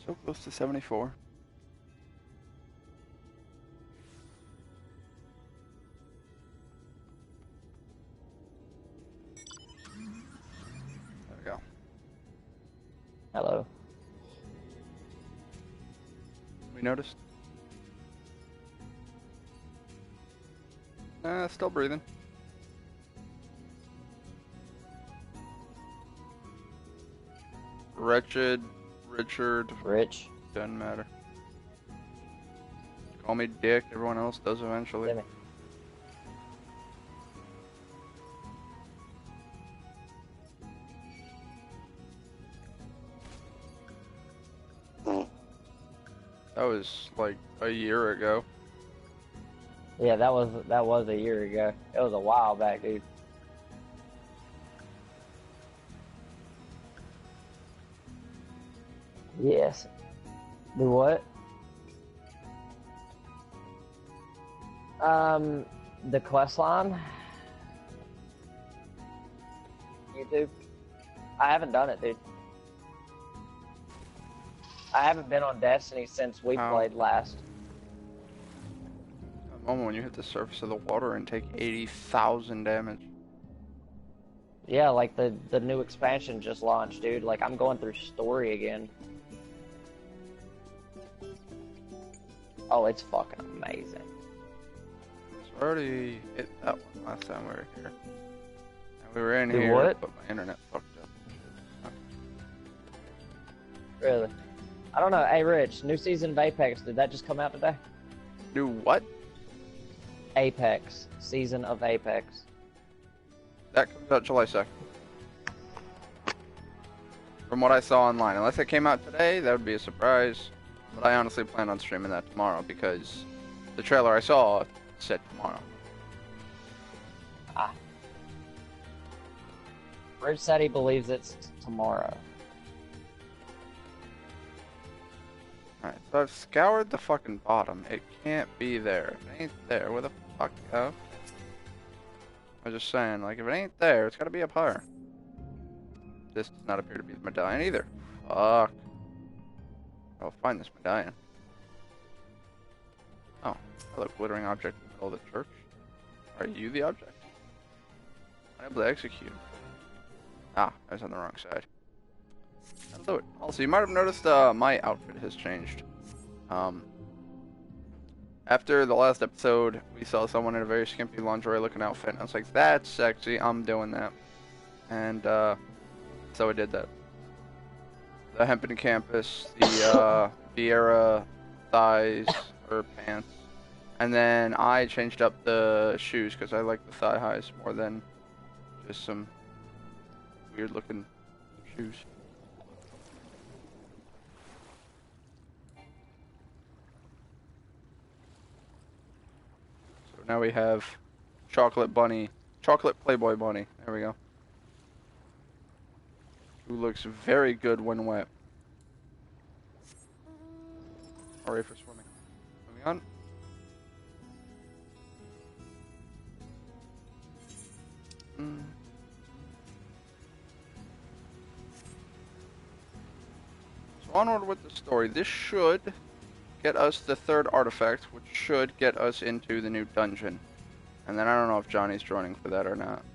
So close to 74. There we go. Hello. We noticed. Still breathing. Wretched, Richard, Rich. doesn't matter. Call me Dick, everyone else does eventually. Timmy. That was like a year ago. Yeah, that was a year ago. It was a while back, dude. Yes. Do what? The quest line. YouTube. I haven't done it, dude. I haven't been on Destiny since we How? played last. A moment when you hit the surface of the water and take 80,000 damage. Yeah, like the new expansion just launched, dude. Like, I'm going through story again. Oh, it's fucking amazing. So I already hit that one last time we were here. And we were in Do here, what? but my internet fucked up. Really? I don't know. Hey, Rich, new season of Apex, did that just come out today? Do what? Apex. Season of Apex. That comes out July 2nd. From what I saw online. Unless it came out today, that would be a surprise. But I honestly plan on streaming that tomorrow because the trailer I saw said tomorrow. Ah. Rich said he believes it's tomorrow. Alright, so I've scoured the fucking bottom. It can't be there. If it ain't there, where the fuck go? I was just saying, like, if it ain't there, it's gotta be up higher. This does not appear to be the medallion either. Fuck. I'll find this medallion. Oh, hello, glittering object in the middle of the church. Are you the object? Unable to execute. Ah, I was on the wrong side. That'll do it. Also, you might have noticed my outfit has changed. After the last episode, we saw someone in a very skimpy lingerie looking outfit, and I was like, that's sexy, I'm doing that. And so I did that. The Hempen Campus, the Vieira thighs or pants, and then I changed up the shoes because I like the thigh highs more than just some weird looking shoes. So now we have Chocolate Bunny, Chocolate Playboy Bunny. There we go. Who looks very good when wet. Alright for swimming. Moving on. So onward with the story. This should get us the third artifact, which should get us into the new dungeon. And then I don't know if Johnny's joining for that or not.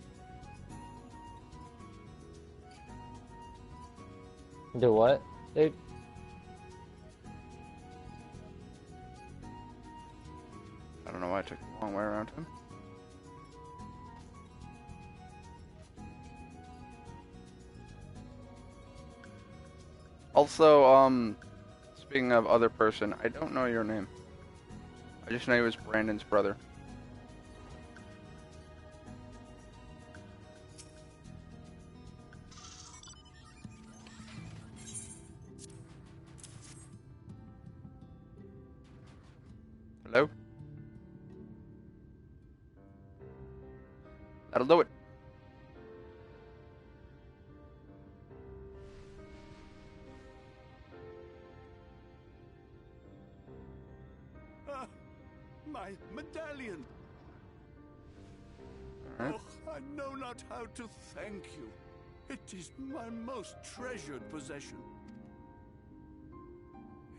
Do what, dude? I don't know why I took the long way around him. Also, speaking of other person, I don't know your name. I just know he was Brandon's brother. Hello? That'll do it. My medallion! Alright. Oh, I know not how to thank you. It is my most treasured possession.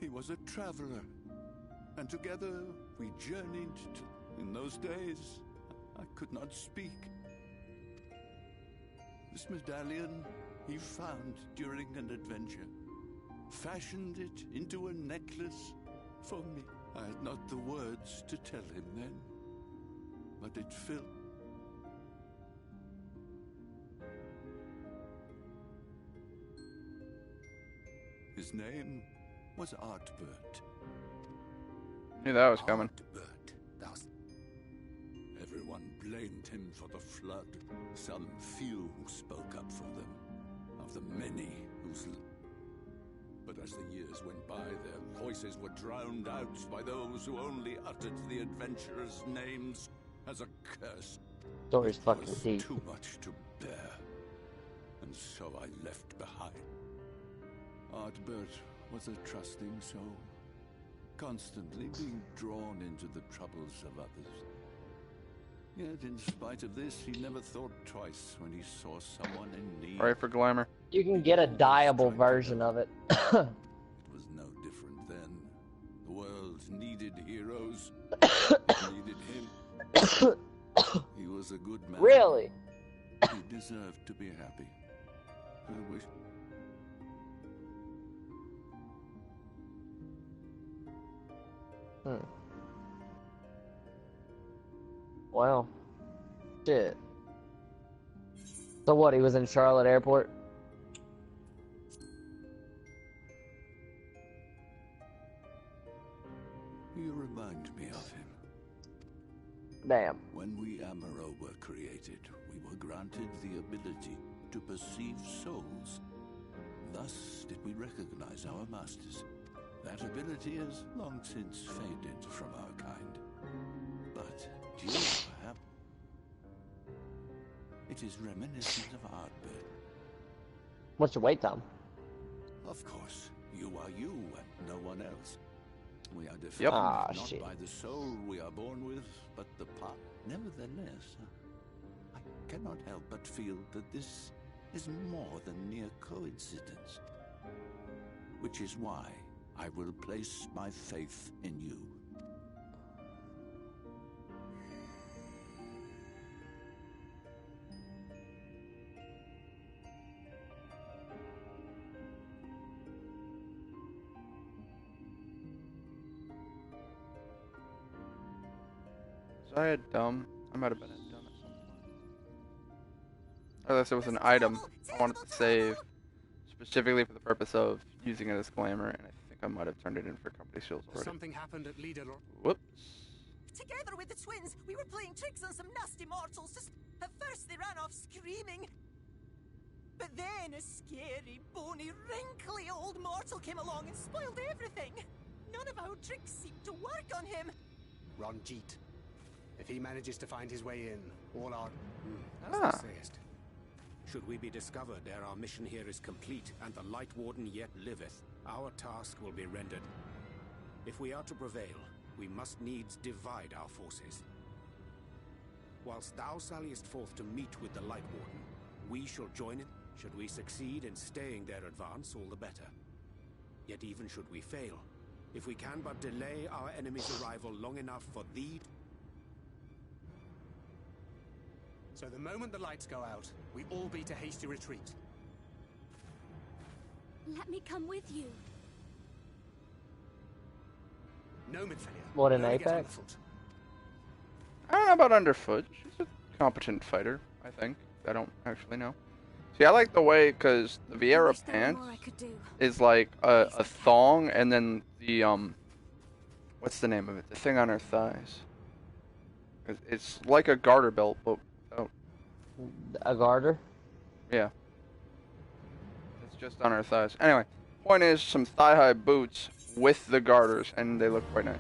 He was a traveler, and together we journeyed to... In those days, I could not speak. This medallion he found during an adventure, fashioned it into a necklace for me. I had not the words to tell him then, but it filled. His name was Artbert. Knew that was coming. Artbert, everyone blamed him for the flood. Some few who spoke up for them, of the many whose... But as the years went by, their voices were drowned out by those who only uttered the adventurers' names as a curse. Story's It fucking was deep. too much to bear, and so I left behind. Artbert was a trusting soul, constantly being drawn into the troubles of others. Yet, in spite of this, he never thought twice when he saw someone in need. Right for glamour. You can get a dyeable version of it. It was no different then. The world needed heroes. It needed him. He was a good man. Really? He deserved to be happy. I wish... Wow. Shit. So what, he was in Charlotte Airport? You remind me of him. Damn. When we Amaro were created, we were granted the ability to perceive souls. Thus did we recognize our masters. That ability has long since faded from our kind. But you, perhaps, it is reminiscent of Artbert. What's your wait time? Of course, you are you and no one else. We are defined Yep. not shit. by the soul we are born with, but the part. Nevertheless, I cannot help but feel that this is more than mere coincidence. Which is why I will place my faith in you. Was I a dumb? I might have been a dumb at some point. Unless it was an item I wanted to save specifically for the purpose of using a disclaimer, and I think I might have turned it in for company shields already. Something happened at Leader. Whoops. Together with the twins, we were playing tricks on some nasty mortals. Just at first they ran off screaming. But then a scary, bony, wrinkly old mortal came along and spoiled everything. None of our tricks seemed to work on him. Ranjit. If he manages to find his way in, all our... Ah. As thou sayest. Should we be discovered ere our mission here is complete, and the Light Warden yet liveth, our task will be rendered. If we are to prevail, we must needs divide our forces. Whilst thou salliest forth to meet with the Light Warden, we shall join it. Should we succeed in staying their advance, all the better. Yet even should we fail, if we can but delay our enemy's arrival long enough for thee... So the moment the lights go out, we all beat a hasty retreat. Let me come with you. No, Midfelia. What, an we only get on Apex? foot. I don't know about Underfoot. She's a competent fighter, I think. I don't actually know. See, I like the way, because the I Viera wish there were pants more I could do. is like a thong, and then the, what's the name of it? The thing on her thighs. It's like a garter belt, but, oh, A garter? yeah. It's just on her thighs. Anyway, point is, some thigh-high boots with the garters, and they look quite nice.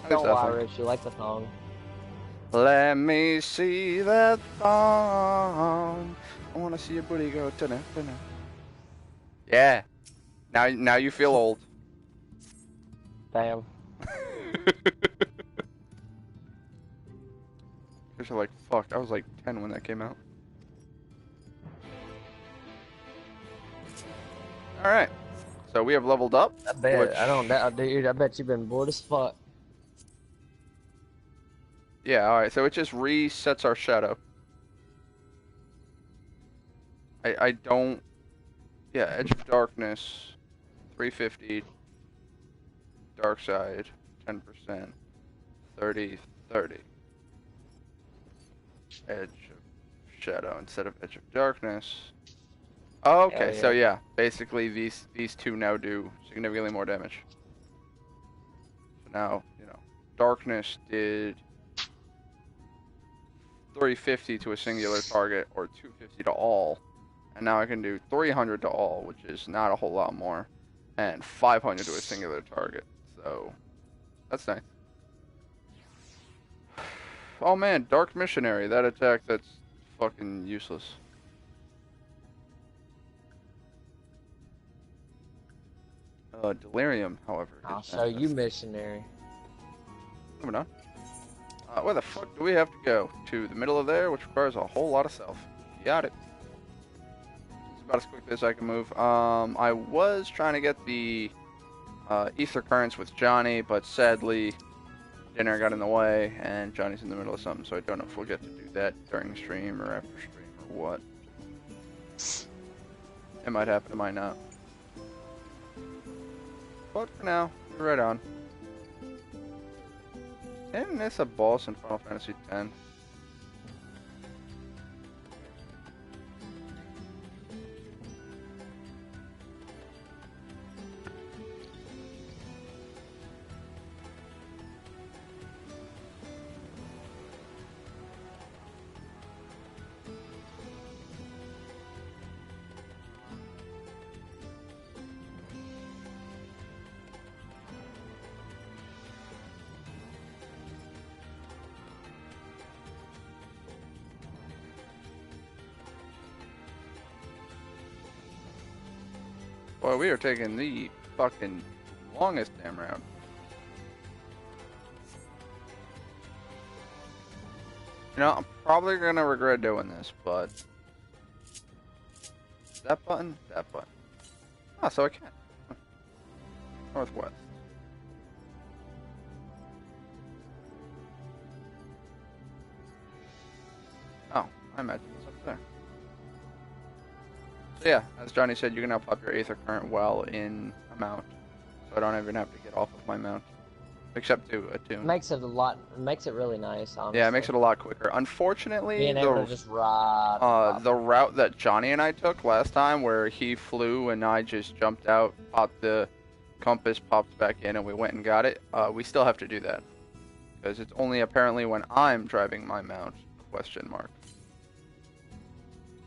At least Don't I lie, think. Rich. You like the thong. Let me see that thong. I want to see your booty go to Yeah. Now you feel old. Damn. Because you're like, fuck, I was like 10 when that came out. Alright. So we have leveled up. I bet. Which, I don't know, dude. I bet you've been bored as fuck. Yeah, alright, so it just resets our shadow. I don't... Yeah, Edge of Darkness, 350. Dark Side, 10%. 30, 30. Edge of Shadow instead of Edge of Darkness. Oh, okay, Yeah. so yeah, basically these two now do significantly more damage. So now, you know, Darkness did 350 to a singular target, or 250 to all. And now I can do 300 to all, which is not a whole lot more. And 500 to a singular target. So, that's nice. Oh man, Dark Missionary, that attack, that's fucking useless. Delirium, however. I'll is show you manifest. missionary. Moving on. Where the fuck do we have to go? To the middle of there, which requires a whole lot of self. Got it. It's about as quick as I can move. I was trying to get the Ether Currents with Johnny, but sadly, dinner got in the way, and Johnny's in the middle of something, so I don't know if we'll get to do that during the stream or after stream or what. It might happen, it might not. But for now, we're right on. Isn't this a boss in Final Fantasy X? Boy, we are taking the fucking longest damn route. You know, I'm probably gonna regret doing this, but... That button? That button. Ah, so I can. Northwest. Oh, I imagine it's up there. So yeah, as Johnny said, you can now pop your Aether Current well in a mount. So I don't even have to get off of my mount. Except to attune. Makes it really nice, honestly. Yeah, it makes it a lot quicker. Unfortunately, being able to just ride. the route that Johnny and I took last time, where he flew and I just jumped out, popped the compass, popped back in, and we went and got it, we still have to do that. Because it's only apparently when I'm driving my mount, question mark.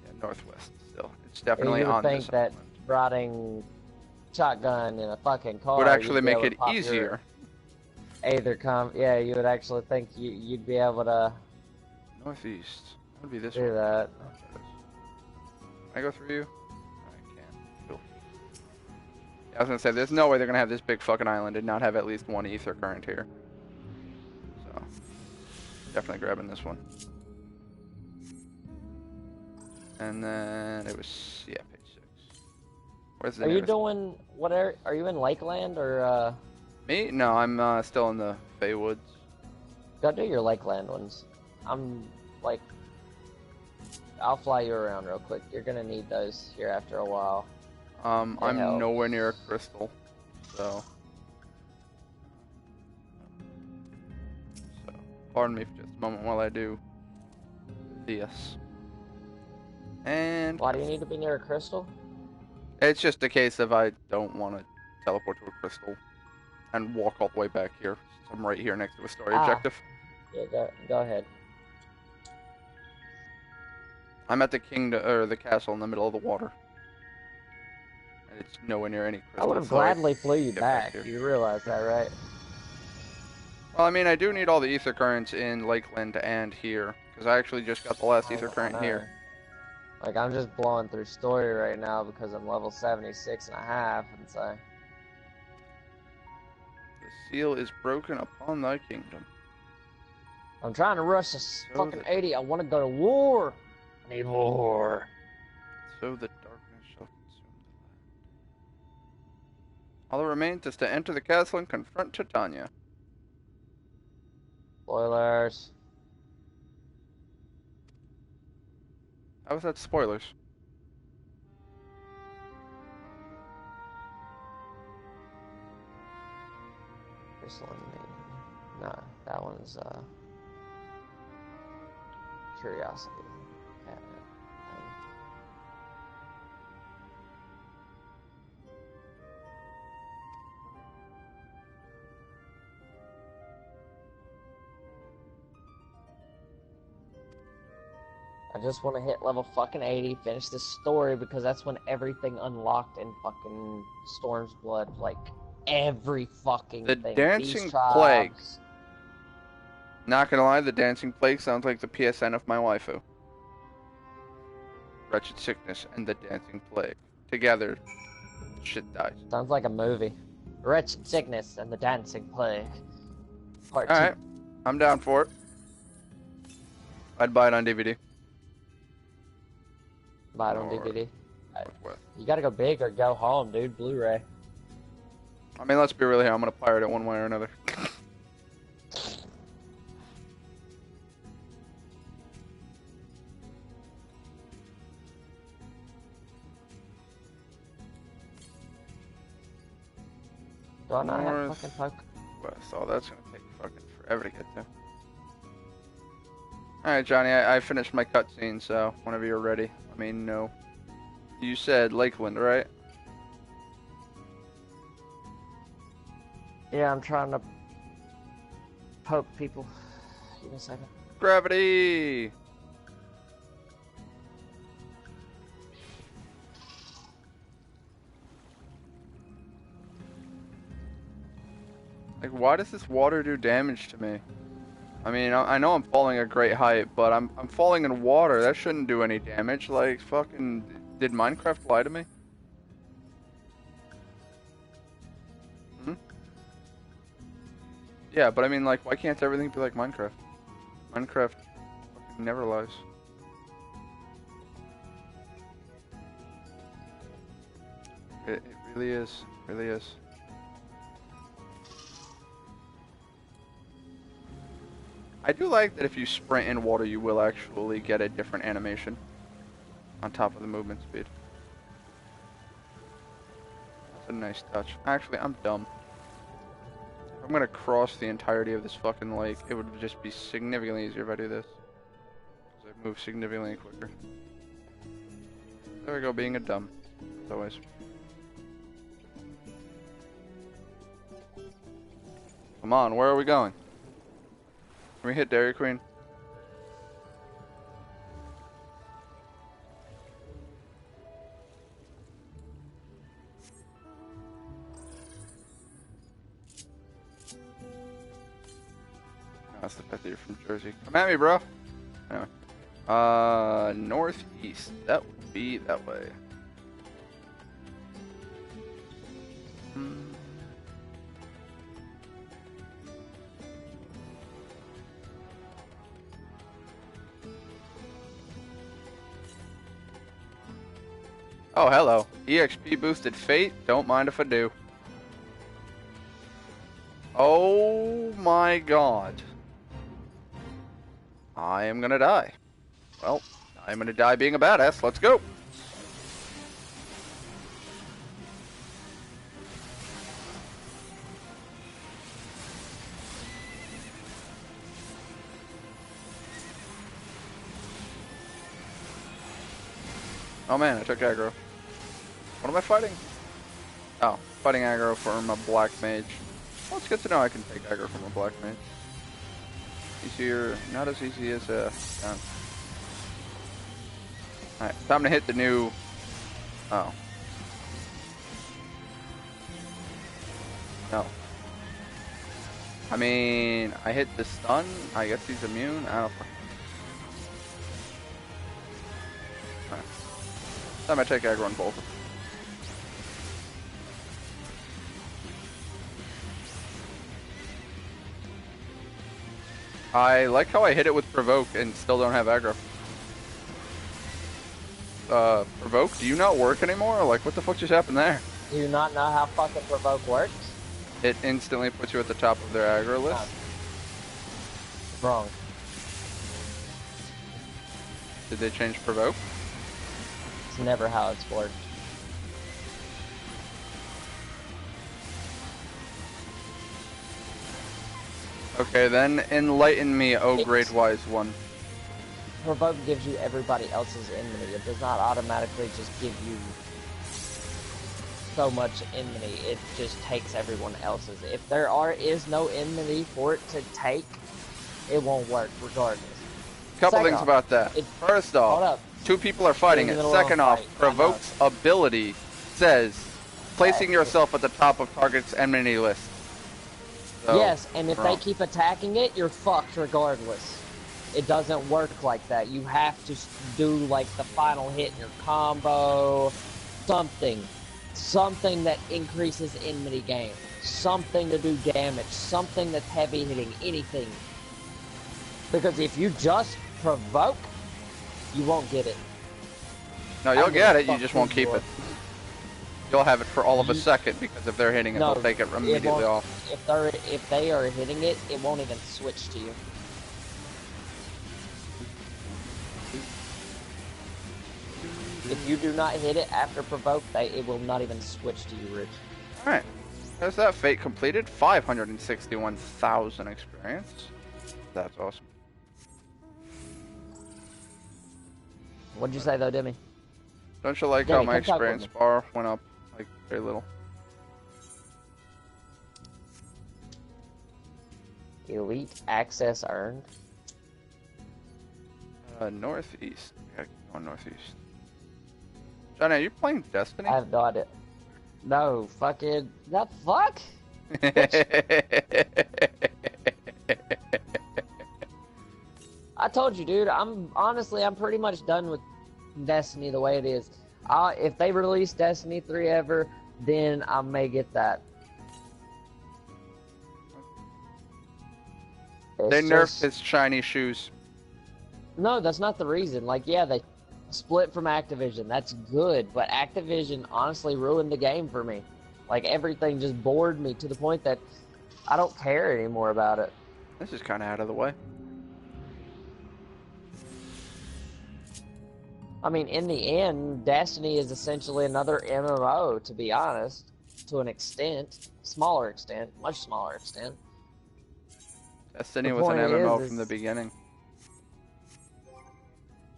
Yeah, northwest still. It's definitely you would on think this that island. riding shotgun in a fucking car Would actually you'd be make able it to pop your easier. yeah, you would actually think you'd be able to Northeast. That would be this do one. that. Can I go through you? I can. Cool. Yeah, I was gonna say, there's no way they're gonna have this big fucking island and not have at least one Aether Current here. So, definitely grabbing this one. And then it was, yeah, page 6. Where's the Are you nearest- doing what? Are you in Lakeland or Me? No, I'm still in the Fey Woods. go do your Lakeland ones? I'm like, I'll fly you around real quick. You're gonna need those here after a while. I'm helps. nowhere near a crystal, so. Pardon me for just a moment while I do this. And Why do you need to be near a crystal? it's just a case of I don't want to teleport to a crystal and walk all the way back here. So I'm right here next to a story objective. Yeah, go ahead. I'm at the kingdom or the castle in the middle of the water. And it's nowhere near any crystal. I would have so I gladly flew you get back back. here. You realize that, right? Well, I mean, I do need all the Aether Currents in Lakeland and here. Because I actually just got the last Aether Current I know. here. Like, I'm just blowing through story right now because I'm level 76 and a half, and so... The seal is broken upon thy kingdom. I'm trying to rush this fucking 80. I want to go to war. I need war. So the darkness shall consume All that remains is to enter the castle and confront Titania. Spoilers. How was that spoilers? This one, no, that one's curiosity. Cabinet. I just want to hit level fucking 80, finish this story, because that's when everything unlocked in fucking Storm's Blood, like, every fucking The thing. Dancing These Plague. tribes. Not gonna lie, the Dancing Plague sounds like the PSN of my waifu. Wretched Sickness and the Dancing Plague. Together, shit dies. Sounds like a movie. Wretched Sickness and the Dancing Plague. Part 2. Alright, I'm down for it. I'd buy it on DVD. Buy it on Or- DVD. What? You gotta go big or go home, dude. Blu-ray. I mean, let's be real here. I'm gonna pirate it one way or another. Do I not have North. fucking poke? West. Oh, that's gonna take fucking forever to get to. Alright, Johnny, I finished my cutscene, so whenever you're ready, let me know. You said Lakeland, right? Yeah, I'm trying to poke people. Give me a second. Gravity! Like, why does this water do damage to me? I mean, I know I'm falling a great height, but I'm falling in water. That shouldn't do any damage. Like, fucking, did Minecraft lie to me? Hmm? Yeah, but I mean, like, why can't everything be like Minecraft? Minecraft fucking never lies. It really is. It really is. I do like that if you sprint in water, you will actually get a different animation on top of the movement speed. That's a nice touch. Actually, I'm dumb. If I'm gonna cross the entirety of this fucking lake, it would just be significantly easier if I do this. Because I move significantly quicker. There we go, being a dumb. As always. Come on, where are we going? Can we hit Dairy Queen? That's the fact that you're from Jersey. Come at me, bro. Anyway. Northeast. That would be that way. Oh, hello. EXP boosted Fate. Don't mind if I do. Oh my god. I am gonna die. Well, I'm gonna die being a badass. Let's go. Oh man, I took aggro. What am I fighting? Oh, fighting aggro from a black mage. Well, it's good to know I can take aggro from a black mage. Easier, not as easy as down. Alright, time to hit the new. Oh. No. I mean, I hit the stun. I guess he's immune. I don't. Alright. Time I take aggro on both of them. I like how I hit it with Provoke and still don't have aggro. Provoke, do you not work anymore? Like, what the fuck just happened there? Do you not know how fucking provoke works? It instantly puts you at the top of their aggro list. Wrong. Did they change provoke? It's never how it's worked. Okay, then enlighten me, oh great wise one. Provoke gives you everybody else's enmity. It does not automatically just give you so much enmity. It just takes everyone else's. If there is no enmity for it to take, it won't work regardless. Couple Second things off, about that. First hold off, up. 2 people are fighting We're in it. the middle of a Second off, fight. provoke's ability says placing yourself at the top of target's enmity list. So, Yes, and if wrong. they keep attacking it, you're fucked regardless. It doesn't work like that. You have to do like the final hit in your combo, something that increases enmity game, something to do damage, something that's heavy hitting, anything. Because if you just provoke, you won't get it. No, I you'll don't give get a it, you fuck just who won't keep you it. You'll have it for all of a second, because if they're hitting it, No, they'll take it immediately won't- off. If they are hitting it, it won't even switch to you. If you do not hit it after provoke, it will not even switch to you, Rich. Alright, there's that fate completed. 561,000 experience. That's awesome. What'd you say though, Demi? Don't you like Danny, how my come talk with experience bar went up, like, very little? Elite access earned. Northeast. Yeah, on northeast. Johnny, are you playing Destiny? I have no idea. No, fucking the fuck? I told you, dude. I'm pretty much done with Destiny the way it is. If they release Destiny 3 ever, then I may get that. They It's nerfed just- his shiny shoes. No, that's not the reason. Like, yeah, they split from Activision. That's good, but Activision honestly ruined the game for me. Like, everything just bored me to the point that I don't care anymore about it. This is kind of out of the way. I mean, in the end, Destiny is essentially another MMO, to be honest, to an extent. Smaller extent, much smaller extent. Destiny The was an point MMO is- from the beginning.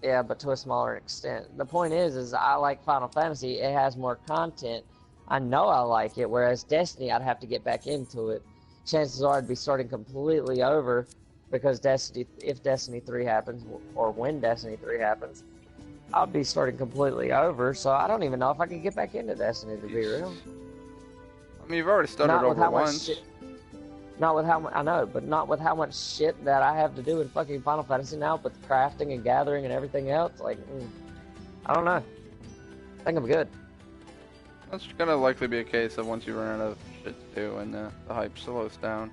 Yeah, but to a smaller extent. The point is I like Final Fantasy. It has more content. I know I like it, whereas Destiny, I'd have to get back into it. Chances are I'd be starting completely over because if Destiny 3 happens, or when Destiny 3 happens, I'll be starting completely over, so I don't even know if I can get back into Destiny, to be real. I mean, you've already started Not with over how much once. shit. Not with how I know, but not with how much shit that I have to do in fucking Final Fantasy now, with crafting and gathering and everything else. Like, I don't know. I think I'm good. That's gonna likely be a case of once you run out of shit to do and the hype slows down,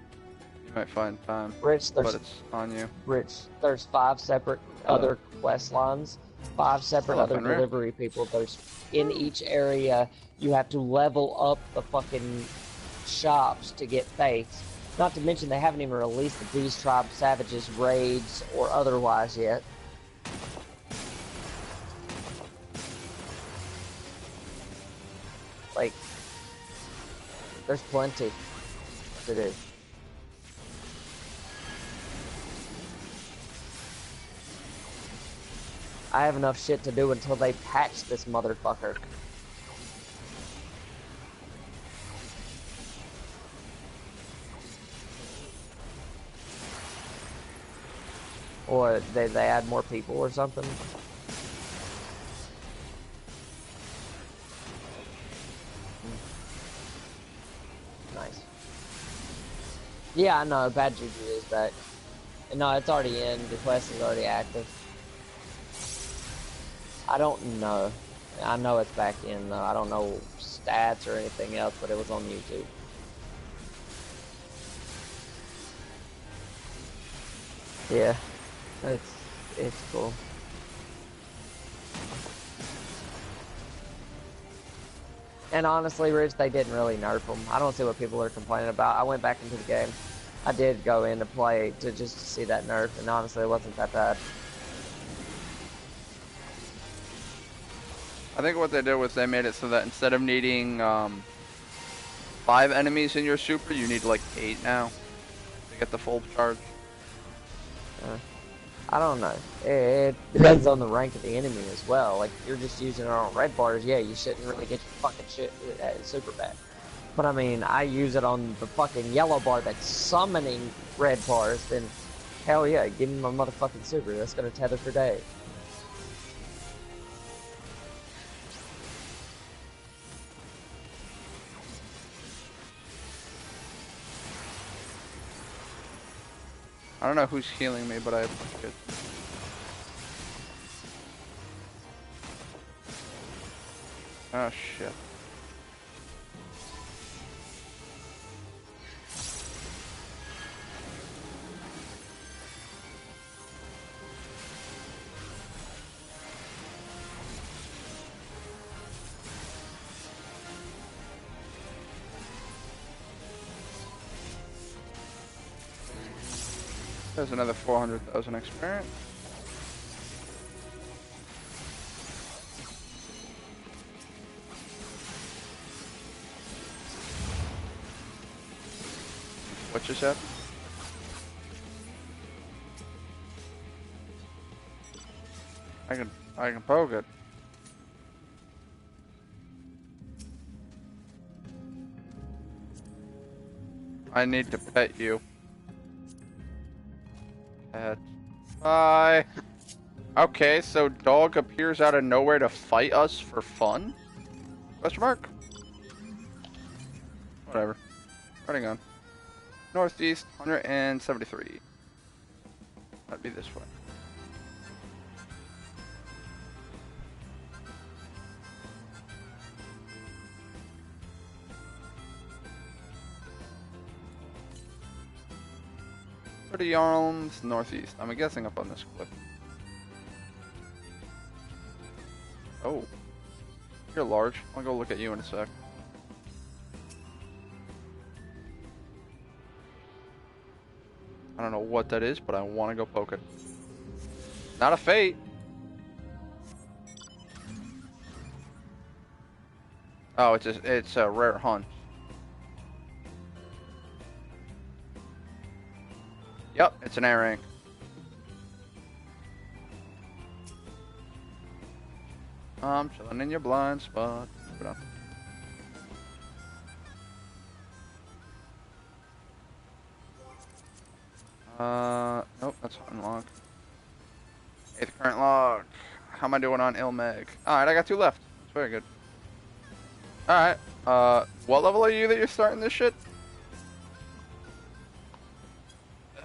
you might find time, Rich, but it's on you. there's 5 separate other quest lines, 5 separate Hello, other Fenrir. delivery people. There's in each area. You have to level up the fucking shops to get faiths. Not to mention they haven't even released the Beast Tribe Savages raids or otherwise yet. Like, there's plenty to do. I have enough shit to do until they patch this motherfucker. Or they add more people or something. Nice. Yeah, I know, Bad Juju is back. No, it's already in. The quest is already active. I don't know. I know it's back in, though. I don't know stats or anything else, but it was on YouTube. Yeah, it's cool. And honestly, Rich, they didn't really nerf them. I don't see what people are complaining about. I went back into the game. I did go in to play to just see that nerf, and honestly, it wasn't that bad. I think what they did was they made it so that instead of needing 5 enemies in your super, you need like 8 now to get the full charge. I don't know. It depends on the rank of the enemy as well. Like, if you're just using it on red bars, yeah, you shouldn't really get your fucking shit super bad. But I mean, I use it on the fucking yellow bar that's summoning red bars, then hell yeah, give me my motherfucking super. That's gonna tether for days. I don't know who's healing me, but I appreciate it. Oh shit. There's another 400,000 experience. What just happened? I can poke it. I need to pet you. Pet. Bye. Okay, so dog appears out of nowhere to fight us for fun? Question mark? Whatever. Running on. Northeast, 173. That'd be this way. Pretty arms, northeast. I'm guessing up on this cliff. Oh. You're large. I'll go look at you in a sec. I don't know what that is, but I want to go poke it. Not a fate. Oh, it's a rare hunt. Yep, it's an A rank. I'm chilling in your blind spot. Nope, that's unlocked. 8th current log. How am I doing on Ilmeg? Alright, I got 2 left. That's very good. Alright, what level are you that you're starting this shit?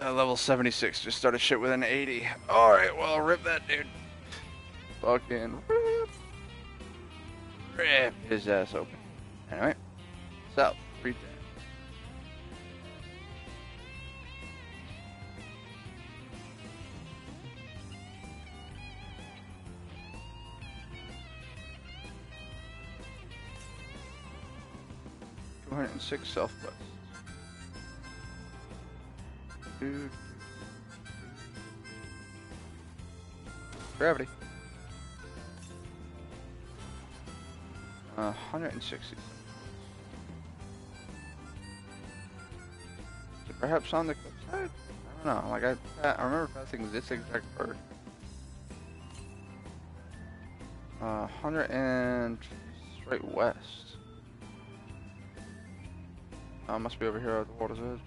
Level 76, just started shit with an 80. Alright, well, rip that dude. Fucking rip his ass open. Anyway, south, free day. .206 southwest. Gravity. 160. Perhaps on the cliff side? I don't know. Like I remember passing this exact bird. 100 and straight west. Must be over here at the water's edge.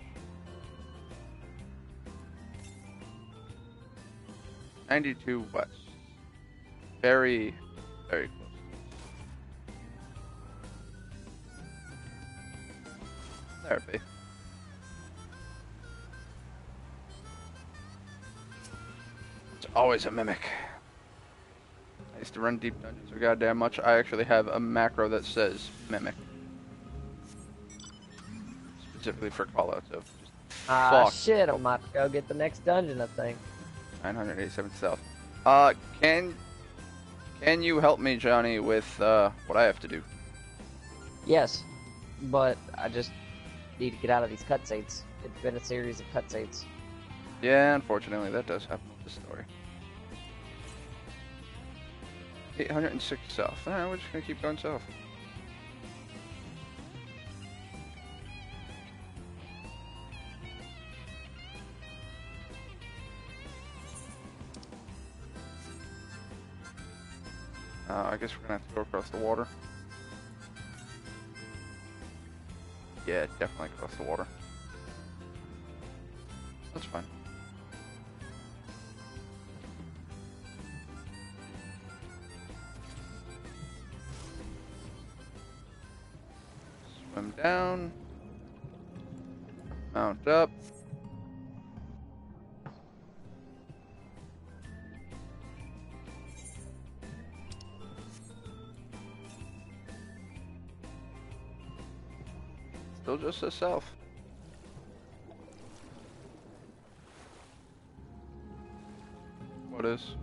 92 west. Very, very close. There it be. It's always a mimic. I used to run deep dungeons so goddamn much. I actually have a macro that says mimic. Specifically for callouts of just fuck. Shit, I'm about to go get the next dungeon, I think. 987 south. Can you help me, Johnny, with what I have to do? Yes, but I just need to get out of these cutscenes. It's been a series of cutscenes. Yeah, unfortunately, that does happen with the story. 806 south. Alright, we're just gonna keep going south. I guess we're gonna have to go across the water. Yeah, definitely across the water. That's fine. Swim down. Mount up. Still just to the south. What is?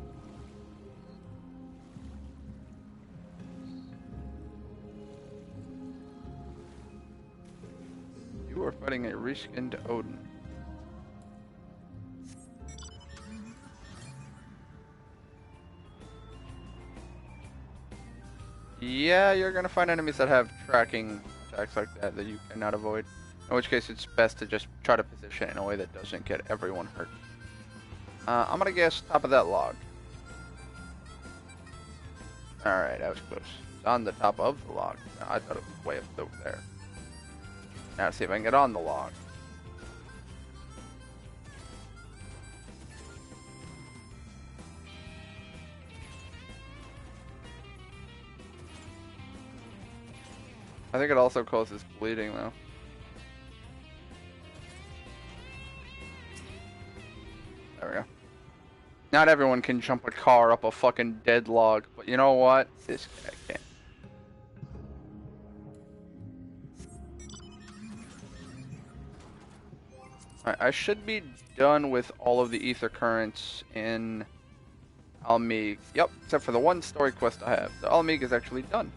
You are fighting a reskinned Odin. Yeah, you're gonna find enemies that have tracking attacks like that that you cannot avoid. In which case, it's best to just try to position it in a way that doesn't get everyone hurt. I'm gonna guess top of that log. Alright, that was close. It's on the top of the log. I thought it was way up over there. Now let's see if I can get on the log. I think it also causes bleeding though. There we go. Not everyone can jump a car up a fucking dead log, but you know what? This guy can. Alright, I should be done with all of the ether currents in Almeeg. Yep, except for the one story quest I have. The Almeeg is actually done.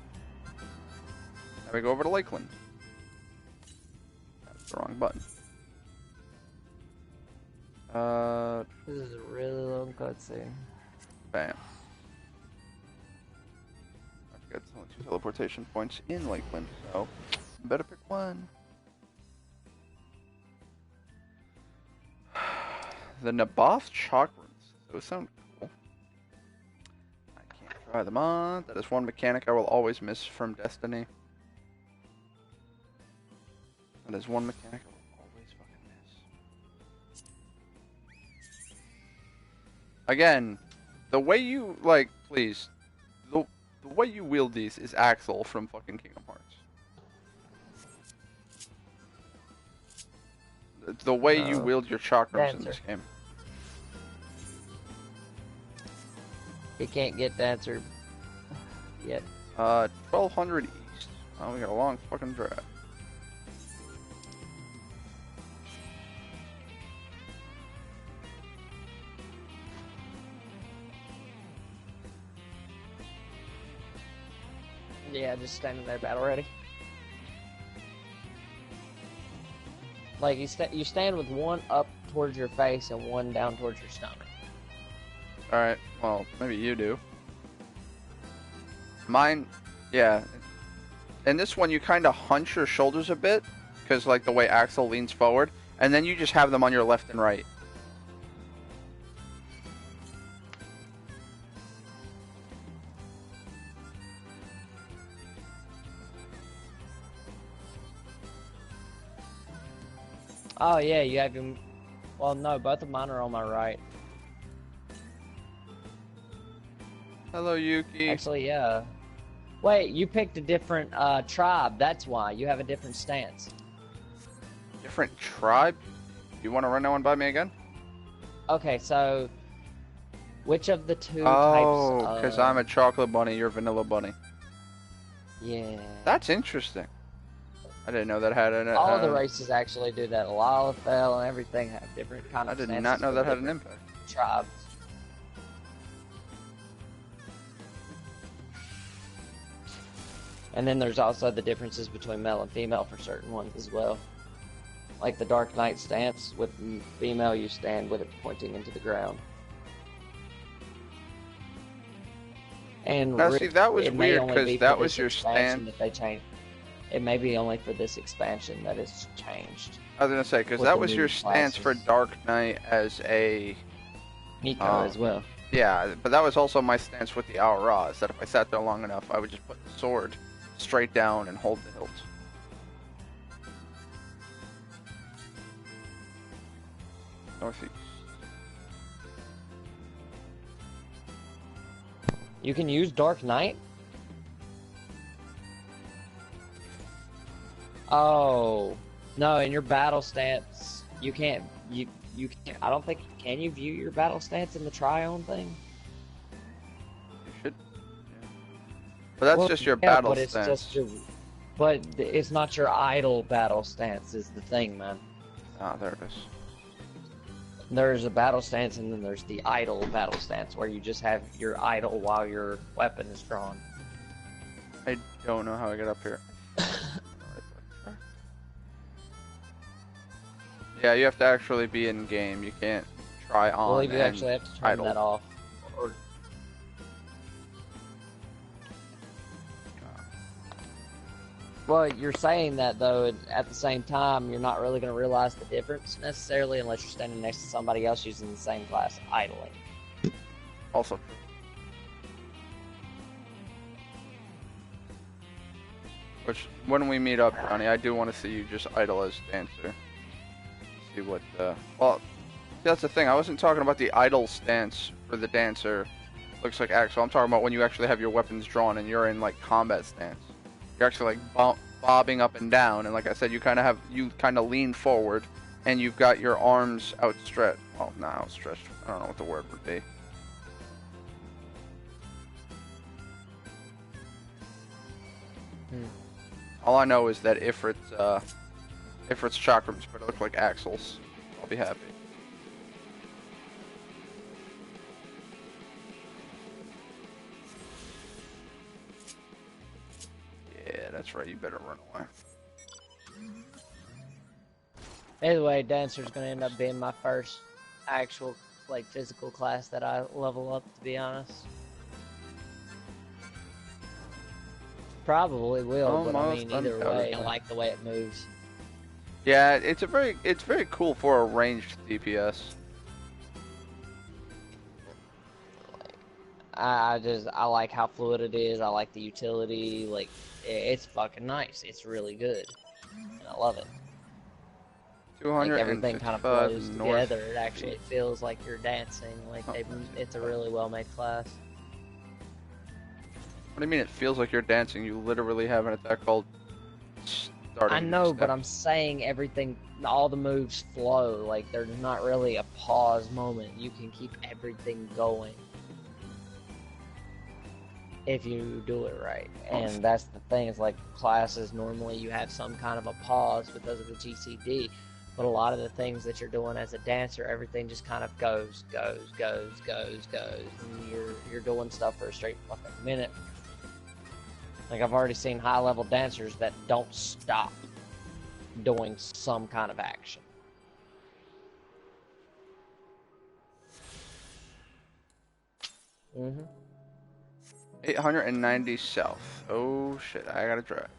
Now we go over to Lakeland. That's the wrong button. This is a really long cutscene. Bam. I've got only 2 teleportation points in Lakeland, so better pick one. The Naboth Chakrams. Those sound cool. I can't try them on. That is one mechanic I will always miss from Destiny. That is one mechanic I will always fucking miss. Again, the way you, like, please, the way you wield these is Axel from fucking Kingdom Hearts. The way you wield your chakrams in this game. He can't get the answer yet. 1200 east. Oh, we got a long fucking drive. Yeah, just standing there, battle ready. Like you stand with one up towards your face and one down towards your stomach. Alright, well, maybe you do. Mine, yeah. In this one, you kind of hunch your shoulders a bit, because like the way Axel leans forward, and then you just have them on your left and right. Oh yeah, you have him. Well, no, both of mine are on my right. Hello, Yuki. Actually, yeah. Wait, you picked a different tribe. That's why you have a different stance. Different tribe? You want to run that one by me again? Okay, so which of the two Oh, types? because I'm a chocolate bunny, you're vanilla bunny. Yeah. That's interesting. I didn't know that had an. All the races actually do that. Lalafell and everything have different kind I of. did stances not know for that had an different impact. Tribes. And then there's also the differences between male and female for certain ones as well. Like the Dark Knight stance, with female you stand with it pointing into the ground. And Now, see, that was it may weird only because be that for was this your expansion stance. that they changed. It may be only for this expansion that it's changed. I was gonna say because with that the was new your stance for classes. Dark Knight as a Nico as well. yeah, but that was also my stance with the Aura. Is that if I sat there long enough, I would just put the sword straight down and hold the hilt. Northeast. You can use Dark Knight? Oh. No, in your battle stance, you can't, you can't, I don't think, can you view your battle stance in the Trione thing? You should. Yeah. But that's Well, just your yeah, battle but it's stance. just your, but it's not your idle battle stance is the thing, man. Ah, there it is. There's a battle stance and then there's the idle battle stance where you just have your idle while your weapon is drawn. I don't know how I got up here. Yeah, you have to actually be in game. You can't try on. I believe you and actually have to turn idle. that off. Or well, you're saying that though, at the same time, you're not really going to realize the difference necessarily unless you're standing next to somebody else using the same class idling. Also. Which, when we meet up, Johnny, I do want to see you just idle as dancer. See what, well, that's the thing. I wasn't talking about the idle stance for the dancer. Looks like Axel. I'm talking about when you actually have your weapons drawn and you're in, like, combat stance. You're actually, like, bobbing up and down. And like I said, you kind of lean forward. And you've got your arms outstretched. Well, not outstretched. I don't know what the word would be. All I know is that Ifrit's chakrams better look like Axel's. I'll be happy. Yeah, that's right. You better run away. Either way, Dancer's going to end up being my first actual, like, physical class that I level up, to be honest. Probably will, but I mean, either way, I like the way it moves. Yeah, it's very cool for a ranged DPS. I like how fluid it is. I like the utility. Like, it's fucking nice. It's really good, and I love it. Like everything kind of flows together. It actually feels like you're dancing. Like it's a really well made class. What do you mean it feels like you're dancing? You literally have an attack called starting. I know, step. but I'm saying everything, all the moves flow. Like there's not really a pause moment. You can keep everything going if you do it right. And that's the thing. Is like classes normally you have some kind of a pause because of the GCD. But a lot of the things that you're doing as a dancer, everything just kind of goes. And you're doing stuff for a straight fucking minute. Like I've already seen high level dancers that don't stop doing some kind of action. Mm-hmm. 890 south. Oh shit, I gotta drive.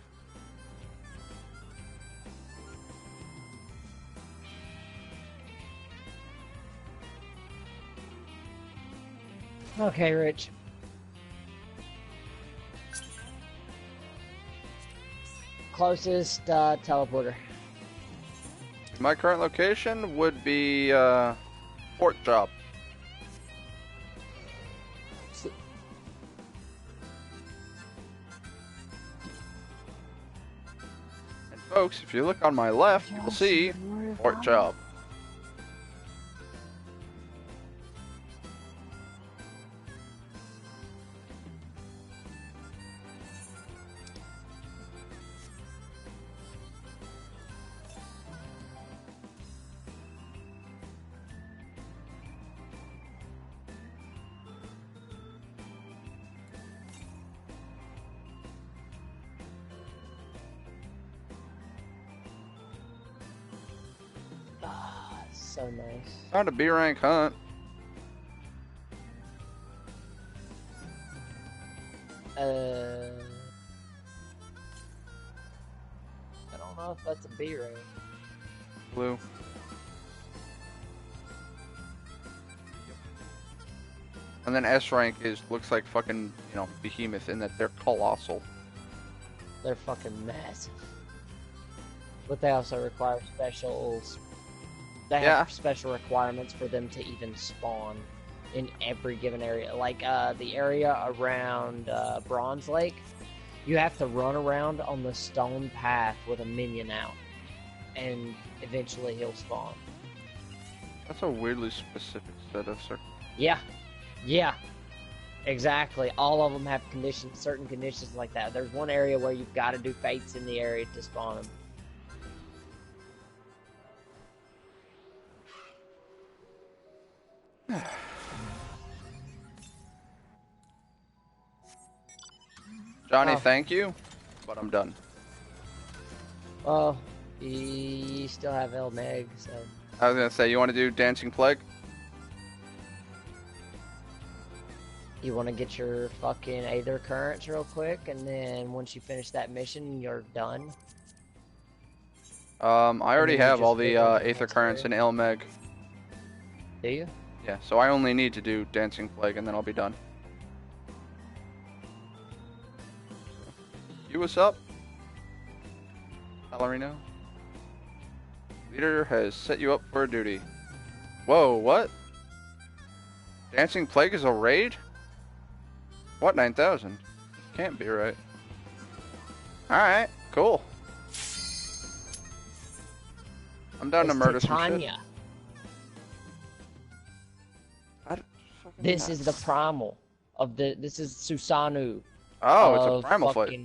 Okay, Rich. Closest teleporter. My current location would be Port Job. And folks, if you look on my left, you will see Port Job. So nice. Found a B rank hunt. I don't know if that's a B rank. Blue. And then S rank looks like fucking, behemoth in that they're colossal. They're fucking massive. But they also require specials. They have special requirements for them to even spawn in every given area. Like the area around Bronze Lake, you have to run around on the stone path with a minion out, and eventually he'll spawn. That's a weirdly specific set of circumstances. Yeah, exactly. All of them have conditions, certain conditions like that. There's one area where you've got to do fates in the area to spawn them. Johnny, thank you, but I'm done. Well, you still have El Meg, so... I was gonna say, you want to do Dancing Plague? You want to get your fucking Aether Currents real quick, and then once you finish that mission, you're done? I already have all the Aether next Currents and Elmeg. Do you? Yeah, so I only need to do Dancing Plague and then I'll be done. You, what's up? Ballerino? Leader has set you up for a duty. Whoa, what? Dancing Plague is a raid? What, 9,000? Can't be right. Alright, cool. I'm down to murder some shit. Titania. This is the primal of the. This is Susanu. Oh, it's a primal fight.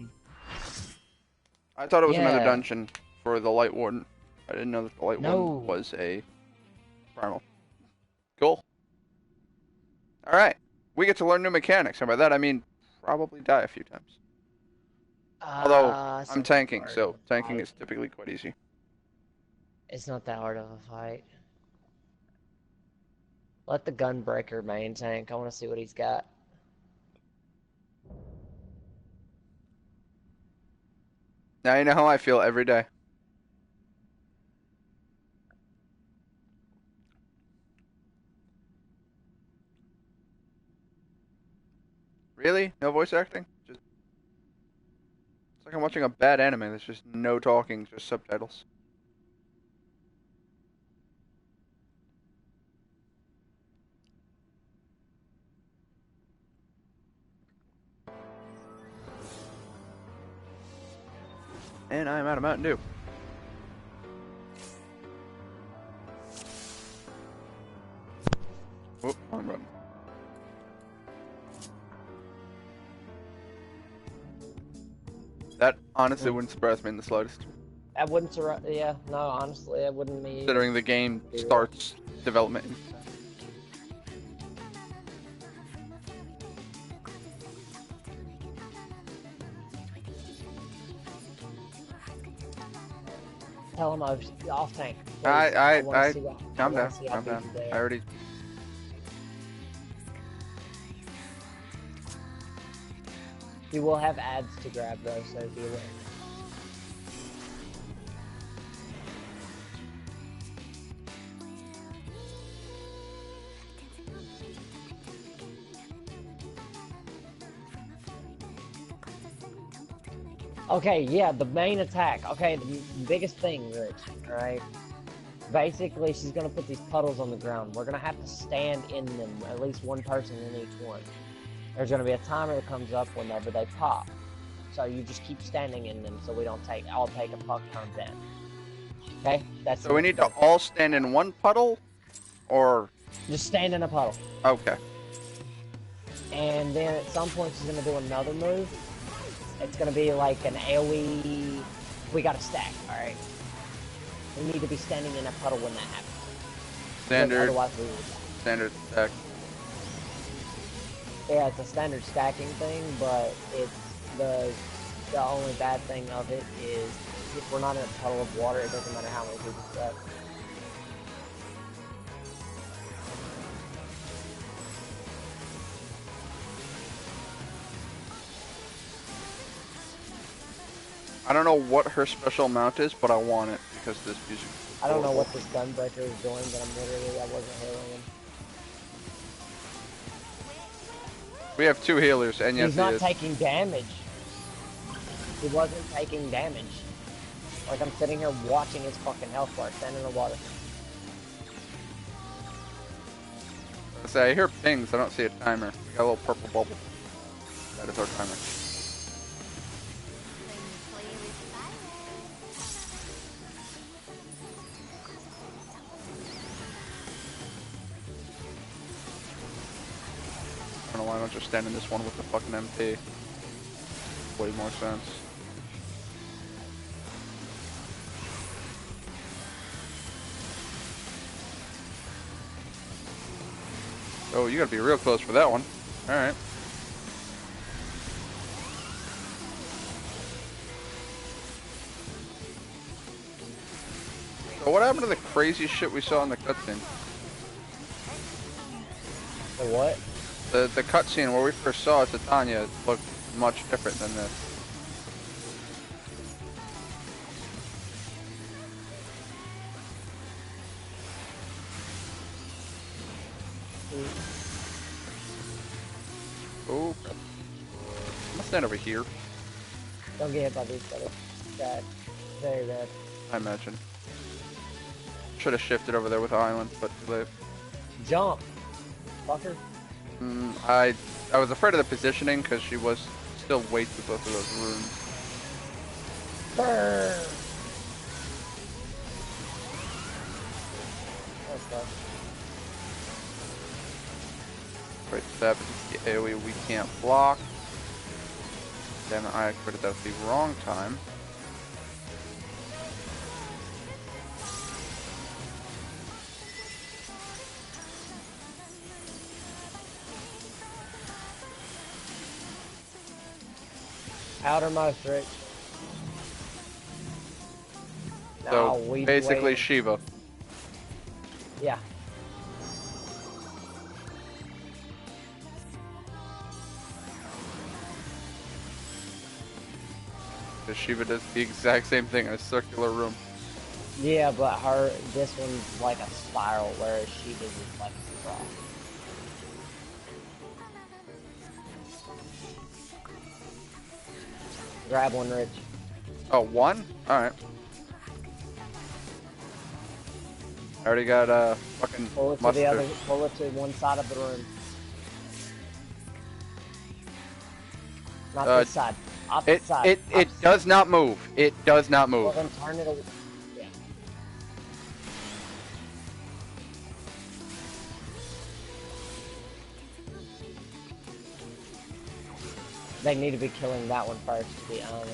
I thought it was another Yeah. dungeon for the Light Warden. I didn't know that the Light Warden was a primal. Cool. Alright. We get to learn new mechanics, and by that I mean probably die a few times. Although, I'm tanking, so tanking is typically quite easy. It's not that hard of a fight. Let the Gunbreaker main tank. I want to see what he's got. Now you know how I feel every day. Really? No voice acting? It's like I'm watching a bad anime. There's just no talking, just subtitles. And I'm out of Mountain Dew. Whoop, wrong button. That honestly wouldn't surprise me in the slightest. That wouldn't yeah, no, honestly, it wouldn't be. Considering the game starts development. Tell him I was off tank. Please. I wanna see what- calm wanna down, see how calm down. deep they I are. already. You will have ads to grab though, so be aware. Okay, yeah, the main attack. Okay, the biggest thing, Rich, alright? Basically, she's gonna put these puddles on the ground. We're gonna have to stand in them, at least one person in each one. There's gonna be a timer that comes up whenever they pop. So you just keep standing in them so we don't all take a fuck ton of damage. Okay? That's So we need to all stand in one puddle? Or... just stand in a puddle. Okay. And then at some point she's gonna do another move. It's gonna be like an AoE. We gotta stack, alright? We need to be standing in a puddle when that happens. Standard. Otherwise we will die. Standard stack. Yeah, it's a standard stacking thing, but it's the only bad thing of it is if we're not in a puddle of water, it doesn't matter how many people stack. I don't know what her special mount is, but I want it because this music. I don't know what this Gunbreaker is doing, but I wasn't healing him. We have 2 healers, and yes, He's not he is. taking damage. He wasn't taking damage. Like, I'm sitting here watching his fucking health bar stand in the water. I hear pings. I don't see a timer. We got a little purple bubble. That is our timer. I don't know why I'm not just standing this one with the fucking MP. Way more sense. Oh, you gotta be real close for that one. Alright. So what happened to the crazy shit we saw in the cutscene? The what? The cutscene where we first saw Titania looked much different than this. Oh, crap. I'm gonna stand over here, Don't get hit by these guys. Bad. Very bad. I imagine. Should have shifted over there with Island, but too late. Jump! Fucker. I was afraid of the positioning because she was still way too close to those runes. Burn! That's tough. Right step, the AoE we can't block. Damn it, I activated that at the wrong time. Outermost, Rich. So, we basically waited. Shiva. Yeah. Because Shiva does the exact same thing in a circular room. Yeah, but this one's like a spiral, whereas she does is like a cross. Grab one, Rich. Oh, one? Alright. I already got fucking Pull it to mustard. the other. Pull it to one side of the room. Not this side. Opposite side. It Opposite. does not move. It does not Well, move. then turn it away. Yeah. They need to be killing that one first, to be honest.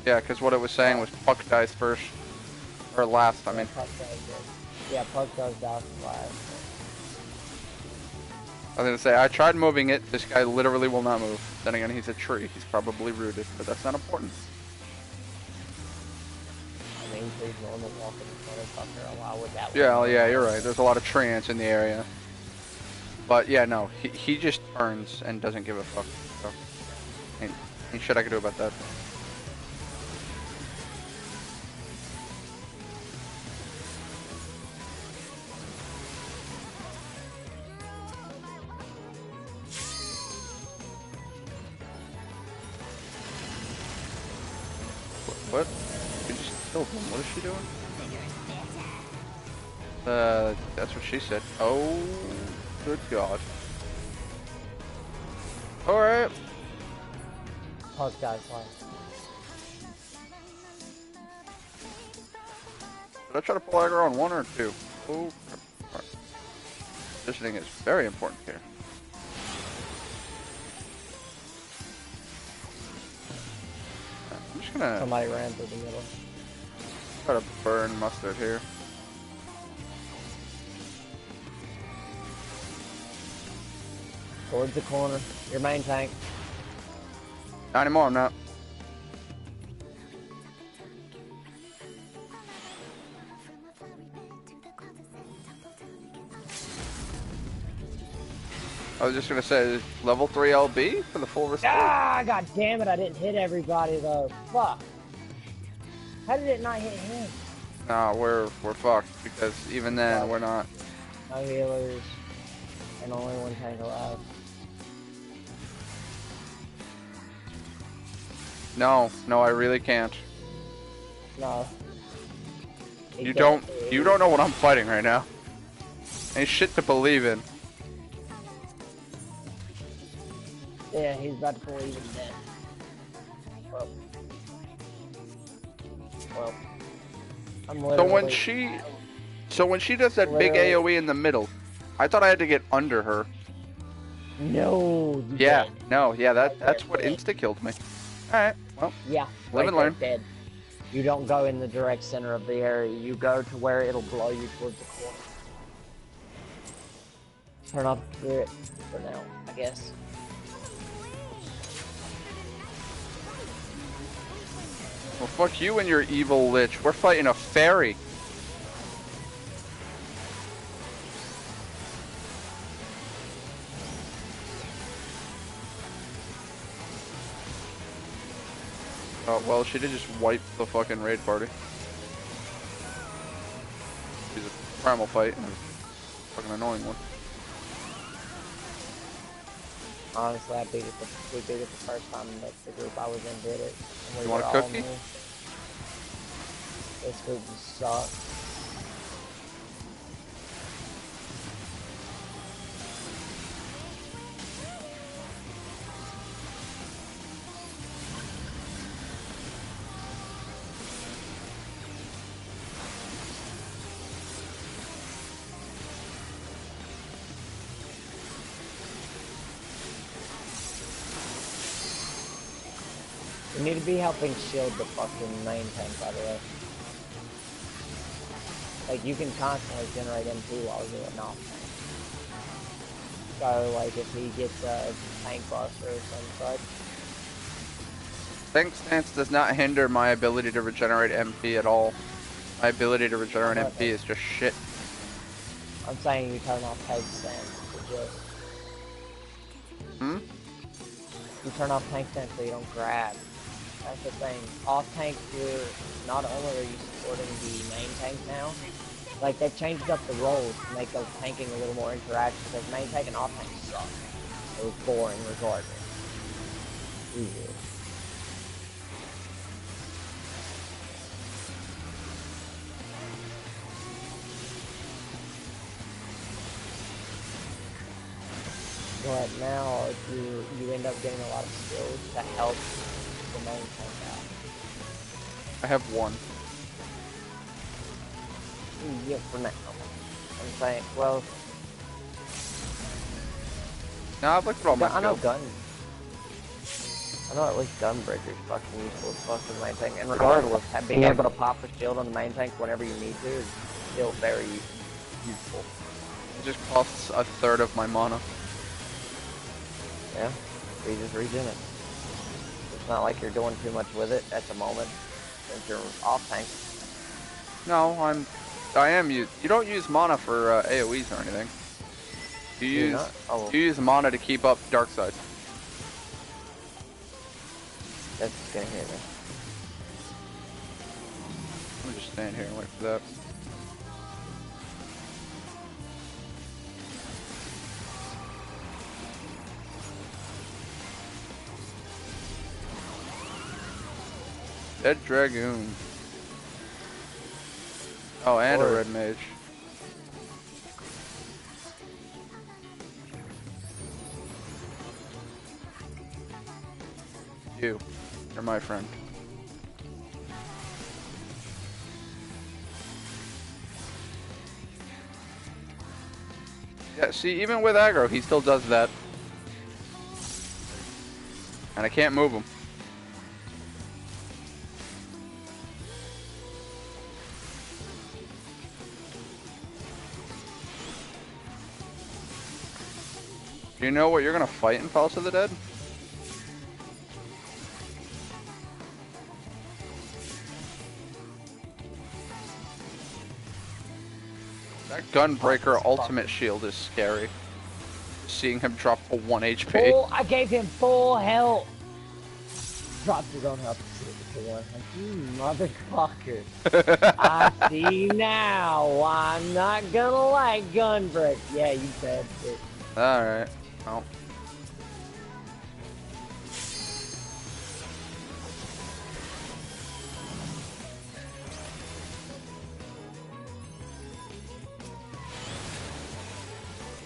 Yeah, because what it was saying was Puck dies first. Or last, I mean. Puck does it. Yeah, Puck does die last. I was gonna say, I tried moving it, this guy literally will not move. Then again, he's a tree, he's probably rooted, but that's not important. I mean, please normal walking motherfucker, why would that Yeah, one- yeah, you're right, there's a lot of tree ants in the area. But yeah, no, he just turns and doesn't give a fuck, so. Ain't shit I can do about that. What? You just killed him. What is she doing? That's what she said. Oh, good God. Alright. Puck dies last. Did I try to pull aggro on one or two? Oh, crap. Positioning is very important here. I'm just gonna Somebody ran through the middle. try to burn mustard here. Towards the corner. Your main tank. Not anymore, I'm not. I was just gonna say, level 3 LB for the full restore? Ah, god damn it, I didn't hit everybody though. Fuck. How did it not hit him? Nah, we're fucked, because even then, Fuck. we're not. No healers. And only one tank alive. No, I really can't. No. He You can't- don't know what I'm fighting right now. Ain't shit to believe in. Yeah, he's about to believe in death. Well, I'm literally... So when she does that big Literally. AoE in the middle, I thought I had to get under her. No, you Yeah, did. no, yeah, that's there, what dead. insta-killed me. Alright, well, Yeah, Live and there, learn. dead. You don't go in the direct center of the area. You go to where it'll blow you towards the corner. Turn off the spirit for now, I guess. well, fuck you and your evil lich. We're fighting a fairy. Oh, well, she did just wipe the fucking raid party. She's a primal fight, and a fucking annoying one. Honestly, we beat it the first time that the group I was in did it. And we You want a were all cookie? new. This group just sucked. We need to be helping shield the fucking main tank, by the way. Like, you can constantly generate MP while you're an off tank. So, like, if he gets a tank buster or some such. Tank stance does not hinder my ability to regenerate MP at all. My ability to regenerate MP is just shit. I'm saying you turn off tank stance to just... Hmm? You turn off tank stance so you don't grab. That's the thing. Off tank, you're not only are you supporting the main tank now, like they've changed up the roles to make those tanking a little more interactive because main tank and off tank suck. It was boring regardless. Easy. But now you end up getting a lot of skills to help the main tank out. I have one. Yeah, for now. I'm saying, well, Nah, I've looked at all my I know skills. I know at least Gunbreaker's fucking useful as fuck in the main tank, and regardless, being able to pop a shield on the main tank whenever you need to is still very useful. It just costs a third of my mana. Yeah, so you just regen it. It's not like you're doing too much with it at the moment, since you're off tank. No, I am you don't use mana for AoEs or anything. You Do you use not? Oh. you use mana to keep up dark side. That's just gonna hit me. I'm just stand here and wait for that. Dead Dragoon. Oh, and a Or- red mage. You're my friend. Yeah, see, even with aggro, he still does that. And I can't move him. Do you know what you're gonna fight in Palace of the Dead? That Gunbreaker ultimate shield is scary. seeing him drop to 1 HP. I gave him full health. Dropped his own health to 1. Like, you motherfucker. I see now why I'm not gonna like Gunbreak. Yeah, you bet it. Alright. Well.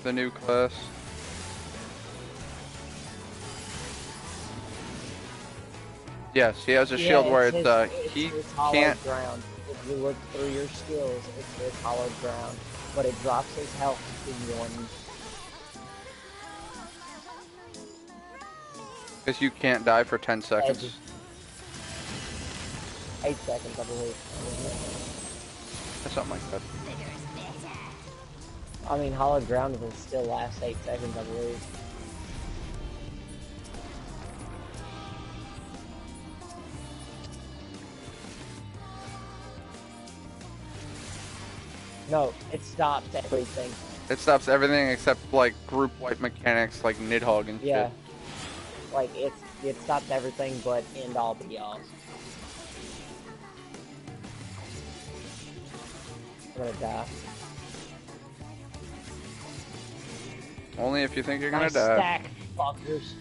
The new class. Yes, he has a shield where he it's hollowed can't. ground. If you look through your skills, it's hollowed ground, but it drops his health to 1. Because you can't die for 10 seconds. 8 seconds, I believe. Or something like that. I mean, hollowed ground will still last 8 seconds, I believe. No, it stops everything. It stops everything except like group wipe mechanics like Nidhogg and Yeah. shit. Like it stops everything but end all be all. I'm gonna die. Only if you think you're gonna Nice die. stack, fuckers.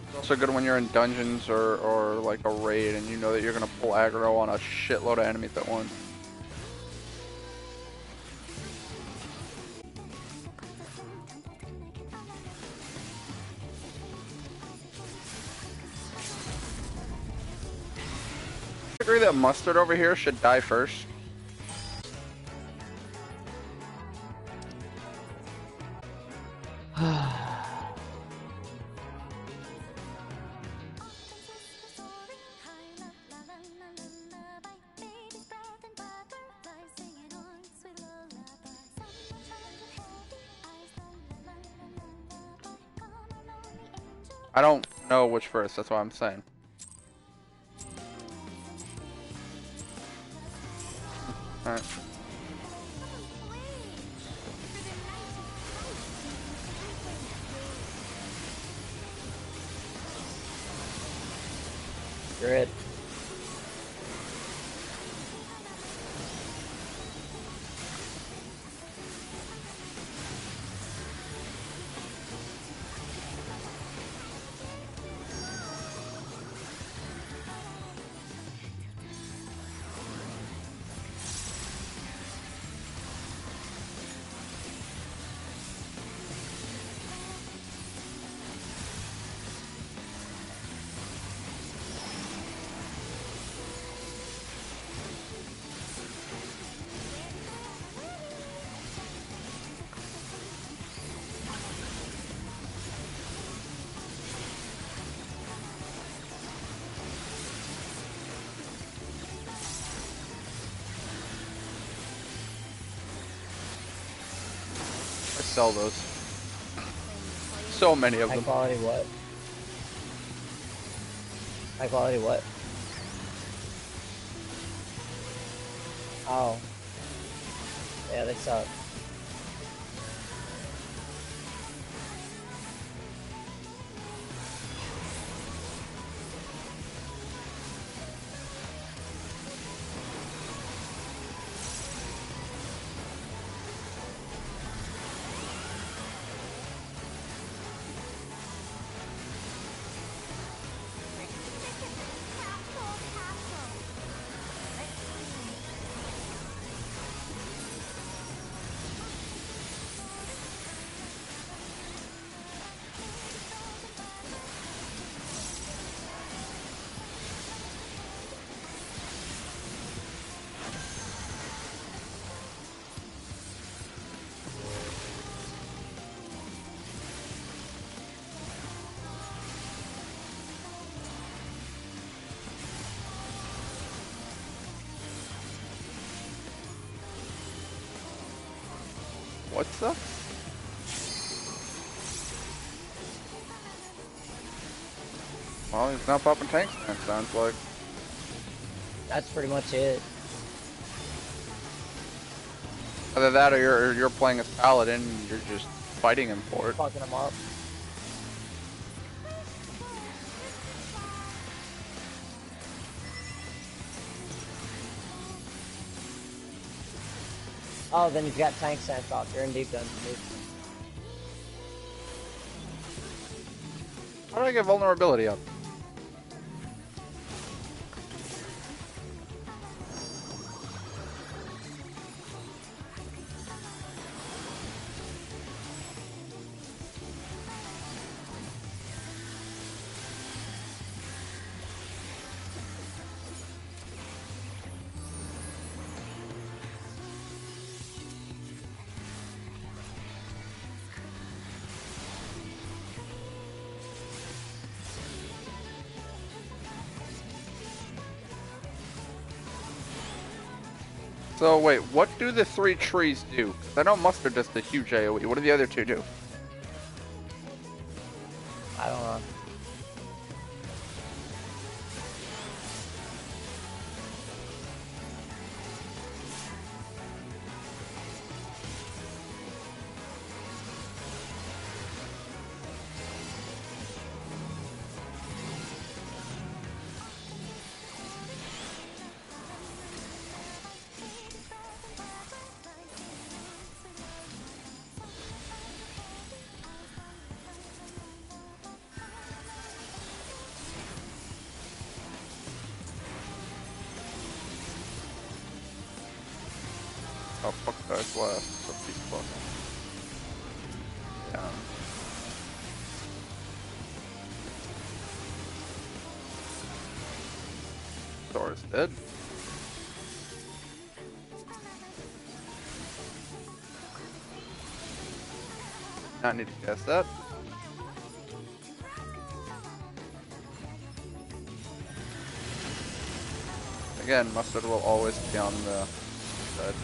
It's also good when you're in dungeons or like a raid and you know that you're gonna pull aggro on a shitload of enemies at once. I agree that Mustard over here should die first. I don't know which first, that's what I'm saying. Alright. You're it. Sell those. So many of High them. quality what? High quality what? Oh. Yeah, they suck. What's up? Well, he's not popping tanks then, it sounds like. That's pretty much it. Either that or you're playing as Paladin and you're just fighting him for it. Fucking him up. Oh, then you've got tank sense off. You're in deep dungeon, dude. How do I get vulnerability up? So wait, what do the 3 trees do? 'Cause I know Mustard does the huge AoE. What do the other 2 do? I don't know. Oh, fuck guys last. So he's fucking. Yeah. Dora's dead. I need to guess that. Again, Mustard will always be on the side.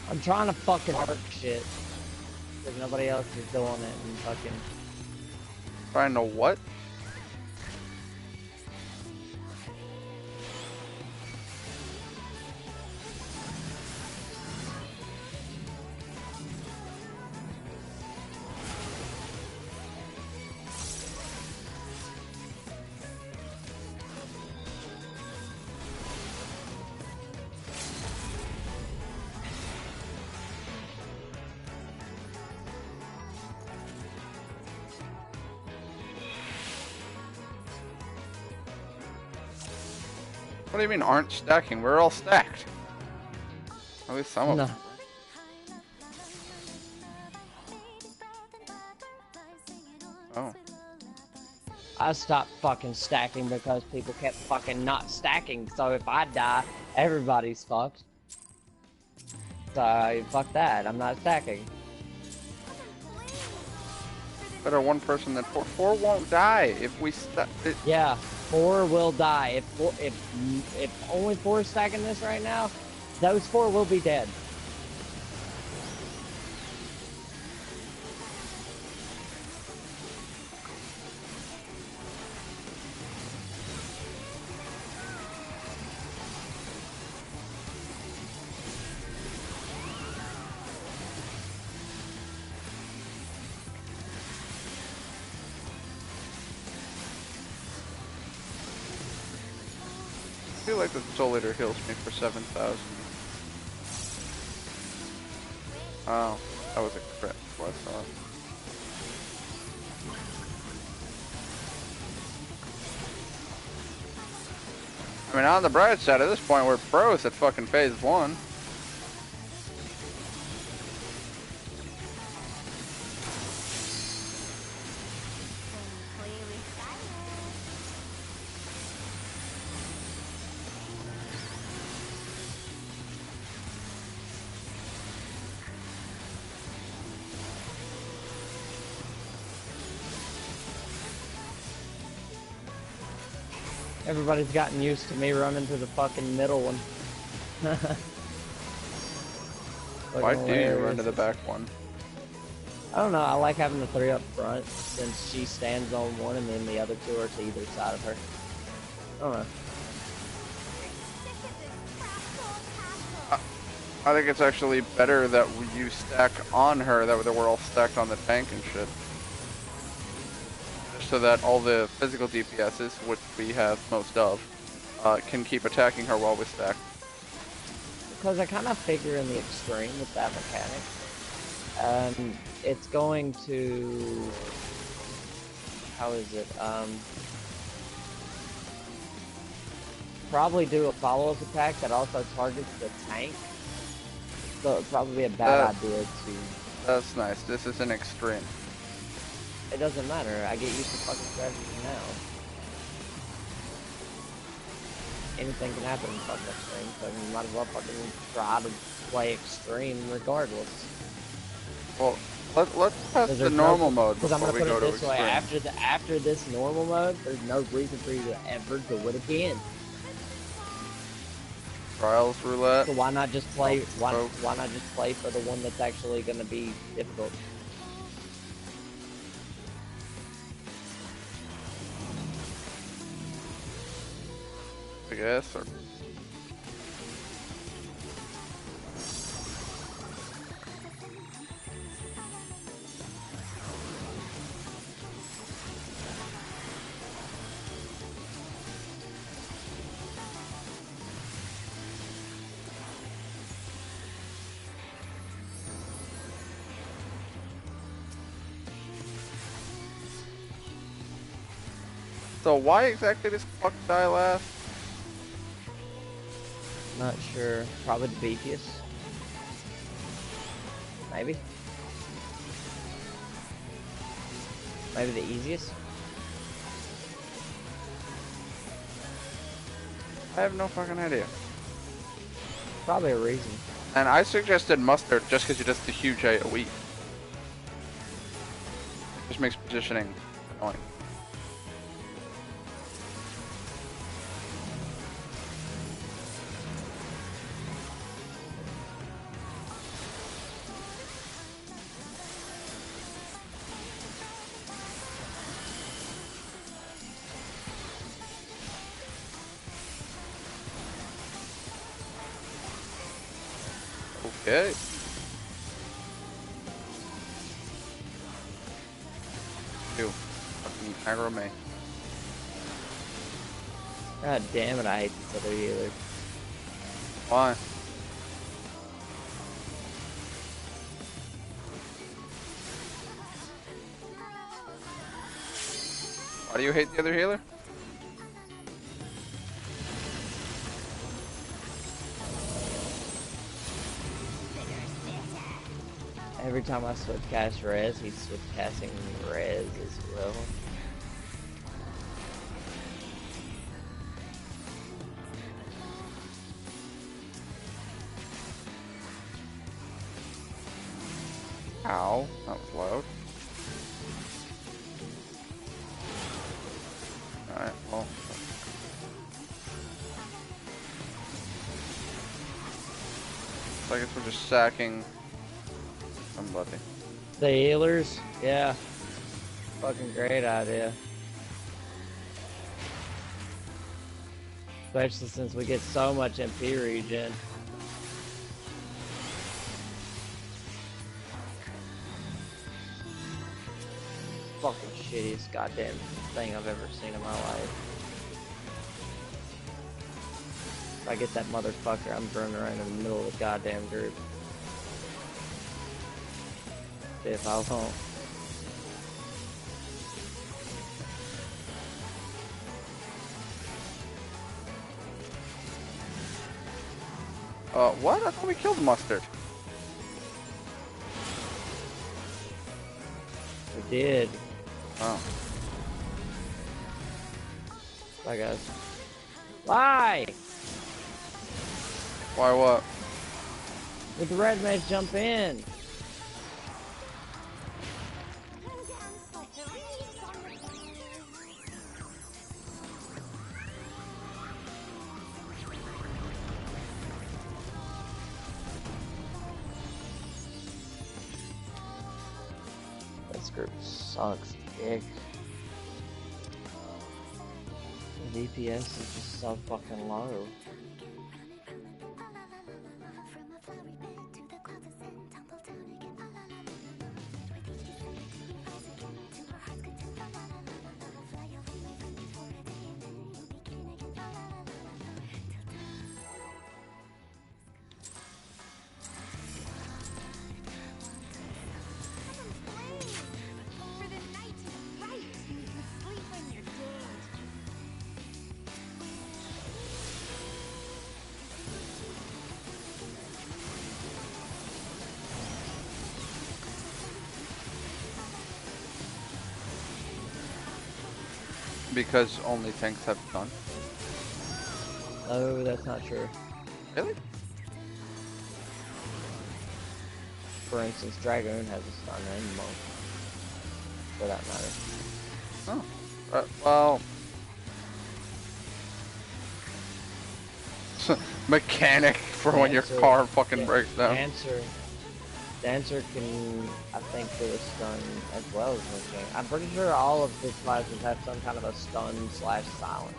I'm trying to fucking hurt shit. Because nobody else is doing it and fucking... Trying to what? What do you mean aren't stacking? We're all stacked. At least some of No. them. Oh. I stopped fucking stacking because people kept fucking not stacking. So if I die, everybody's fucked. So fuck that. I'm not stacking. Better one person than 4. 4 won't die if we stack. Yeah, 4 will die. If only 4 is stacking this right now, those 4 will be dead. I feel like the Soul Eater heals me for 7,000. Oh, that was a crit. What I thought. I mean, on the bright side, at this point, we're pros at fucking phase 1. Everybody's gotten used to me running to the fucking middle one. Why do you run to the back one? I don't know, I like having the 3 up front, since she stands on one and then the other 2 are to either side of her. I don't know. I think it's actually better that you stack on her, that we're all stacked on the tank and shit. So that all the physical DPSs, which we have most of, can keep attacking her while we stack. Because I kind of figure in the extreme with that mechanic, it's going to, how is it, probably do a follow-up attack that also targets the tank, so it'd probably be a bad idea to... That's nice. This is an extreme. It doesn't matter, I get used to fucking strategy now. Anything can happen in fucking extreme, so you might as well fucking try to play extreme regardless. Well, let's test the normal mode before we go to extreme. After this normal mode, there's no reason for you to ever do it again. Trials roulette. So why not just play? Why not just play for the one that's actually going to be difficult? I guess. Or... So why exactly does Puck die last? Not sure. Probably the beefiest. Maybe. Maybe the easiest. I have no fucking idea. Probably a reason. And I suggested Mustard just because he does the huge AoE. Just makes positioning annoying. Okay. Ew. Fucking aggro me. God damn it, I hate this other healer. Why? Why do you hate the other healer? Every time I switch cast res, he's switch casting res as well. Ow, that was loud. Alright, well. So I guess we're just sacking somebody. The healers? Yeah. Fucking great idea. Especially since we get so much MP regen. Fucking shittiest goddamn thing I've ever seen in my life. If I get that motherfucker, I'm running around in the middle of the goddamn group. If I won't. What? I thought we killed Mustard. We did. Oh. Bye, guys. Why? Why what? Did the red mage jump in? This group sucks dick. The DPS is just so fucking low. Because only tanks have stun. Oh, that's not true. Really? For instance, Dragoon has a stun and Monk. For that matter. Oh. Well. Mechanic for when your car fucking breaks down. Dancer can, I think, do a stun as well as Machine. I'm pretty sure all of his classes have some kind of a stun / silence.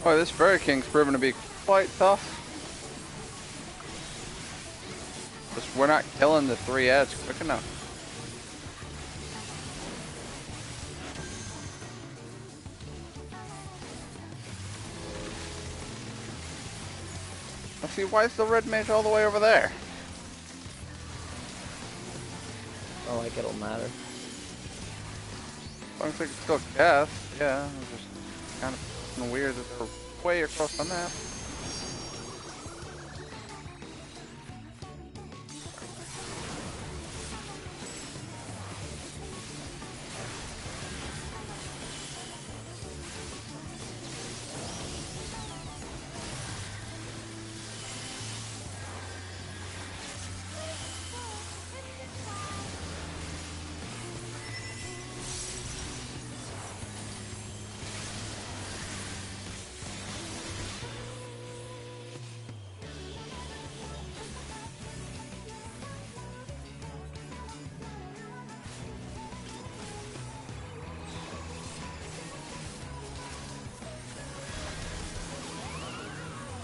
Oh, this Fairy King's proven to be quite tough. Just we're not killing the 3 ads quick enough. Let's see, why is the red mage all the way over there? Not like it'll matter. Looks like it's still cast. Yeah, it's just kind of weird that they're way across the map.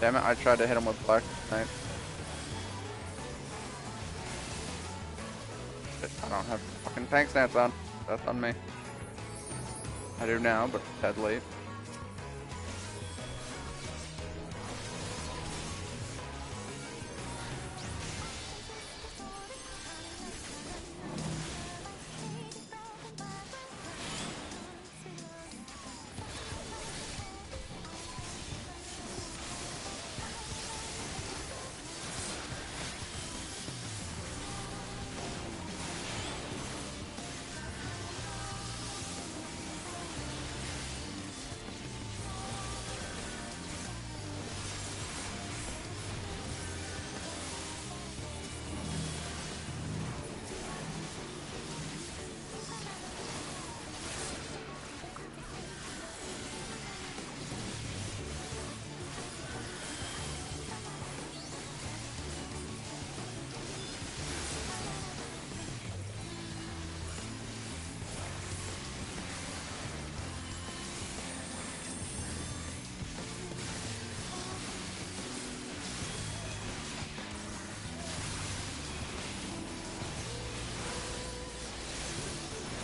Damn it, I tried to hit him with Black Knight. Shit, I don't have fucking tank stance on. That's on me. I do now, but it's dead late.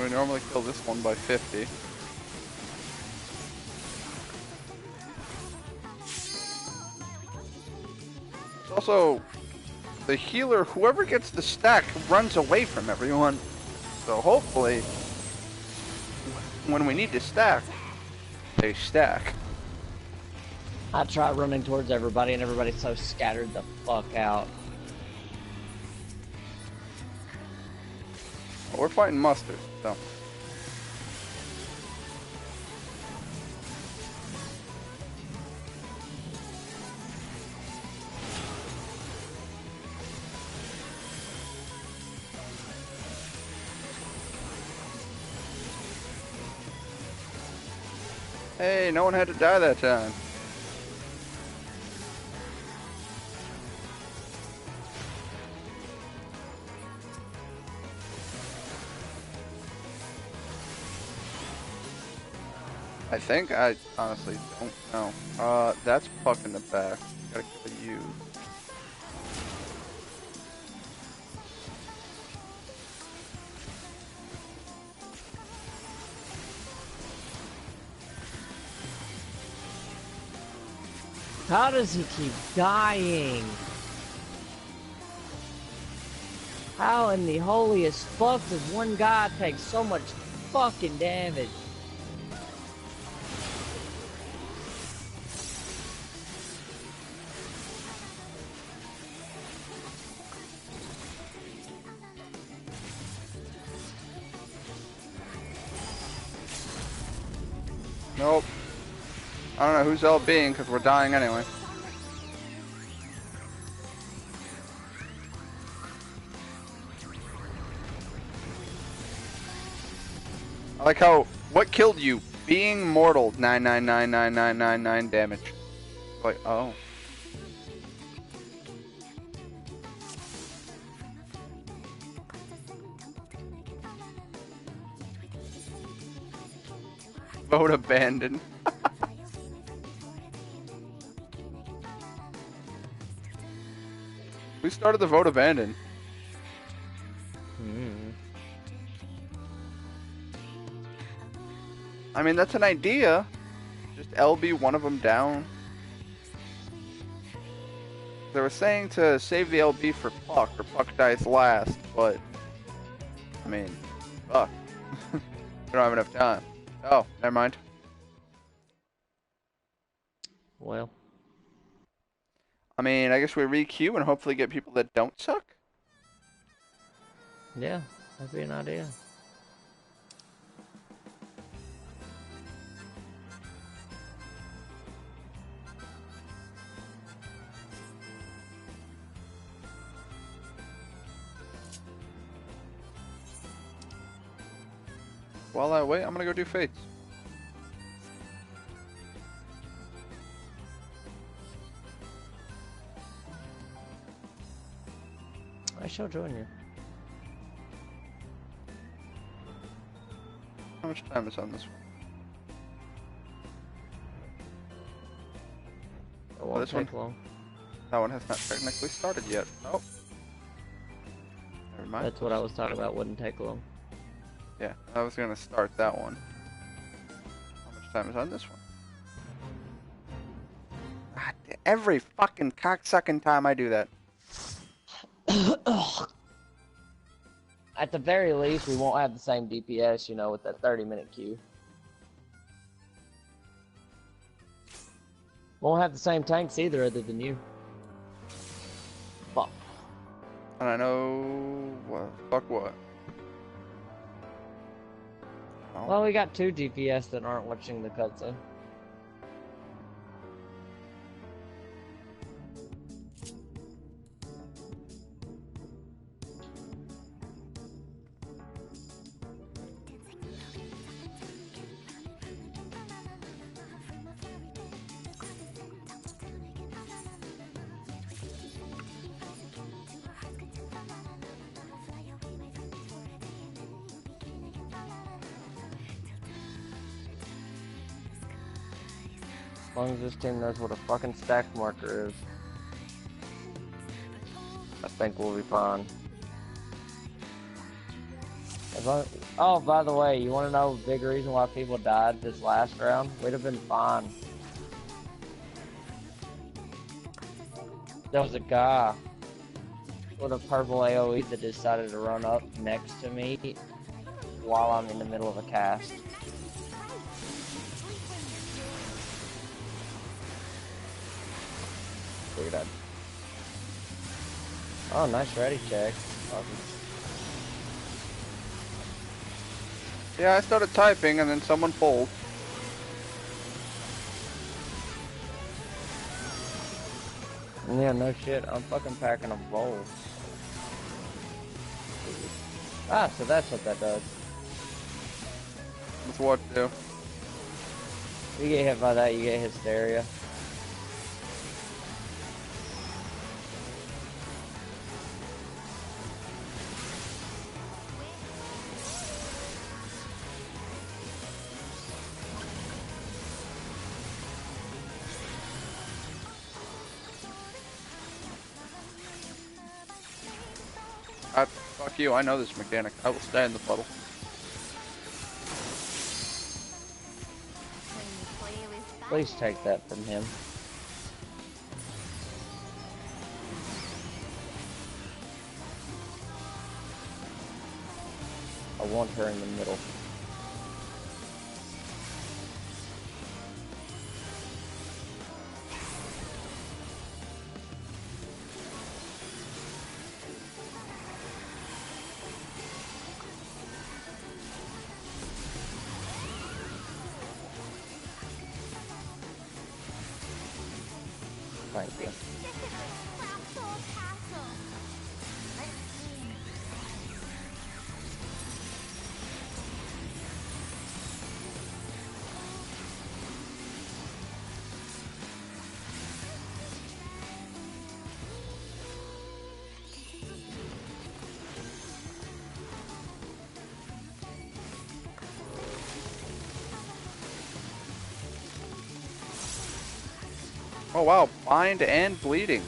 We normally kill this one by 50. Also, the healer, whoever gets the stack, runs away from everyone. So hopefully, when we need to stack, they stack. I try running towards everybody, and everybody's so scattered the fuck out. We're fighting Mustard, so. Hey, no one had to die that time. I think I honestly don't know. That's Puck in the back. Gotta kill you. How does he keep dying? How in the holiest fuck does one guy take so much fucking damage? Nope. I don't know who's LBing because we're dying anyway. I like how, what killed you? Being mortal, 9999999 damage. Like, oh. Vote abandoned. Who started the vote abandoned? I mean, that's an idea. Just LB one of them down. They were saying to save the LB for Puck, or Puck dies last, but... I mean, fuck. We don't have enough time. Oh, never mind. Well. I mean, I guess we re-queue and hopefully get people that don't suck? Yeah, that'd be an idea. While I wait, I'm gonna go do Fates. I shall join you. How much time is on this one? It won't this take one? long. That one has not technically started yet. Oh. Never mind. That's what I was talking about, wouldn't take long. Yeah, I was gonna start that one. How much time is on this one? God, every fucking cocksucking time I do that. At the very least, we won't have the same DPS, you know, with that 30-minute queue. Won't have the same tanks either, other than you. Fuck. And I know what? Fuck what? Oh. Well, we got 2 DPS that aren't watching the cutscene. As long as this team knows what a fucking stack marker is, I think we'll be fine. Oh, by the way, you want to know a big reason why people died this last round? We'd have been fine. There was a guy with a purple AoE that decided to run up next to me while I'm in the middle of a cast. Figured I'd... Oh, nice ready check. Awesome. Yeah, I started typing and then someone pulled. Yeah, no shit. I'm fucking packing a bowl. Ah, so that's what that does. With what do? You get hit by that, you get hysteria. Fuck you, I know this mechanic. I will stay in the puddle. Please take that from him. I want her in the middle. Thank you. Oh wow, bind and bleeding.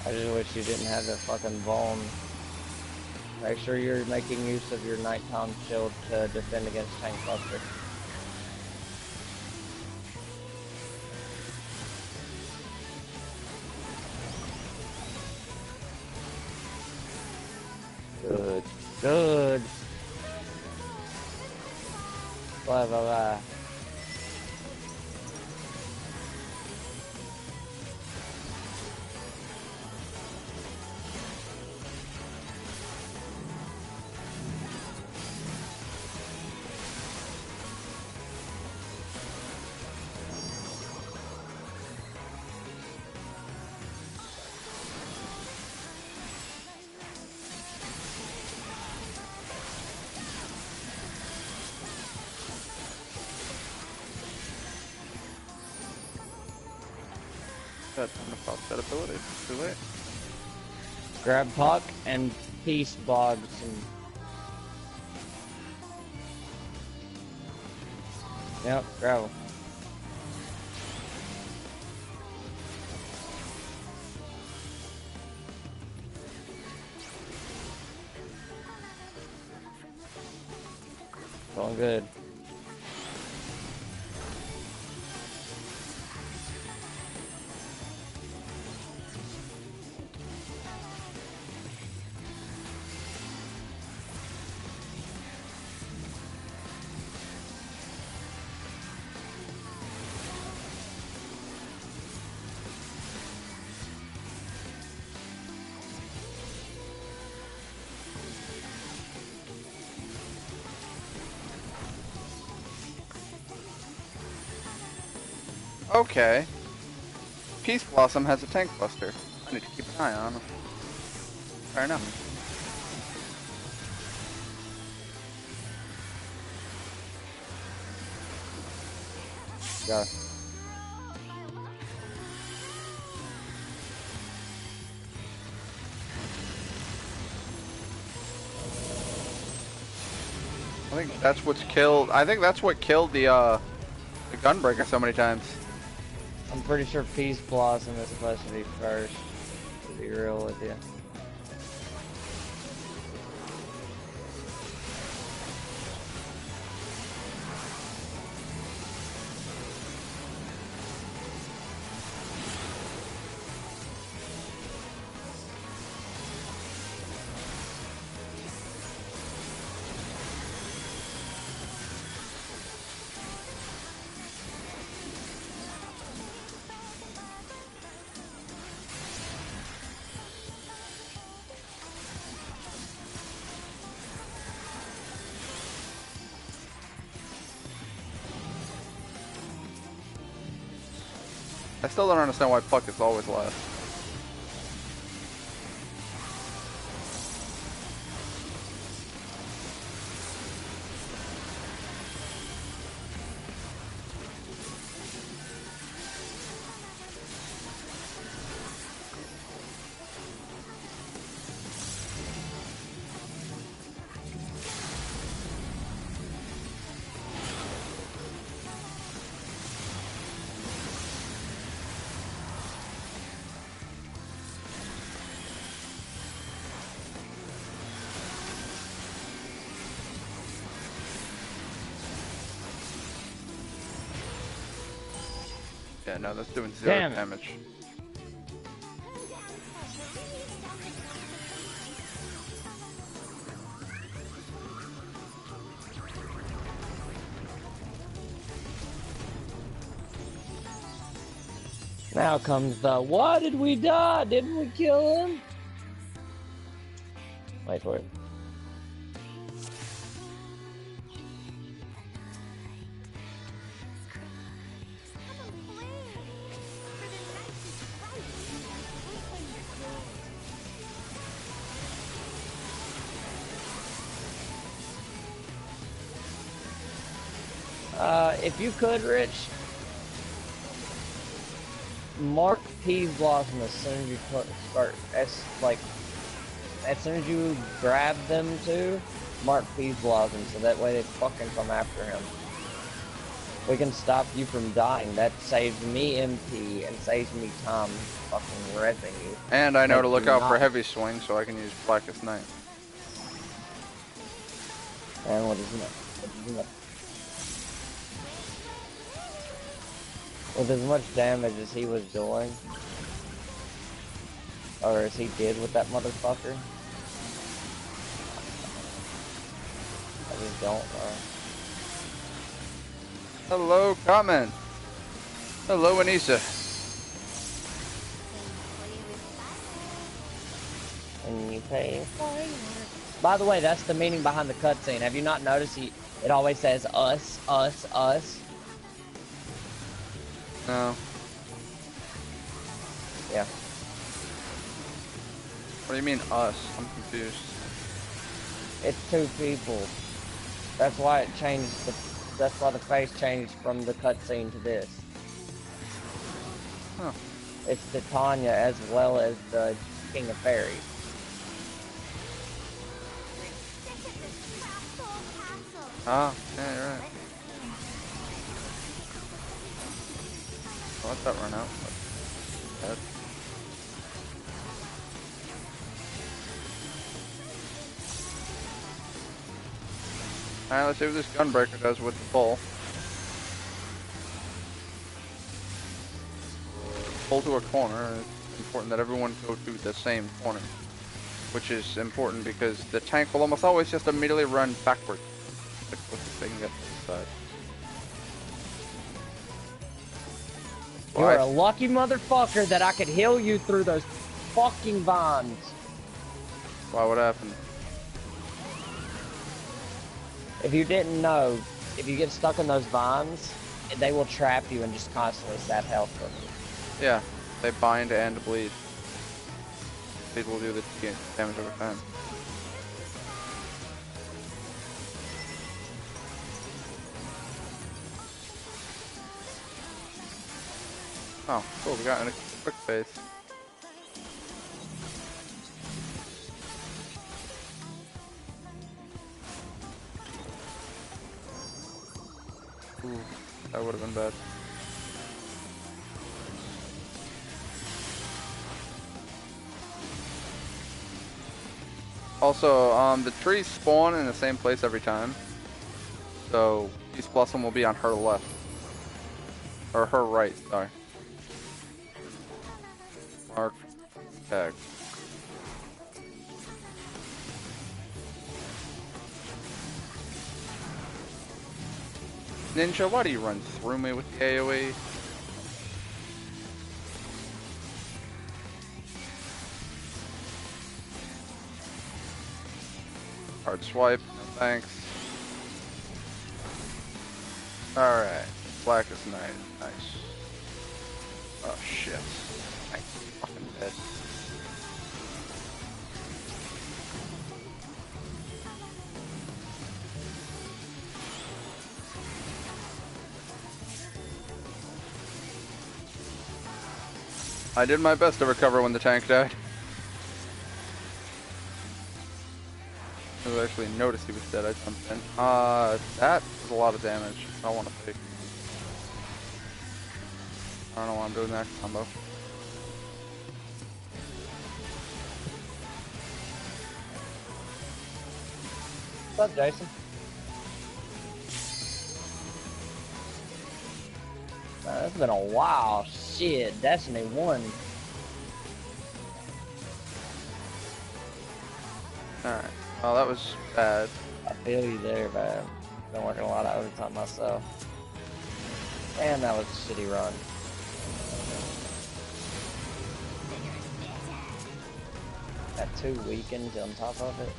I just wish you didn't have that fucking Vuln. Make sure you're making use of your nighttime shield to defend against tank buster. Good. Good. Blah, blah, blah. Got time to pop that ability. Too late. Grab Puck and Peace Bogs and... Yep, gravel. Going good. Okay. Peace Blossom has a tank buster. I need to keep an eye on him. Fair enough. Go. I think that's what's killed. I think that's what killed the Gunbreaker so many times. I'm pretty sure Peace Blossom is supposed to be first, to be real with you. I still don't understand why Puck is always last. Yeah, no, that's doing 0 Damn it. damage. Now comes the, why did we die? Didn't we kill him? Wait for it. If you could, Rich, mark Peas Blossom as soon as you start, as soon as you grab them too, mark Peas Blossom so that way they fucking come after him. We can stop you from dying. That saves me MP and saves me time fucking repping you. And I know Like, to look do out for not- heavy swing so I can use Blackest Night. And what is it? With as much damage as he was doing, or as he did with that motherfucker, I just don't know. Hello, comment. Hello, Anissa. And you pay forward. By the way, that's the meaning behind the cutscene. Have you not noticed it always says us, us, us? No. Yeah. What do you mean us? I'm confused. It's two people. That's why it changed that's why the face changed from the cutscene to this. Huh. It's the Tanya as well as the King of Fairies. Ah, yeah, you're right. I'll let that run out. But alright, let's see what this Gunbreaker does with the bull. Pull to a corner. It's important that everyone go to the same corner. Which is important because the tank will almost always just immediately run backward. If they can get to the side. You are a lucky motherfucker that I could heal you through those fucking vines. Why, what happened? If you didn't know, if you get stuck in those vines, they will trap you and just constantly sap health from you. Yeah, they bind and bleed. Bleed will do the damage over time. Oh, cool, we got in a quick phase. Ooh, that would have been bad. Also, the trees spawn in the same place every time. So, Peas Blossom will be on her left. Or her right, sorry. Mark. Tag. Ninja, why do you run through me with the AoE? Hard swipe, no thanks. Alright, Blackest Night, nice. Oh shit. I'm fucking dead. I did my best to recover when the tank died. I actually noticed he was dead. I jumped in. That was a lot of damage. I want to take. I don't know why I'm doing that combo. What's up, Jason? It's been a while. Shit, Destiny 1. Alright. Well, that was bad. I feel you there, man. Been working a lot of overtime myself. And that was a shitty run. Got 2 weekends on top of it.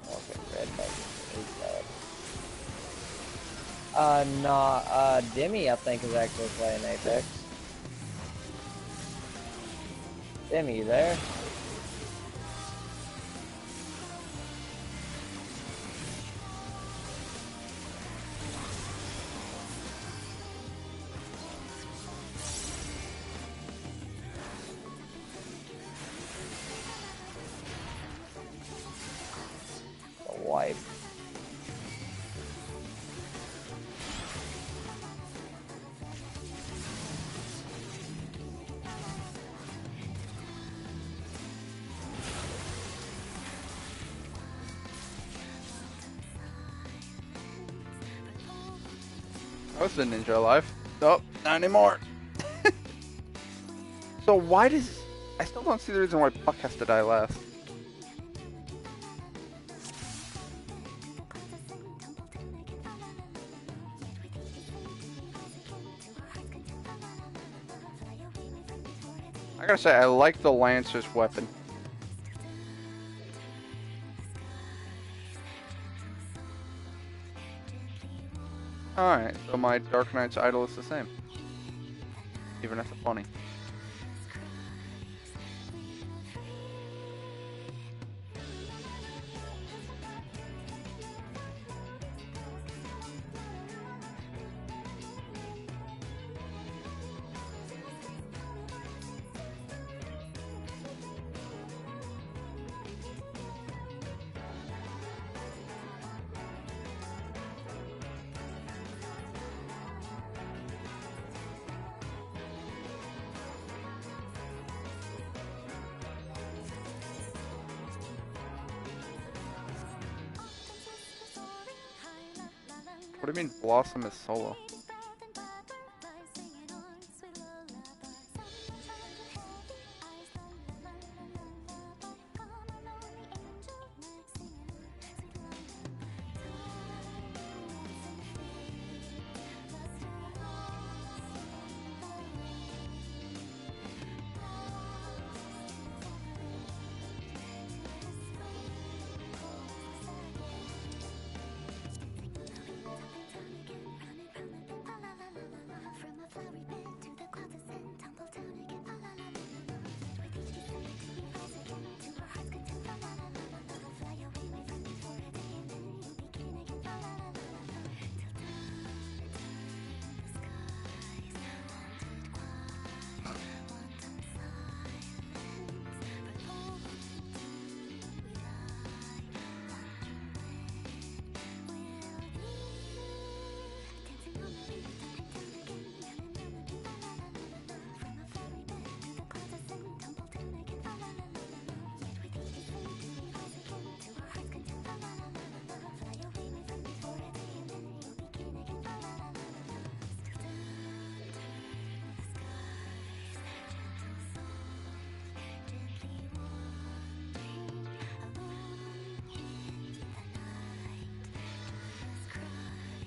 Okay, red button. No, Demi, I think, is actually playing Apex. Demi, you there? The wipe. I was the ninja alive. Nope, not anymore. So why does... I still don't see the reason why Puck has to die last. I gotta say, I like the Lancer's weapon. Alright, so my Dark Knight's idol is the same. Even if it's funny. What do you mean Blossom is solo?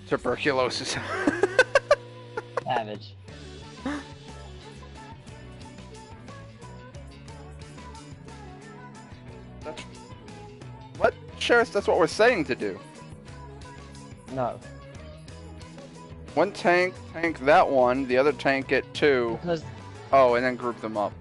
Tuberculosis. Savage. That's... What? Sheriff, that's what we're saying to do. No, One tank that one, the other tank get two. because Oh, and then group them up.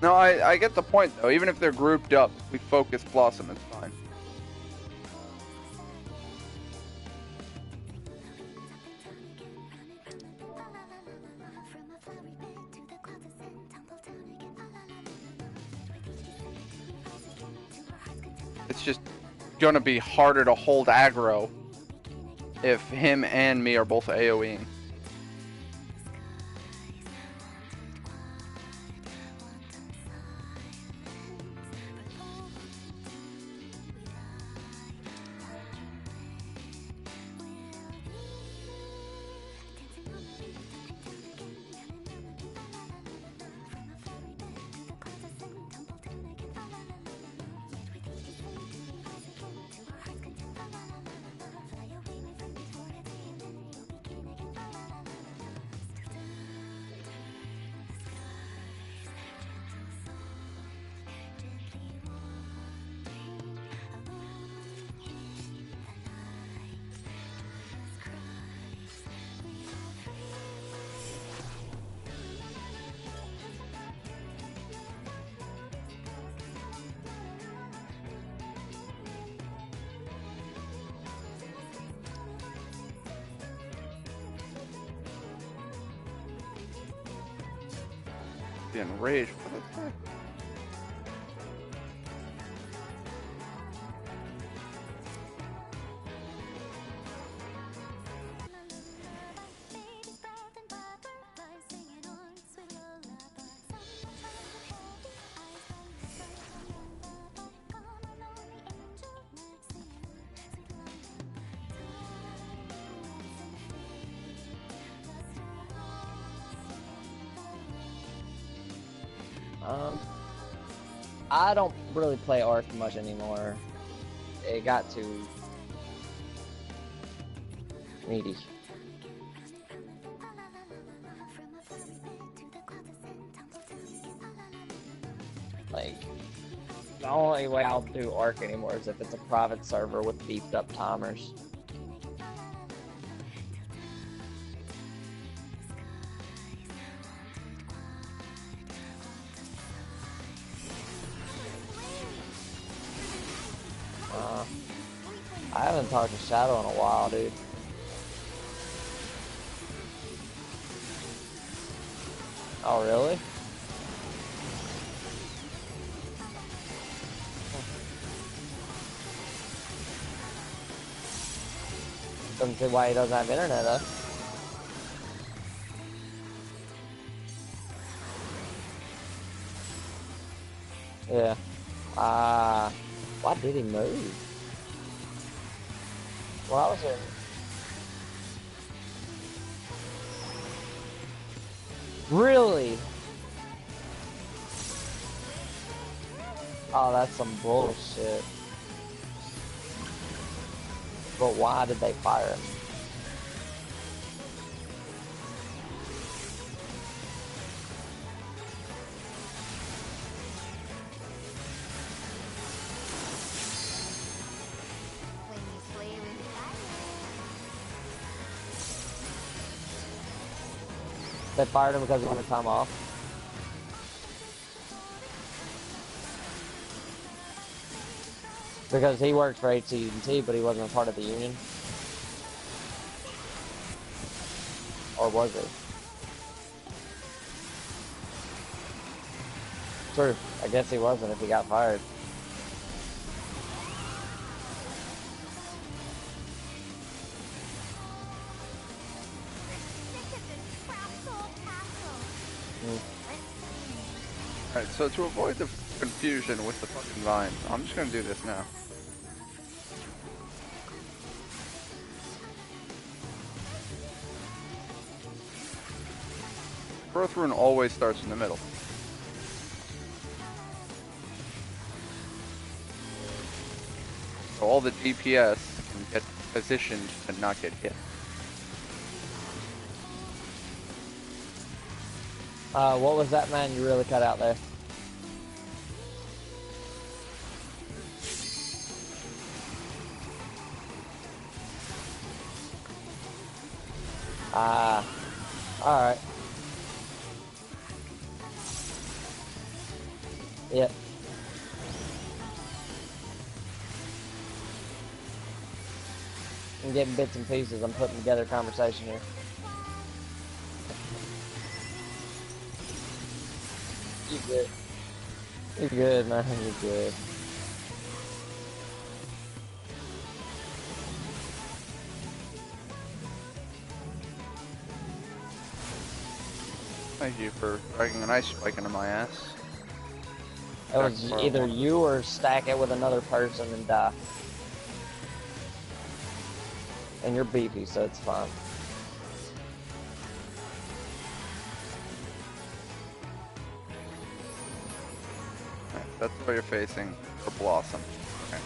No, I get the point though. Even if they're grouped up, we focus Blossom, it's fine. It's just gonna be harder to hold aggro if him and me are both AoEing. Be enraged. What the heck? I don't really play Arc much anymore. It got too needy. Like, the only way I'll do Arc anymore is if it's a private server with beefed up timers. I haven't talked to Shadow in a while, dude. Oh, really? Doesn't see why he doesn't have internet, though. Yeah. Why did he move? Well, I was in. Really? Oh, that's some bullshit. But why did they fire him? They fired him because he wanted time off. Because he worked for AT&T, but he wasn't a part of the union. Or was he? True. I guess he wasn't if he got fired. Alright, so to avoid the confusion with the fucking vines, I'm just gonna do this now. Growth Rune always starts in the middle. So all the DPS can get positioned to not get hit. What was that, man? You really cut out there. Alright. Yep. I'm getting bits and pieces. I'm putting together a conversation here. You good? You're good, man. You're good. Thank you for dragging an ice spike into my ass. It was either you or stack it with another person and die. And you're beefy, so it's fine. Right, that's what you're facing for Blossom. Okay.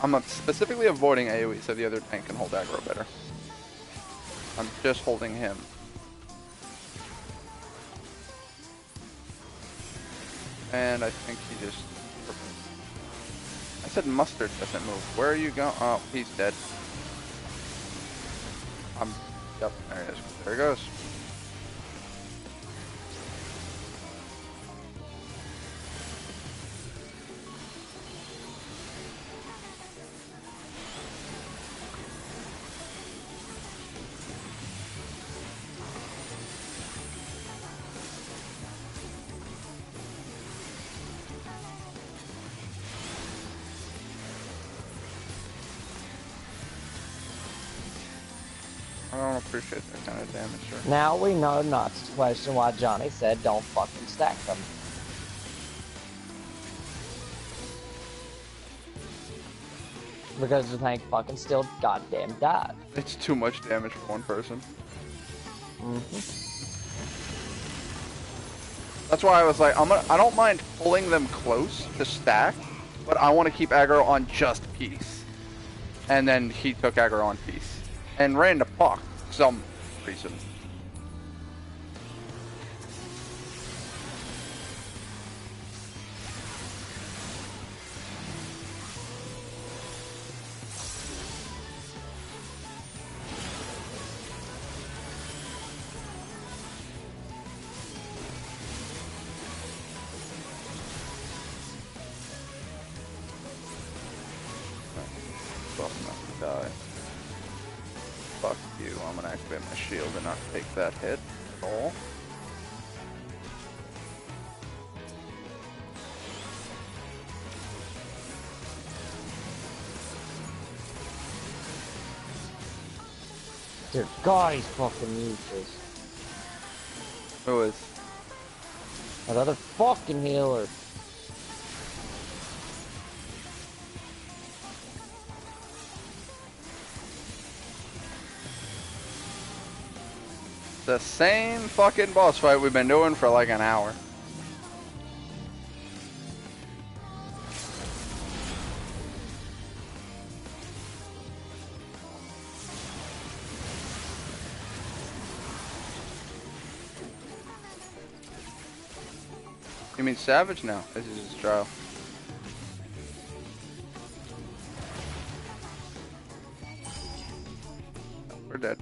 I'm specifically avoiding AoE so the other tank can hold aggro better. I'm just holding him. And I think he just... I said Mustard doesn't move. Where are you going? Oh, he's dead. Yep, there he is. There he goes. I don't appreciate that kind of damage, sir. Now we know not to question why Johnny said don't fucking stack them. Because the tank fucking still goddamn died. It's too much damage for one person. That's why I was like, I don't mind pulling them close to stack, but I want to keep aggro on just Peace. And then he took aggro on Peace. And ran to Puck for some reason. Well, not to die. Fuck you, I'm gonna activate my shield and not take that hit at all. Dear God, he's fucking useless. Who is? That other fucking healer. The same fucking boss fight we've been doing for like an hour. You mean Savage? No, this is his trial. We're dead.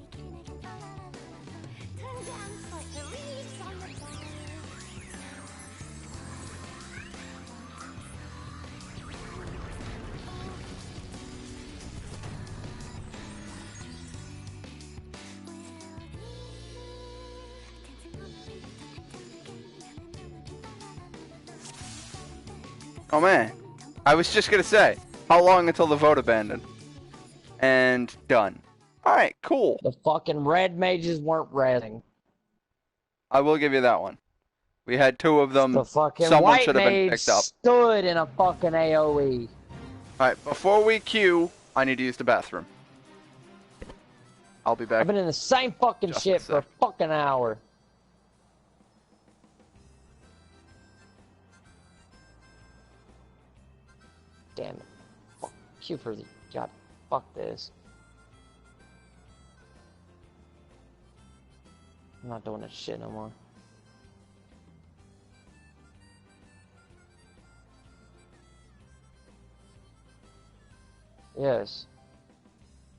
Oh man, I was just gonna say, how long until the vote abandoned? And done. Alright, cool. The fucking red mages weren't rezzing. I will give you that one. We had two of them. The fucking Someone white should have been mage picked up. stood in a fucking AoE. Alright, before we queue, I need to use the bathroom. I'll be back. I've been in the same fucking Just shit a for a sec. fucking hour. Damn it. Fuck you for the god. Fuck this. I'm not doing this shit no more. Yes.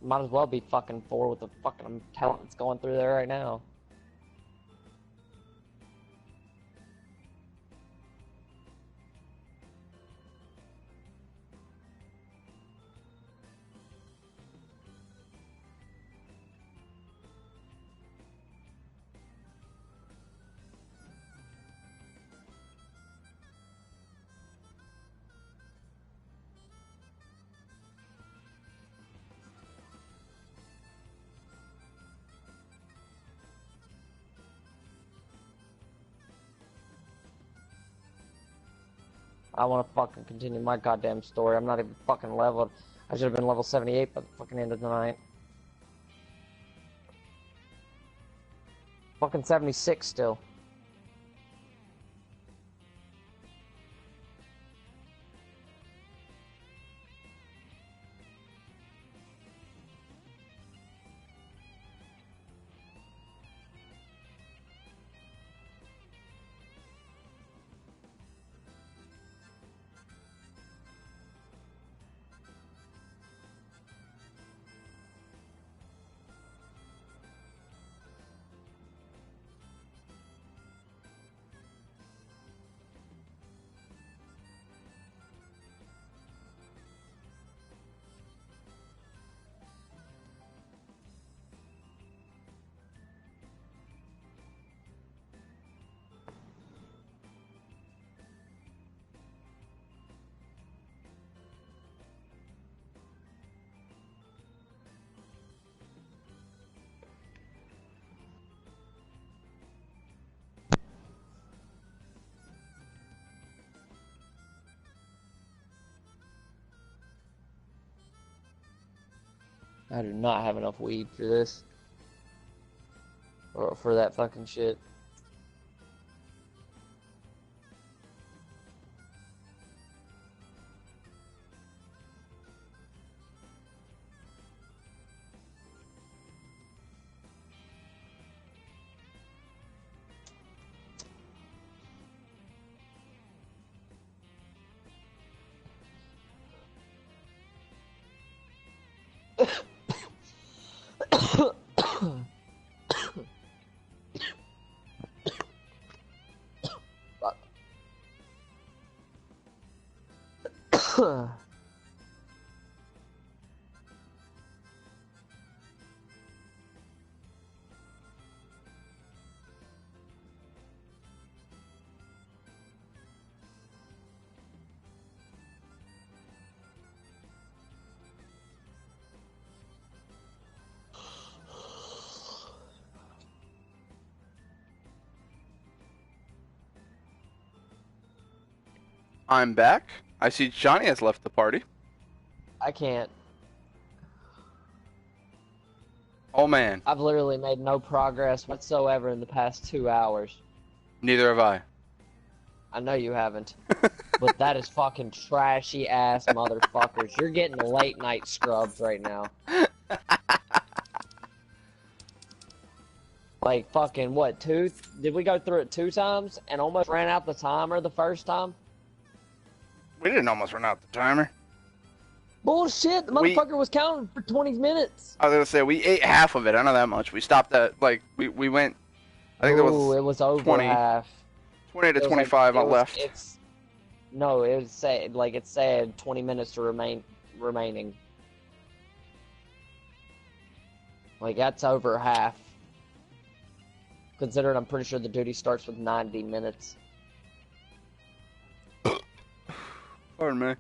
Might as well be fucking 4 with the fucking talent that's going through there right now. I want to fucking continue my goddamn story. I'm not even fucking leveled. I should have been level 78 by the fucking end of the night. Fucking 76 still. I do not have enough weed for this. Or for that fucking shit. I'm back. I see Johnny has left the party. I can't. Oh man, I've literally made no progress whatsoever in the past 2 hours. neither have I. I know you haven't. But that is fucking trashy ass motherfuckers. You're getting late night scrubs right now. Like fucking what, 2? Did we go through it 2 times and almost ran out the timer the first time? We didn't almost run out the timer. Bullshit, the motherfucker was counting for 20 minutes. I was gonna say, we ate half of it. I know that much. We stopped at, like, we went, I think there Ooh, was it was over 20 half. 20 to It was 25 like, on left. No, it was said, like, it said 20 minutes to remaining. Like, that's over half. Considering I'm pretty sure the duty starts with 90 minutes. Pardon me.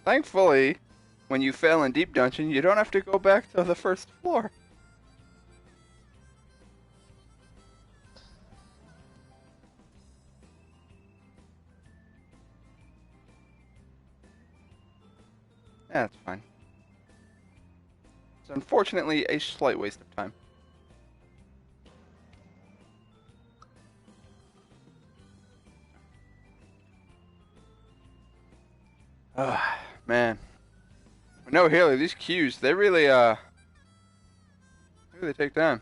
Thankfully, when you fail in Deep Dungeon, you don't have to go back to the first floor. Yeah, that's fine. It's unfortunately a slight waste of time. Man. No, Haley, these queues, they really take time.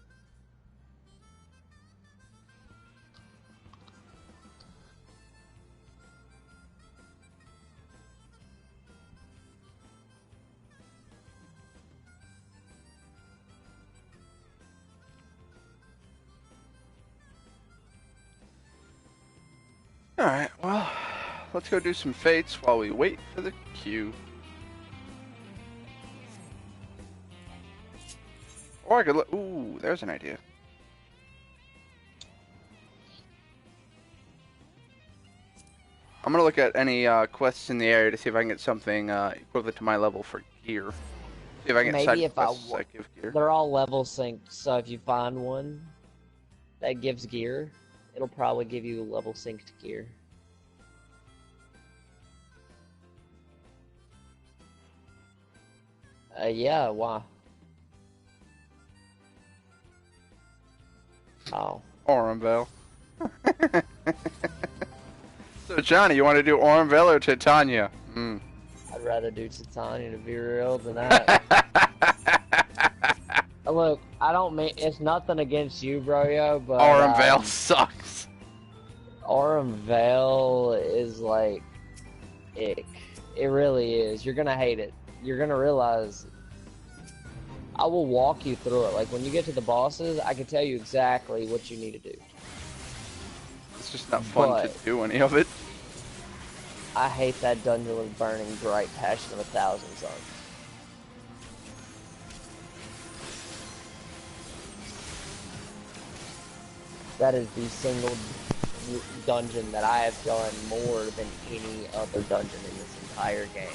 Alright, well, let's go do some fates while we wait for the queue. Or I could look. Ooh, there's an idea. I'm gonna look at any quests in the area to see if I can get something equivalent to my level for gear. See if I can get Maybe side if I quests that give gear. They're all level synced, so if you find one that gives gear, it'll probably give you level synced gear. Yeah, why? Oh. Orenvale. So Johnny, you want to do Orenvale or Titania? I'd rather do Titania to be real than that. Look, I don't mean it's nothing against you, bro, but Orenvale sucks. Orenvale is like ick. It really is. You're gonna hate it. You're gonna realize I will walk you through it. Like when you get to the bosses, I can tell you exactly what you need to do. It's just not fun to do any of it. I hate that dungeon with burning bright passion of 1,000 suns. That is the single dungeon that I have done more than any other dungeon in this entire game.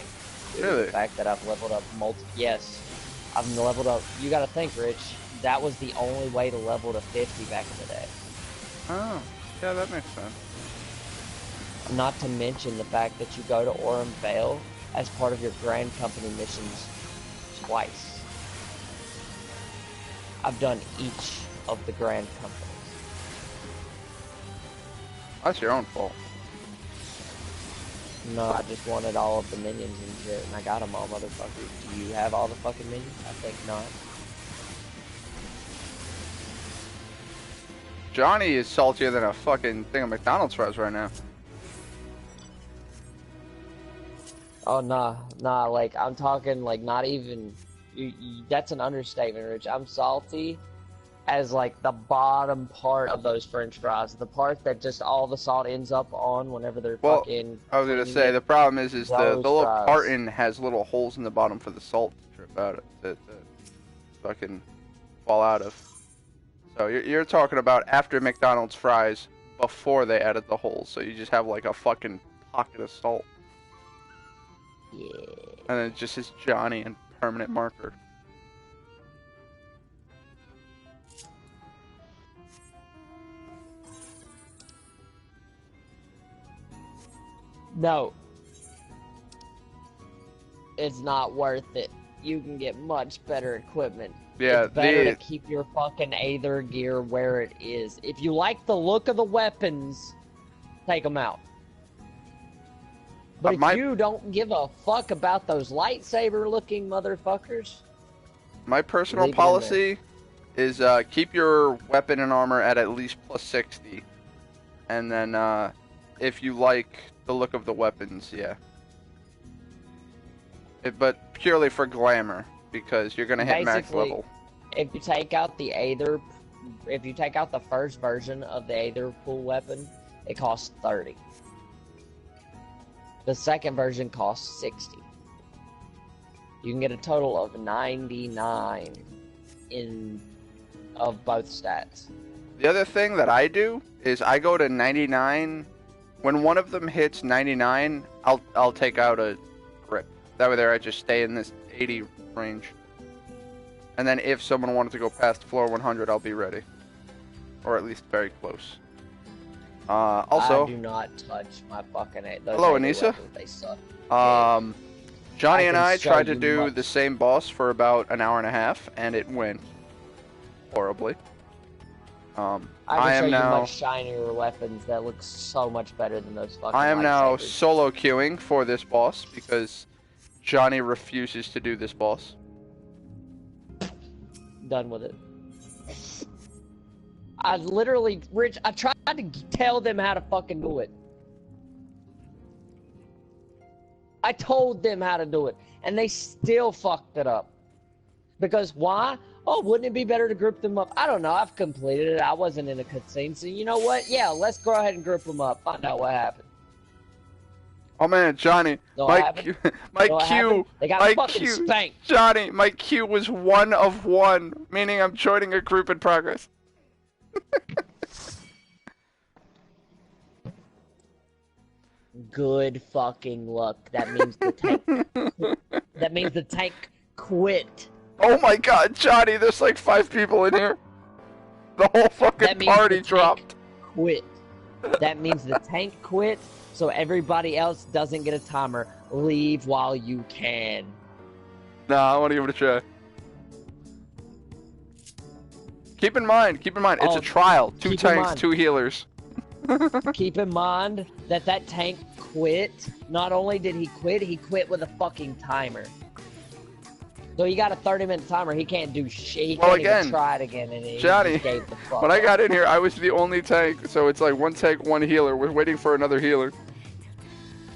Really? The fact that I've leveled up Yes. I've leveled up. You gotta think, Rich. That was the only way to level to 50 back in the day. Oh, yeah, that makes sense. Not to mention the fact that you go to Orenvale as part of your Grand Company missions twice. I've done each of the Grand Companies. That's your own fault. No, I just wanted all of the minions and shit, and I got them all, motherfuckers. Do you have all the fucking minions? I think not. Johnny is saltier than a fucking thing of McDonald's fries right now. Oh, nah, like, I'm talking, like, not even, that's an understatement, Rich. I'm salty as, like, the bottom part of those french fries. The part that just all the salt ends up on whenever they're fucking... I was gonna say, the problem is the little fries. carton has little holes in the bottom for the salt to drip out of, to fucking fall out of. So you're talking about after McDonald's fries, before they added the holes, so you just have, like, a fucking pocket of salt. Yeah. And then it just says Johnny in permanent marker. No. It's not worth it. You can get much better equipment. Yeah, it's better to keep your fucking Aether gear where it is. If you like the look of the weapons, take them out. But if you don't give a fuck about those lightsaber-looking motherfuckers... My personal policy is keep your weapon and armor at least plus 60. And then if you like the look of the weapons, yeah. But purely for glamour, because you're going to hit max level. If you take out the Aether... If you take out the first version of the Aether pool weapon, it costs 30. The second version costs 60. You can get a total of 99 of both stats. The other thing that I do is I go to 99. When one of them hits 99, I'll take out a grip. That way there I just stay in this 80 range. And then if someone wanted to go past floor 100, I'll be ready. Or at least very close. Also... I do not touch my fucking... Hello, Anissa. They suck. Johnny and I show tried to you do much. the same boss for about an hour and a half, and it went horribly. I I can show am you now... much shinier weapons that look so much better than those fucking I am now lightsabers. solo queuing for this boss because Johnny refuses to do this boss. Done with it. I literally, Rich, I tried to tell them how to fucking do it. I told them how to do it, and they still fucked it up. Because why? Oh, wouldn't it be better to group them up? I don't know. I've completed it. I wasn't in a cutscene, so you know what? Yeah, let's go ahead and group them up. Find out what happened. Oh man, Johnny, Know my what Q, happened? my Know what Q, happened? They got my fucking Q, spanked. Johnny, my Q was 1 of 1, meaning I'm joining a group in progress. Good fucking luck. That means the tank. That means the tank quit. Oh my God, Johnny, there's like 5 people in here. The whole fucking That means party the tank dropped. Quit. That means the tank quit, so everybody else doesn't get a timer. Leave while you can. Nah, I want to give it a try. Keep in mind, it's Oh, a trial. 2 keep in tanks, mind. 2 healers. Keep in mind that tank quit. Not only did he quit with a fucking timer. So he got a 30-minute timer. He can't do shit. He Well, can't again, even try it again. And he Johnny, just gave the fuck when I up. got in here, I was the only tank, so it's like 1 tank, 1 healer. We're waiting for another healer.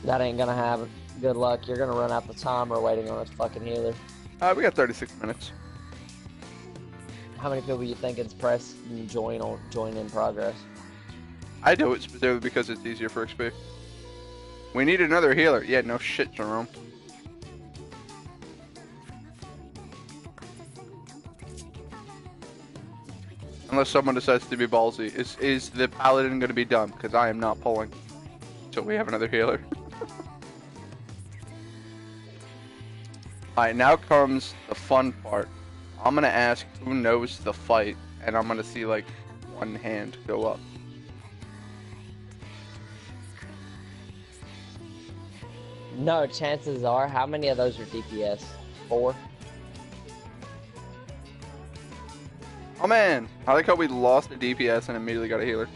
That ain't gonna happen. Good luck. You're gonna run out the timer waiting on this fucking healer. We got 36 minutes. How many people you think is press and join in progress? I do it specifically because it's easier for XP. We need another healer. Yeah, no shit, Jerome. Unless someone decides to be ballsy. Is the paladin going to be dumb? Because I am not pulling. So we have another healer. Alright, now comes the fun part. I'm going to ask who knows the fight. And I'm going to see like 1 hand go up. No, chances are, how many of those are DPS? 4? Oh man, I like how we lost the DPS and immediately got a healer.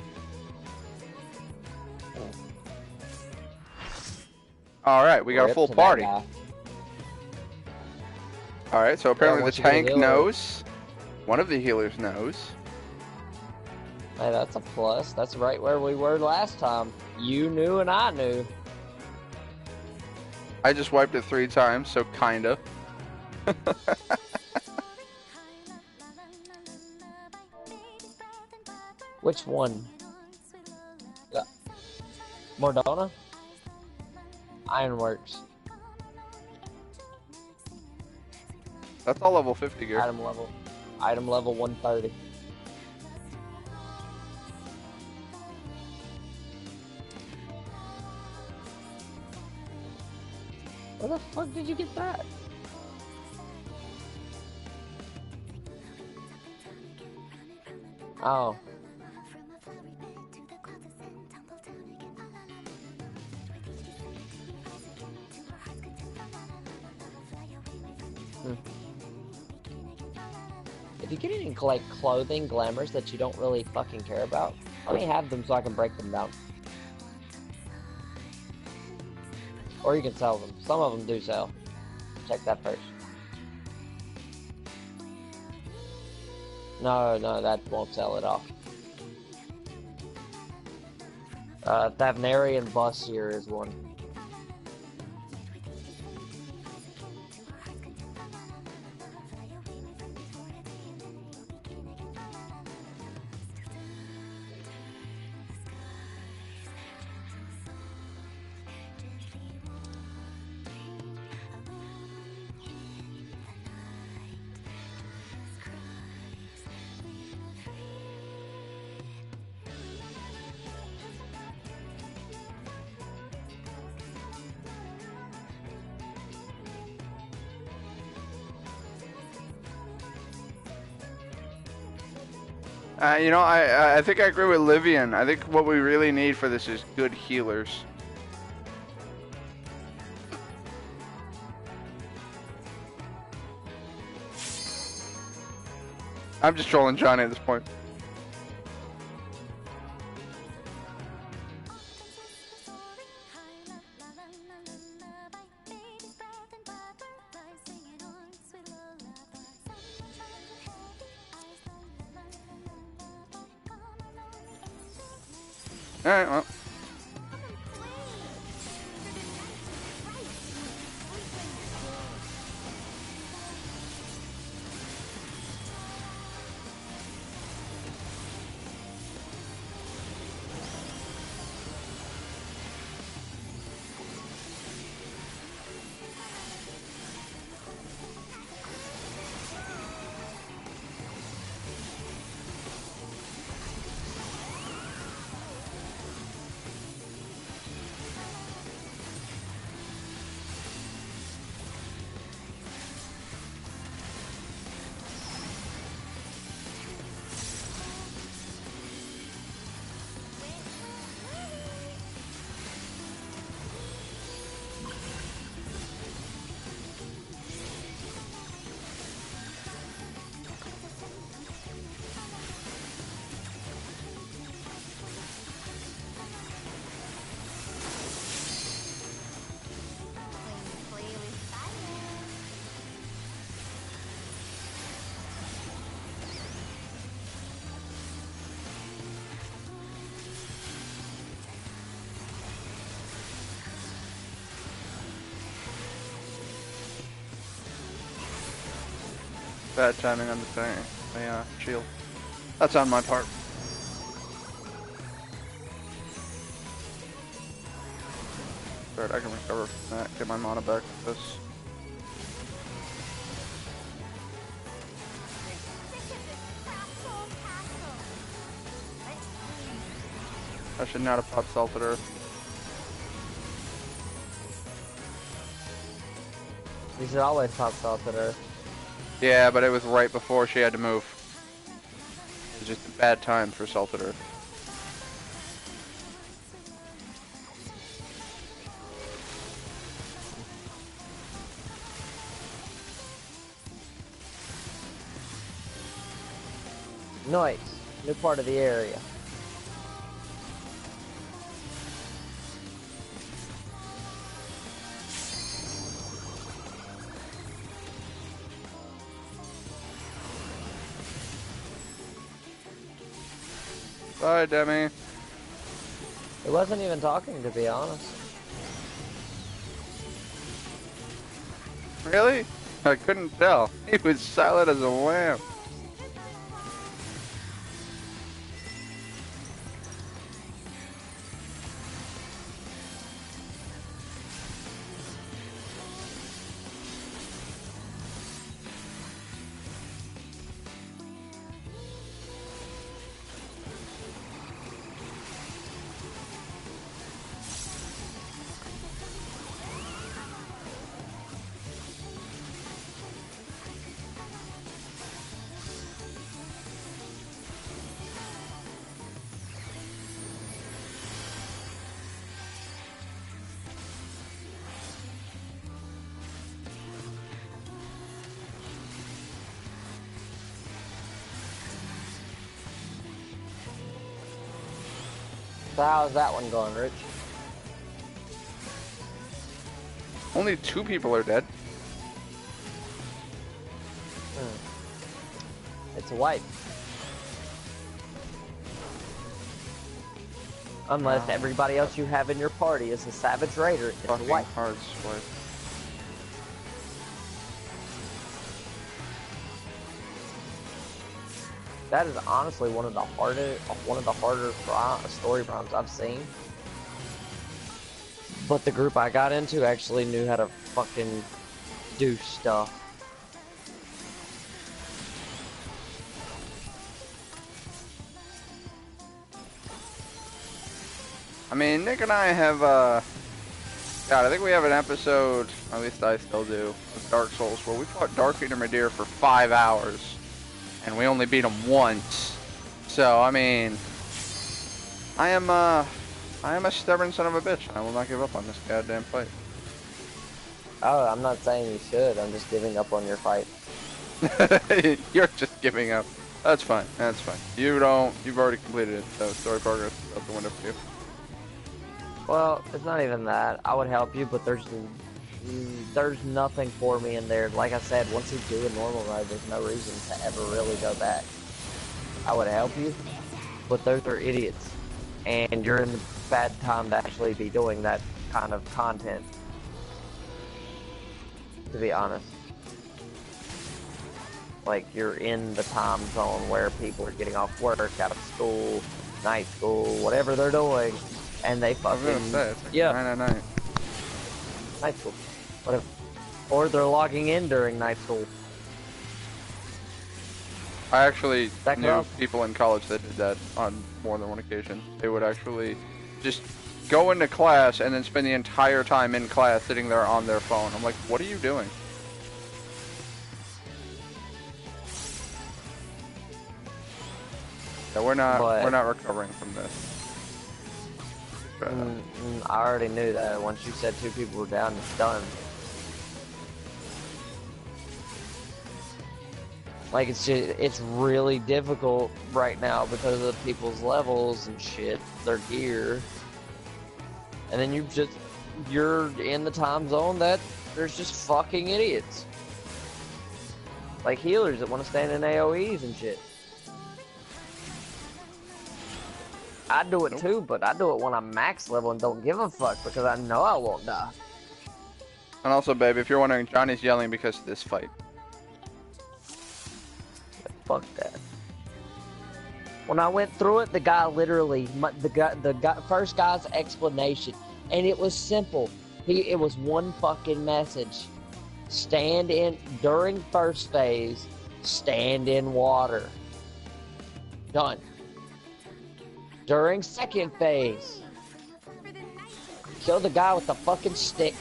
Alright, we got a Rip full to that party. guy. Alright, so apparently once the you get a tank healer- knows. One of the healers knows. Hey, that's a plus. That's right where we were last time. You knew and I knew. I just wiped it 3 times, so kinda. Which one? Mordona? Ironworks. That's all level 50 gear. Item level 130. Where the fuck did you get that? Oh. If you get any like clothing glamours that you don't really fucking care about, let me have them so I can break them down. Or you can sell them. Some of them do sell. Check that first. No, that won't sell at all. Thavnarian Bustier is one. You know, I think I agree with Livian. I think what we really need for this is good healers. I'm just trolling Johnny at this point. Alright, well. Bad timing on the thing. The shield. That's on my part. Alright, I can recover from that. Get my mana back with this. I should not have popped Salted Earth. You should always pop Salted Earth. Yeah, but it was right before she had to move. It was just a bad time for Salted Earth. Nice. New part of the area. Bye, Demi. It wasn't even talking, to be honest. Really? I couldn't tell. He was silent as a lamb. So how's that one going, Rich? Only 2 people are dead. It's a wipe. Unless everybody else you have in your party is a Savage Raider, it's a Fucking wipe. hard swipe. That is honestly one of the harder story problems I've seen. But the group I got into actually knew how to fucking do stuff. I mean, Nick and I have, God, I think we have an episode, or at least I still do, of Dark Souls, where we fought Dark Eater Midir for 5 hours, and we only beat him once. So I mean, I am a stubborn son of a bitch. I will not give up on this goddamn fight. Oh, I'm not saying you should. I'm just giving up on your fight. You're just giving up. That's fine. That's fine. You've already completed it, so story progress is out the window for you. Well, it's not even that. I would help you, but there's nothing for me in there. Like I said, once you do a normal mode, there's no reason to ever really go back. I would help you, but those are idiots. And you're in the bad time to actually be doing that kind of content. To be honest. Like, you're in the time zone where people are getting off work, out of school, night school, whatever they're doing, and they fucking... I was gonna say, it's like 9 at night. Night school. Whatever. Or they're logging in during night school. I actually That knew girl? people in college that did that on more than one occasion. They would actually just go into class and then spend the entire time in class sitting there on their phone. I'm like, what are you doing? Yeah, we're not recovering from this. I already knew that. Once you said 2 people were down, it's done. Like, it's really difficult right now because of people's levels and shit, their gear. And then you're in the time zone that there's just fucking idiots. Like healers that want to stand in AoEs and shit. I do it too, but I do it when I'm max level and don't give a fuck because I know I won't die. And also, babe, if you're wondering, Johnny's yelling because of this fight. Fuck that. When I went through it, the guy literally, the first guy's explanation, and it was simple. It was one fucking message. Stand in, during first phase, stand in water. Done. During second phase, kill the guy with the fucking stick,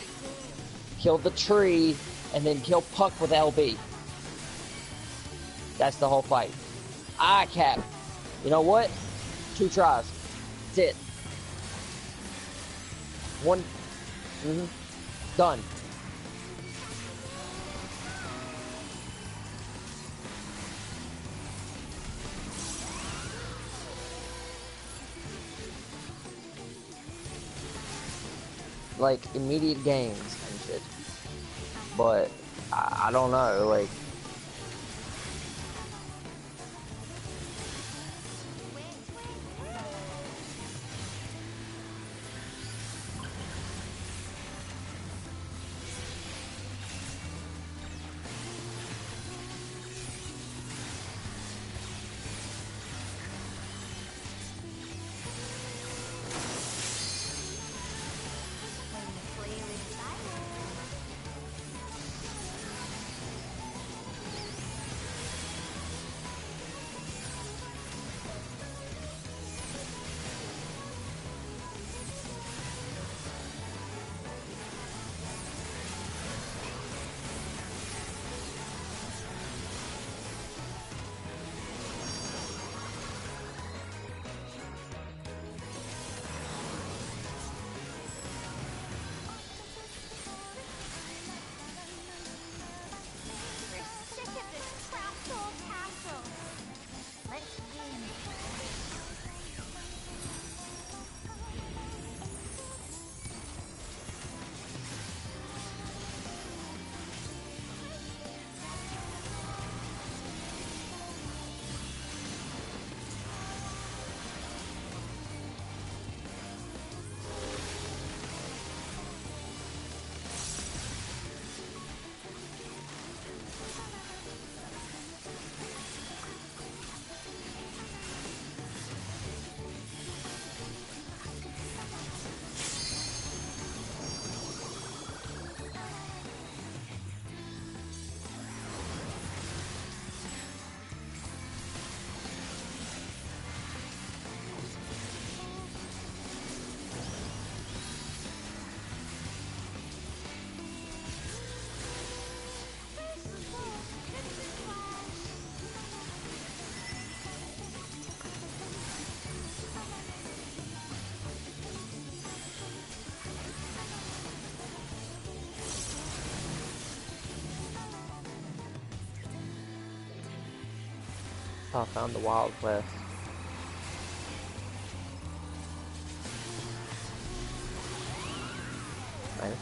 kill the tree, and then kill Puck with LB. That's the whole fight. Cap. You know what? 2 tries. That's it. One. Done. Like, immediate games and shit. But, I don't know, like... I found the Wild West. Nice.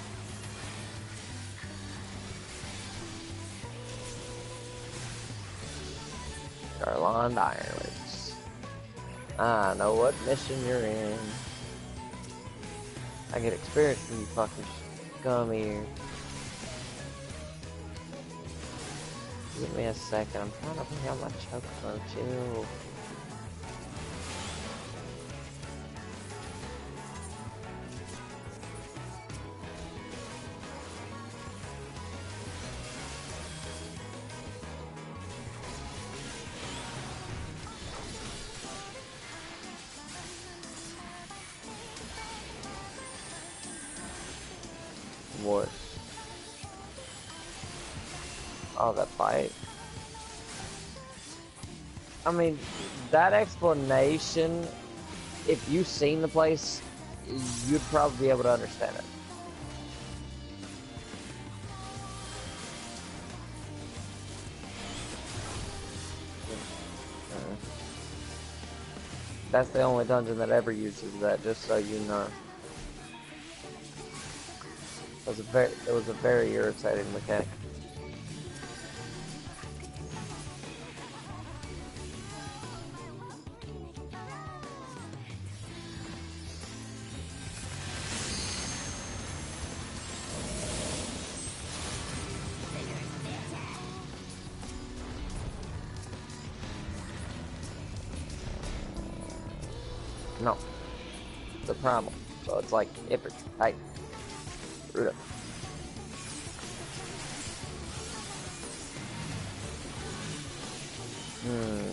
Garland Ironwoods. I know what mission you're in. I get experience from you fucking scum here. Give me a second. I'm trying to bring out my chocobo. Chill. What? Oh, that fight. I mean, that explanation, if you've seen the place, you'd probably be able to understand it. That's the only dungeon that ever uses that, just so you know. It was a very irritating mechanic. No. The primal. So it's like, if it's tight. Root it.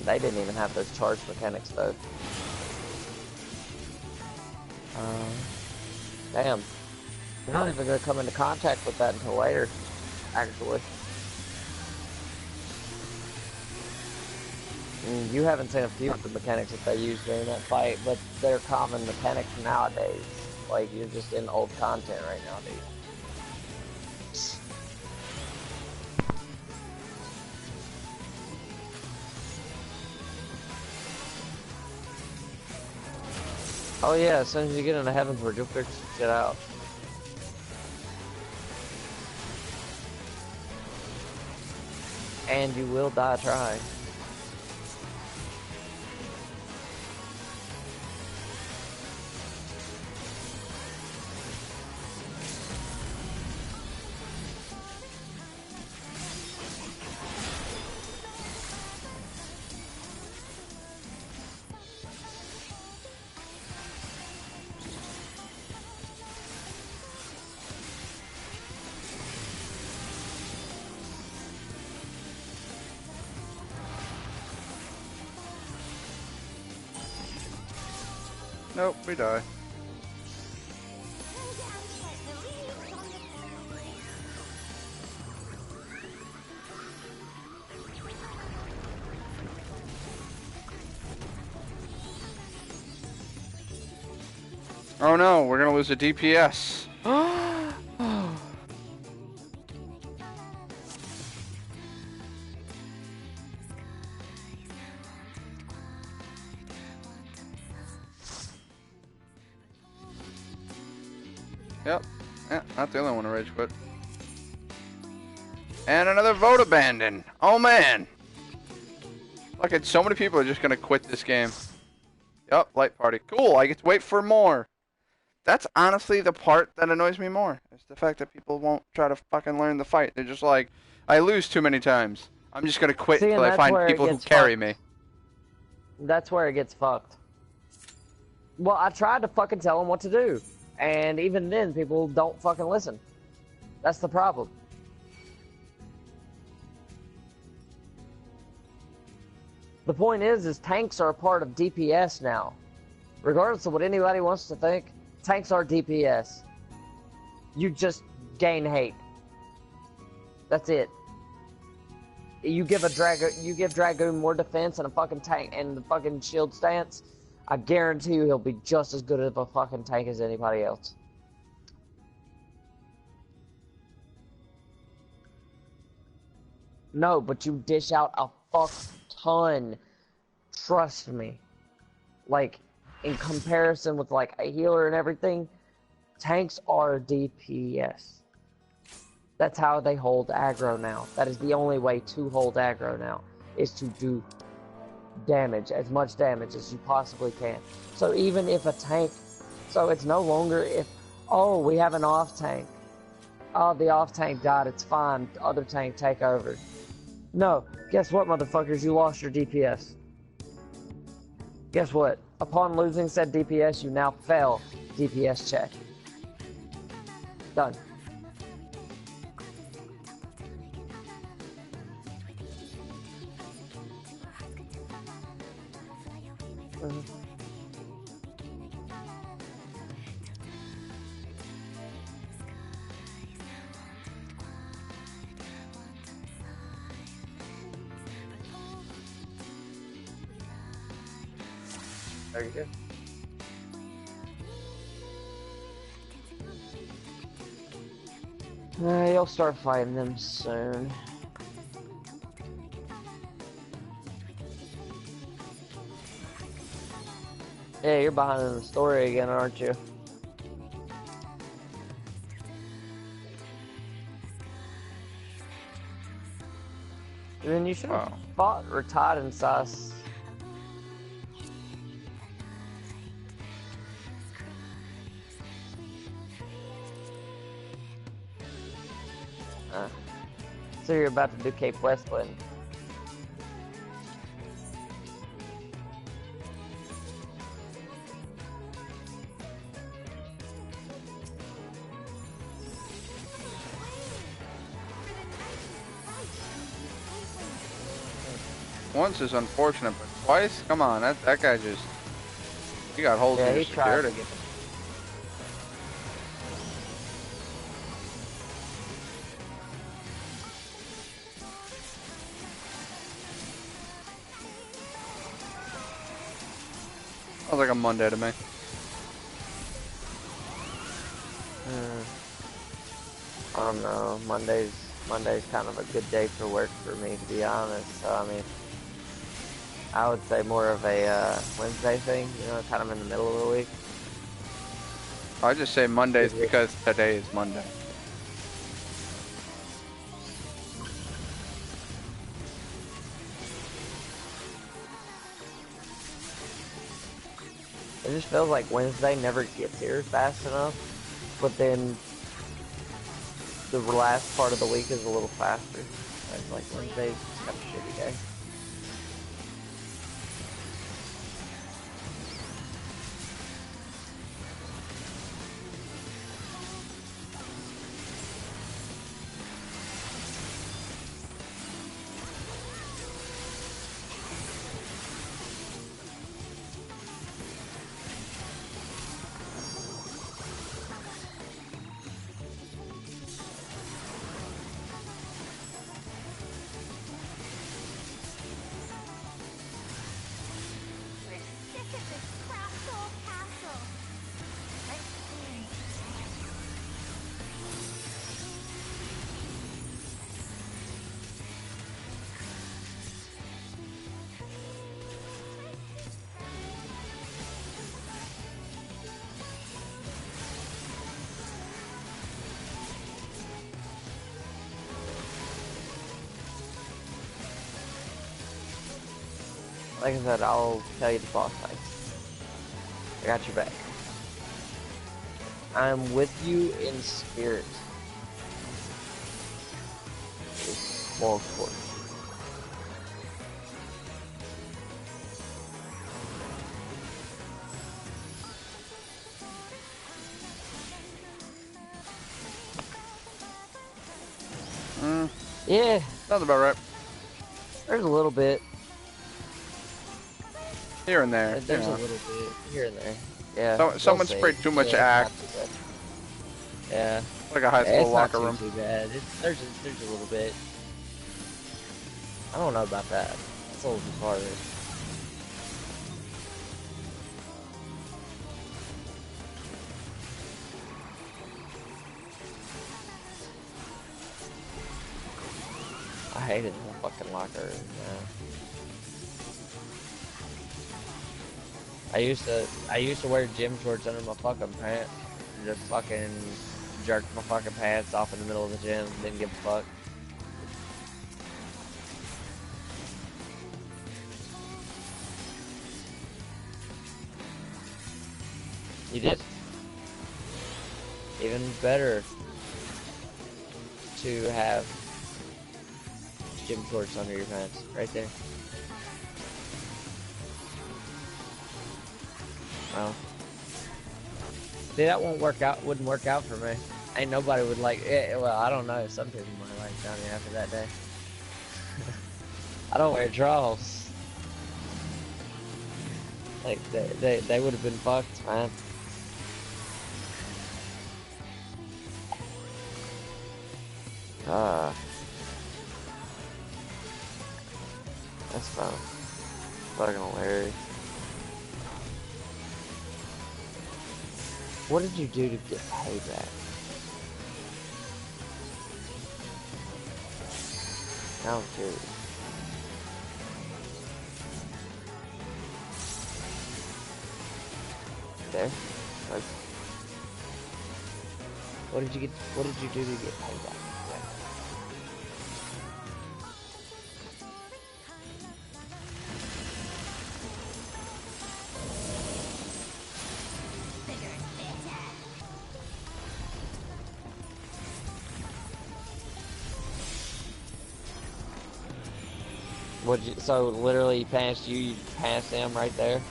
They didn't even have those charge mechanics though. Damn. You're not even gonna come into contact with that until later, actually. You haven't seen a few of the mechanics that they used during that fight, but they're common mechanics nowadays. Like, you're just in old content right now, dude. Oh yeah, as soon as you get into Heavensward, you'll figure shit out. And you will die trying. Nope, we die. Oh no, we're gonna lose a DPS. Yep. Yeah, not the only one to rage quit. And another vote abandoned. Oh man. Look at so many people are just gonna quit this game. Yep, light party. Cool, I get to wait for more. That's honestly the part that annoys me more. It's the fact that people won't try to fucking learn the fight. They're just like, I lose too many times. I'm just gonna quit until I find people who carry me. That's where it gets fucked. Well, I tried to fucking tell them what to do. And even then, people don't fucking listen. That's the problem. The point is tanks are a part of DPS now. Regardless of what anybody wants to think, tanks are DPS. You just gain hate. That's it. You give Dragoon more defense and a fucking tank and the fucking shield stance, I guarantee you he'll be just as good of a fucking tank as anybody else. No, but you dish out a fuck ton Trust me. Like, in comparison with like a healer and everything, tanks are DPS. That's how they hold aggro now. That is the only way to hold aggro now, is to do damage, as much damage as you possibly can. So even if a tank, so it's no longer if, oh, we have an off tank. Oh, the off tank died, it's fine. The other tank take over. No, guess what, motherfuckers? You lost your DPS. Guess what? Upon losing said DPS, you now fail DPS check. Done. There you go. You'll start fighting them soon. Yeah, you're behind in the story again, aren't you? And then you should have fought Rattata and Sas. So you're about to do Cape Westland. Once is unfortunate, but twice? Come on, that guy just... He got holes in his security. Sounds like a Monday to me. I don't know. Monday's kind of a good day for work for me, to be honest. So, I mean, I would say more of a Wednesday thing, you know, kind of in the middle of the week. I just say Mondays because today is Monday. It just feels like Wednesday never gets here fast enough, but then the last part of the week is a little faster. It's like Wednesday's kind of a shitty day. Like I said, I'll tell you the boss fights. I got your back. I'm with you in spirit. Small sport. Yeah. Sounds about right. There's a little bit. Here and there. There's a little bit here and there. Yeah. Someone sprayed too much act. Yeah. Like a high school locker room. It's not too bad. There's a little bit. I don't know about that. It's a little too harder. I hated the fucking locker room, man. I used to wear gym shorts under my fucking pants. And just fucking jerk my fucking pants off in the middle of the gym. Didn't give a fuck. You did. Even better to have gym shorts under your pants, right there. Well, see, that wouldn't work out for me. Ain't nobody would like it. Well, I don't know. Some people might like Johnny after that day. I don't wear drawers. Like they would have been fucked, man. That's fun. Fucking hilarious. What did you do to get payback? I'm curious. There? Like, what did you do to get payback? So literally past you passed him right there?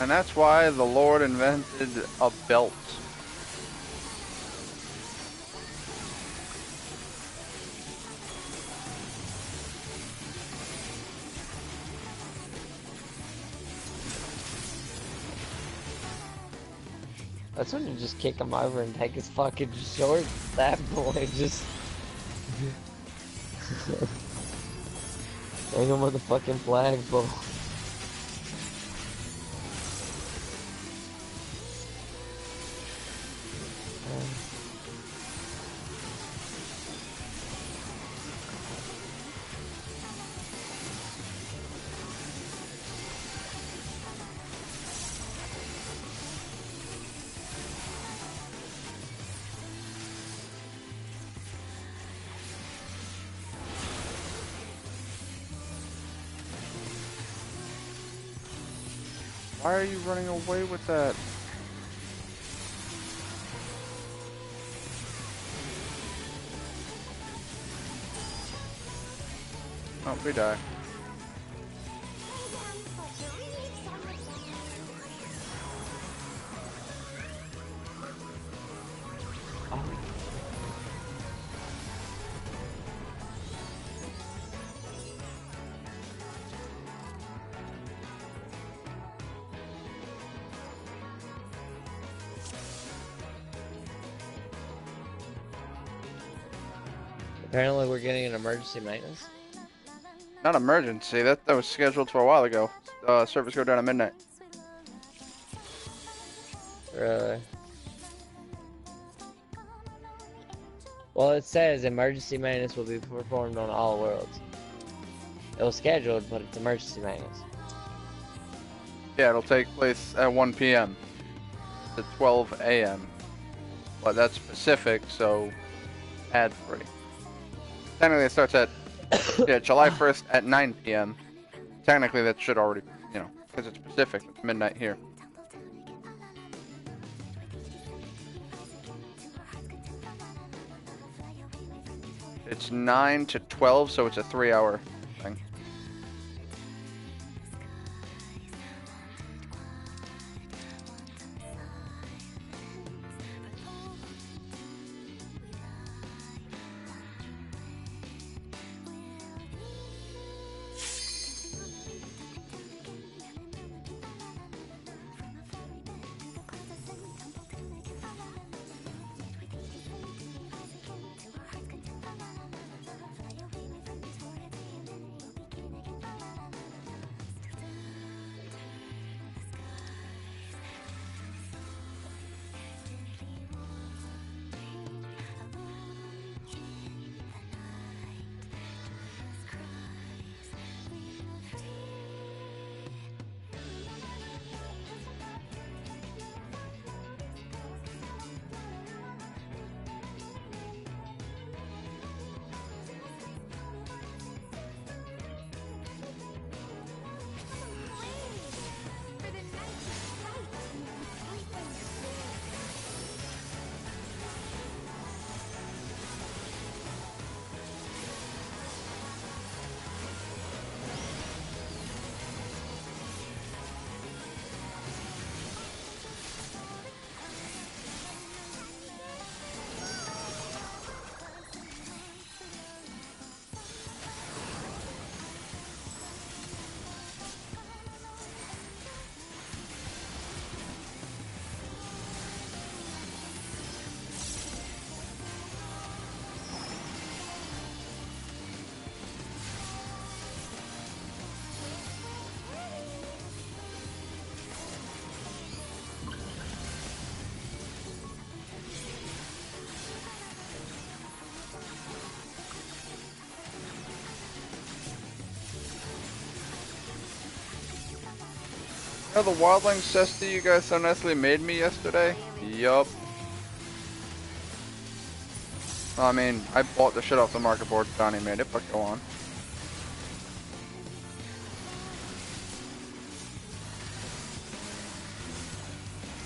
And that's why the Lord invented a belt. That's when you just kick him over and take his fucking shorts. That boy just hang him with a fucking flagpole. Why are you running away with that? Oh, we die. Apparently we're getting an emergency maintenance. Not emergency. That was scheduled for a while ago. Service go down at midnight. Really? Well, it says emergency maintenance will be performed on all worlds. It was scheduled, but it's emergency maintenance. Yeah, it'll take place at 1 p.m. to 12 a.m. But that's Pacific, so ad-free. Technically, it starts at July 1st at 9 p.m. Technically, that should already, because it's Pacific, it's midnight here. It's 9 to 12, so it's a 3-hour thing. You know the wildling cesty you guys so nicely made me yesterday? Yup. I mean, I bought the shit off the market board. Johnny made it, but go on.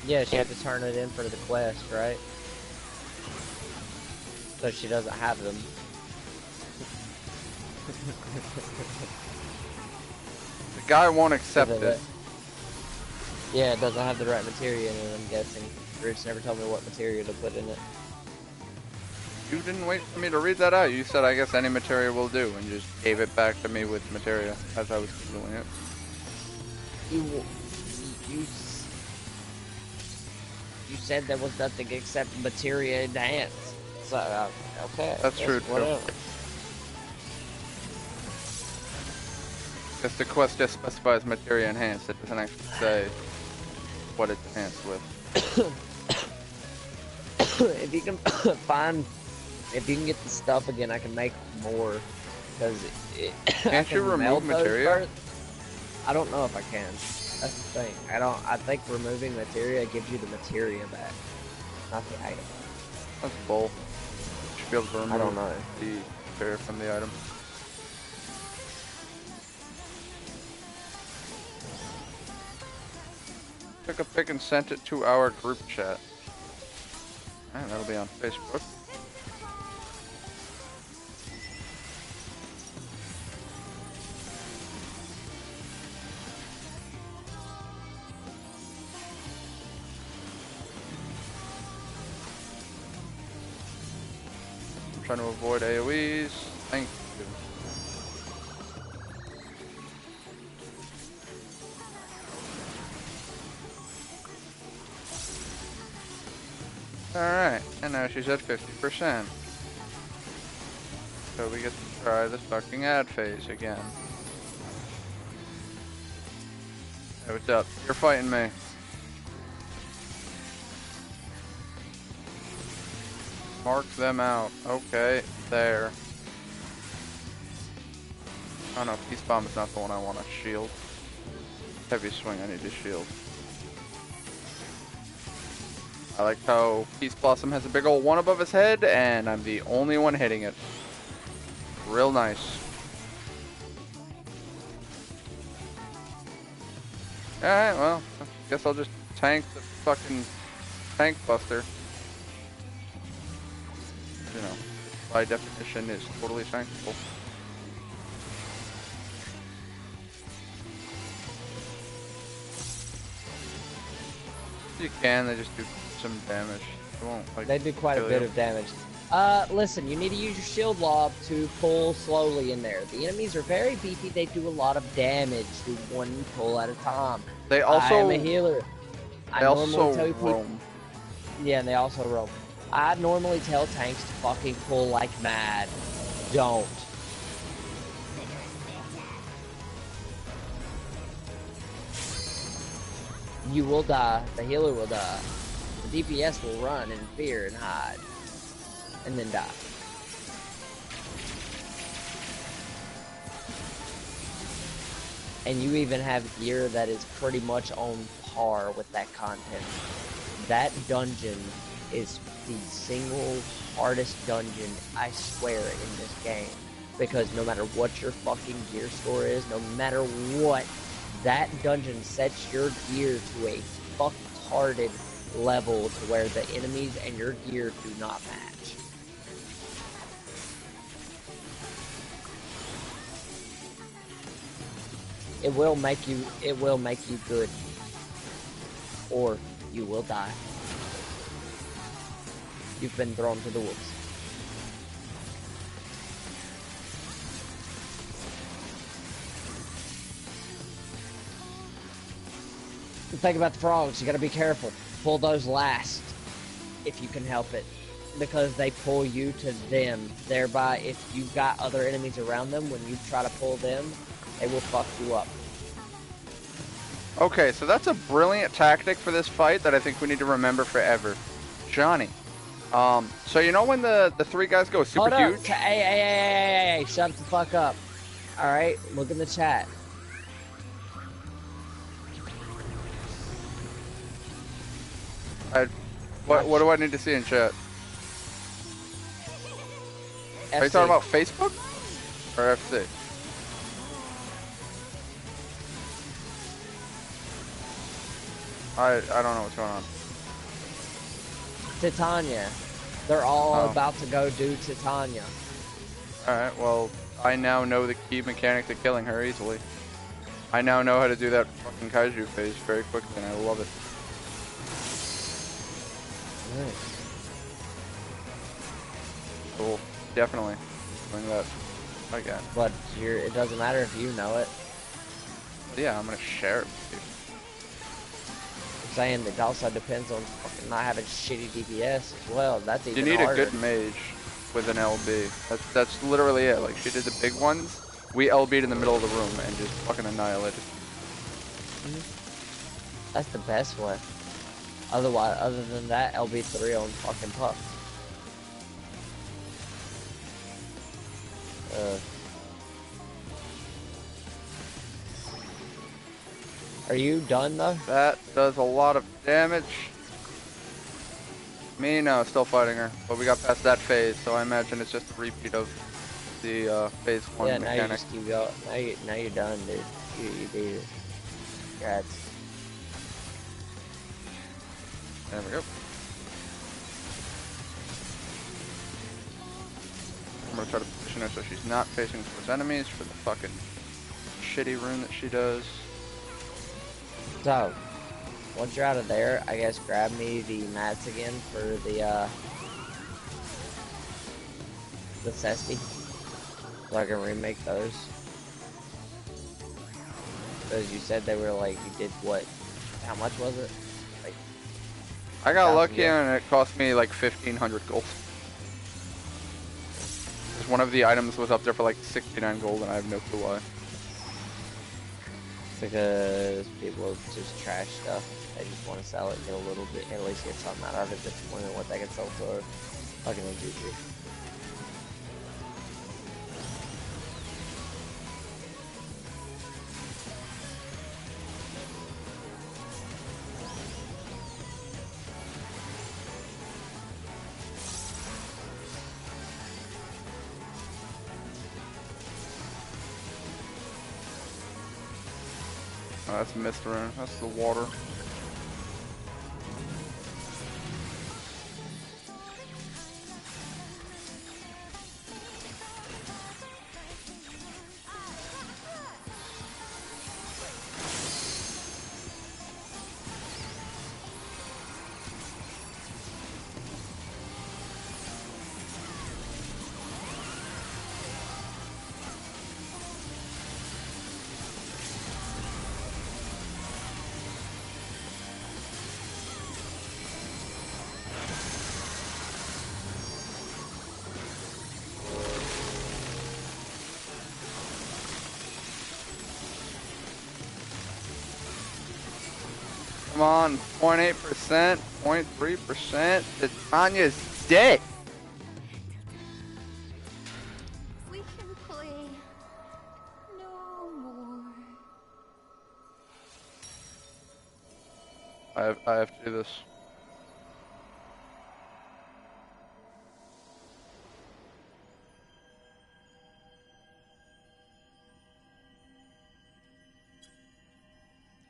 Yeah, she had to turn it in for the quest, right? So she doesn't have them. The guy won't accept it. Yeah, it doesn't have the right materia in it, I'm guessing. Rich never told me what materia to put in it. You didn't wait for me to read that out. You said, I guess any materia will do, and just gave it back to me with materia as I was doing it. You said there was nothing except materia enhanced. So, okay. That's true, whatever. too. Because the quest just specifies materia enhanced. It doesn't actually say what it's enhanced with. If you can if you can get the stuff again, I can make more. Because Can't you remove materia? I don't know if I can. That's the thing. I think removing materia gives you the materia back, not the item. That's bull. You should be able to remove I don't know. the materia from the item. Took a pic and sent it to our group chat. And that'll be on Facebook. I'm trying to avoid AoEs. Thank you. Alright, and now she's at 50%. So we get to try this fucking ad phase again. Hey, what's up? You're fighting me. Mark them out. Okay, there. Oh no, Peace Bomb is not the one I want to shield. Heavy Swing, I need to shield. I like how Peace Blossom has a big old one above his head, and I'm the only one hitting it. Real nice. Alright, well, I guess I'll just tank the fucking tank buster. You know, by definition is totally tankable. You can, they just do some damage. They won't, like, They do quite a kill bit you. of damage. Listen, you need to use your shield lob to pull slowly in there. The enemies are very beefy. They do a lot of damage to one pull at a time. They also I'm a healer. I normally also tell people, roam. yeah, and they also roam. I normally tell tanks to fucking pull like mad. Don't. You will die. The healer will die. The DPS will run in fear and hide. And then die. And you even have gear that is pretty much on par with that content. That dungeon is the single hardest dungeon, I swear, in this game. Because no matter what your fucking gear score is, no matter what, that dungeon sets your gear to a fucktarded level to where the enemies and your gear do not match. It will make you good. Or you will die. You've been thrown to the wolves. Think about the frogs, you gotta be careful. Pull those last, if you can help it. Because they pull you to them. Thereby, if you've got other enemies around them, when you try to pull them, they will fuck you up. Okay, so that's a brilliant tactic for this fight that I think we need to remember forever. Johnny. So you know when the three guys go super Hold up. huge? Hey, shut the fuck up. Alright, look in the chat. What do I need to see in chat? FC. Are you talking about Facebook or FC? I don't know what's going on. Titania. They're all Oh. about to go do Titania. Alright, well, I now know the key mechanic to killing her easily. I now know how to do that fucking kaiju phase very quickly, and I love it. Nice. Cool. Definitely doing that again. But it doesn't matter if you know it. Yeah, I'm gonna share it with you. I'm saying it also depends on fucking not having shitty DPS as well. That's even You need harder. a good mage with an LB. That's literally it. Like, she did the big ones. We LB'd in the middle of the room and just fucking annihilated. That's the best way. Otherwise, other than that, LB3 on fucking Puff. Are you done though? That does a lot of damage. Me, no, still fighting her. But we got past that phase, so I imagine it's just a repeat of the phase 1 Yeah, now you mechanic. just keep going. Now you're done, dude. You beat it. Congrats. There we go. I'm gonna try to position her so she's not facing towards enemies for the fucking shitty rune that she does. So, once you're out of there, I guess grab me the mats again for the Cesti. So I can remake those. Because you said they were like, you did what? How much was it? Like, I got 1,000 lucky gold? and it cost me like 1,500 gold. 'Cause one of the items was up there for like 69 gold and I have no clue why. Because people just trash stuff. They just want to sell it, get a little bit, at least get something out of it that's more than what they can sell for fucking GG. Oh, that's mist rune. That's the water. Come on, 0.8%, 0.3%. Titania's dead. We can play no more. I have to do this.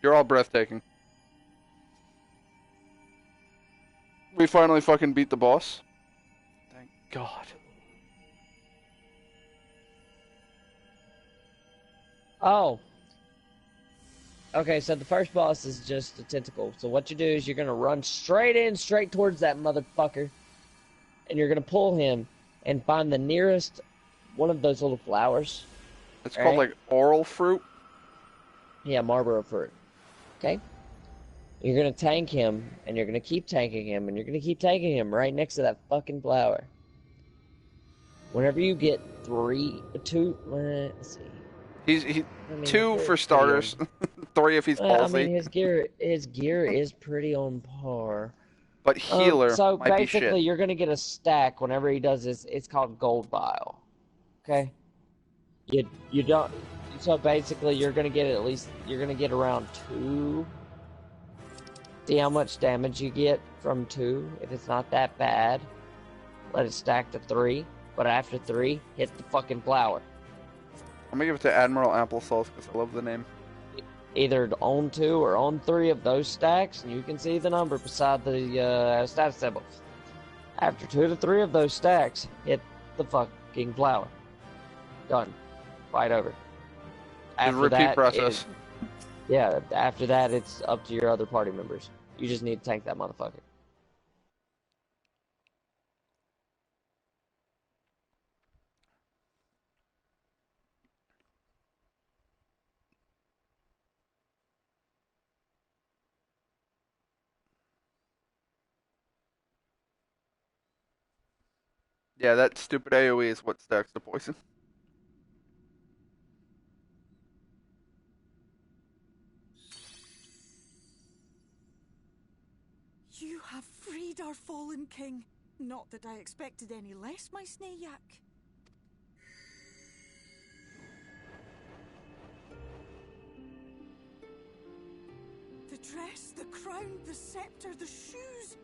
You're all breathtaking. We finally fucking beat the boss. Thank God. Oh. Okay, so the first boss is just a tentacle. So what you do is you're gonna run straight towards that motherfucker. And you're gonna pull him and find the nearest one of those little flowers. It's called Right. like oral fruit. Yeah, Marlboro fruit. Okay? You're gonna tank him, and you're gonna keep tanking him, and you're gonna keep tanking him right next to that fucking flower. Whenever you get let's see. He I mean, two it's for pretty starters, 3 if he's Well, I palsy. mean, his gear is pretty on par. But healer So might be basically, shit. you're gonna get a stack whenever he does this. It's called Gold Vial. Okay. You don't. So basically, you're gonna get around 2 See how much damage you get from 2. If it's not that bad, let it stack to 3. But after 3, hit the fucking flower. I'm gonna give it to Admiral Applesauce because I love the name. Either own 2 or own 3 of those stacks, and you can see the number beside the status symbol. After 2 to 3 of those stacks, hit the fucking flower. Done. Fight over. The repeat process. Yeah, after that, it's up to your other party members. You just need to tank that motherfucker. Yeah, that stupid AoE is what stacks the poison. You have freed our fallen king. Not that I expected any less, my Snayak. The dress, the crown, the scepter, the shoes.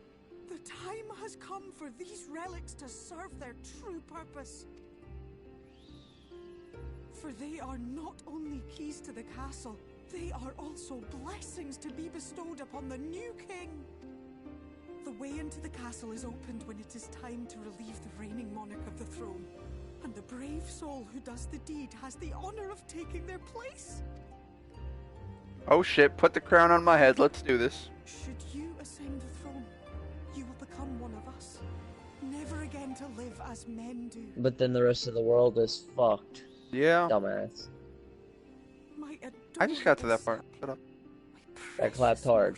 The time has come for these relics to serve their true purpose. For they are not only keys to the castle, they are also blessings to be bestowed upon the new king. The way into the castle is opened when it is time to relieve the reigning monarch of the throne. And the brave soul who does the deed has the honor of taking their place. Oh shit, put the crown on my head, let's do this. Should you ascend the throne, you will become one of us. Never again to live as men do. But then the rest of the world is fucked. Yeah. Dumbass. I just got to that part. Shut up. That clapped hard.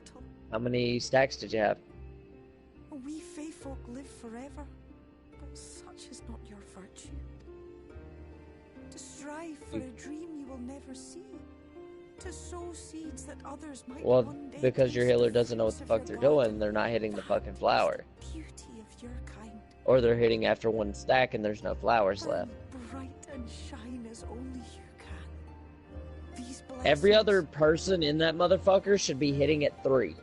How many stacks did you have? We Fey folk live forever, but such is not your virtue. To strive for a dream you will never see. To sow seeds that others might one day because your healer taste the doesn't know what the fruits fuck of they're your garden. doing, they're not hitting the fucking flower. Beauty of your kind. Or they're hitting after 1 stack and there's no flowers left. Bright and shine as only you can. These Every blessings- other person in that motherfucker should be hitting at 3.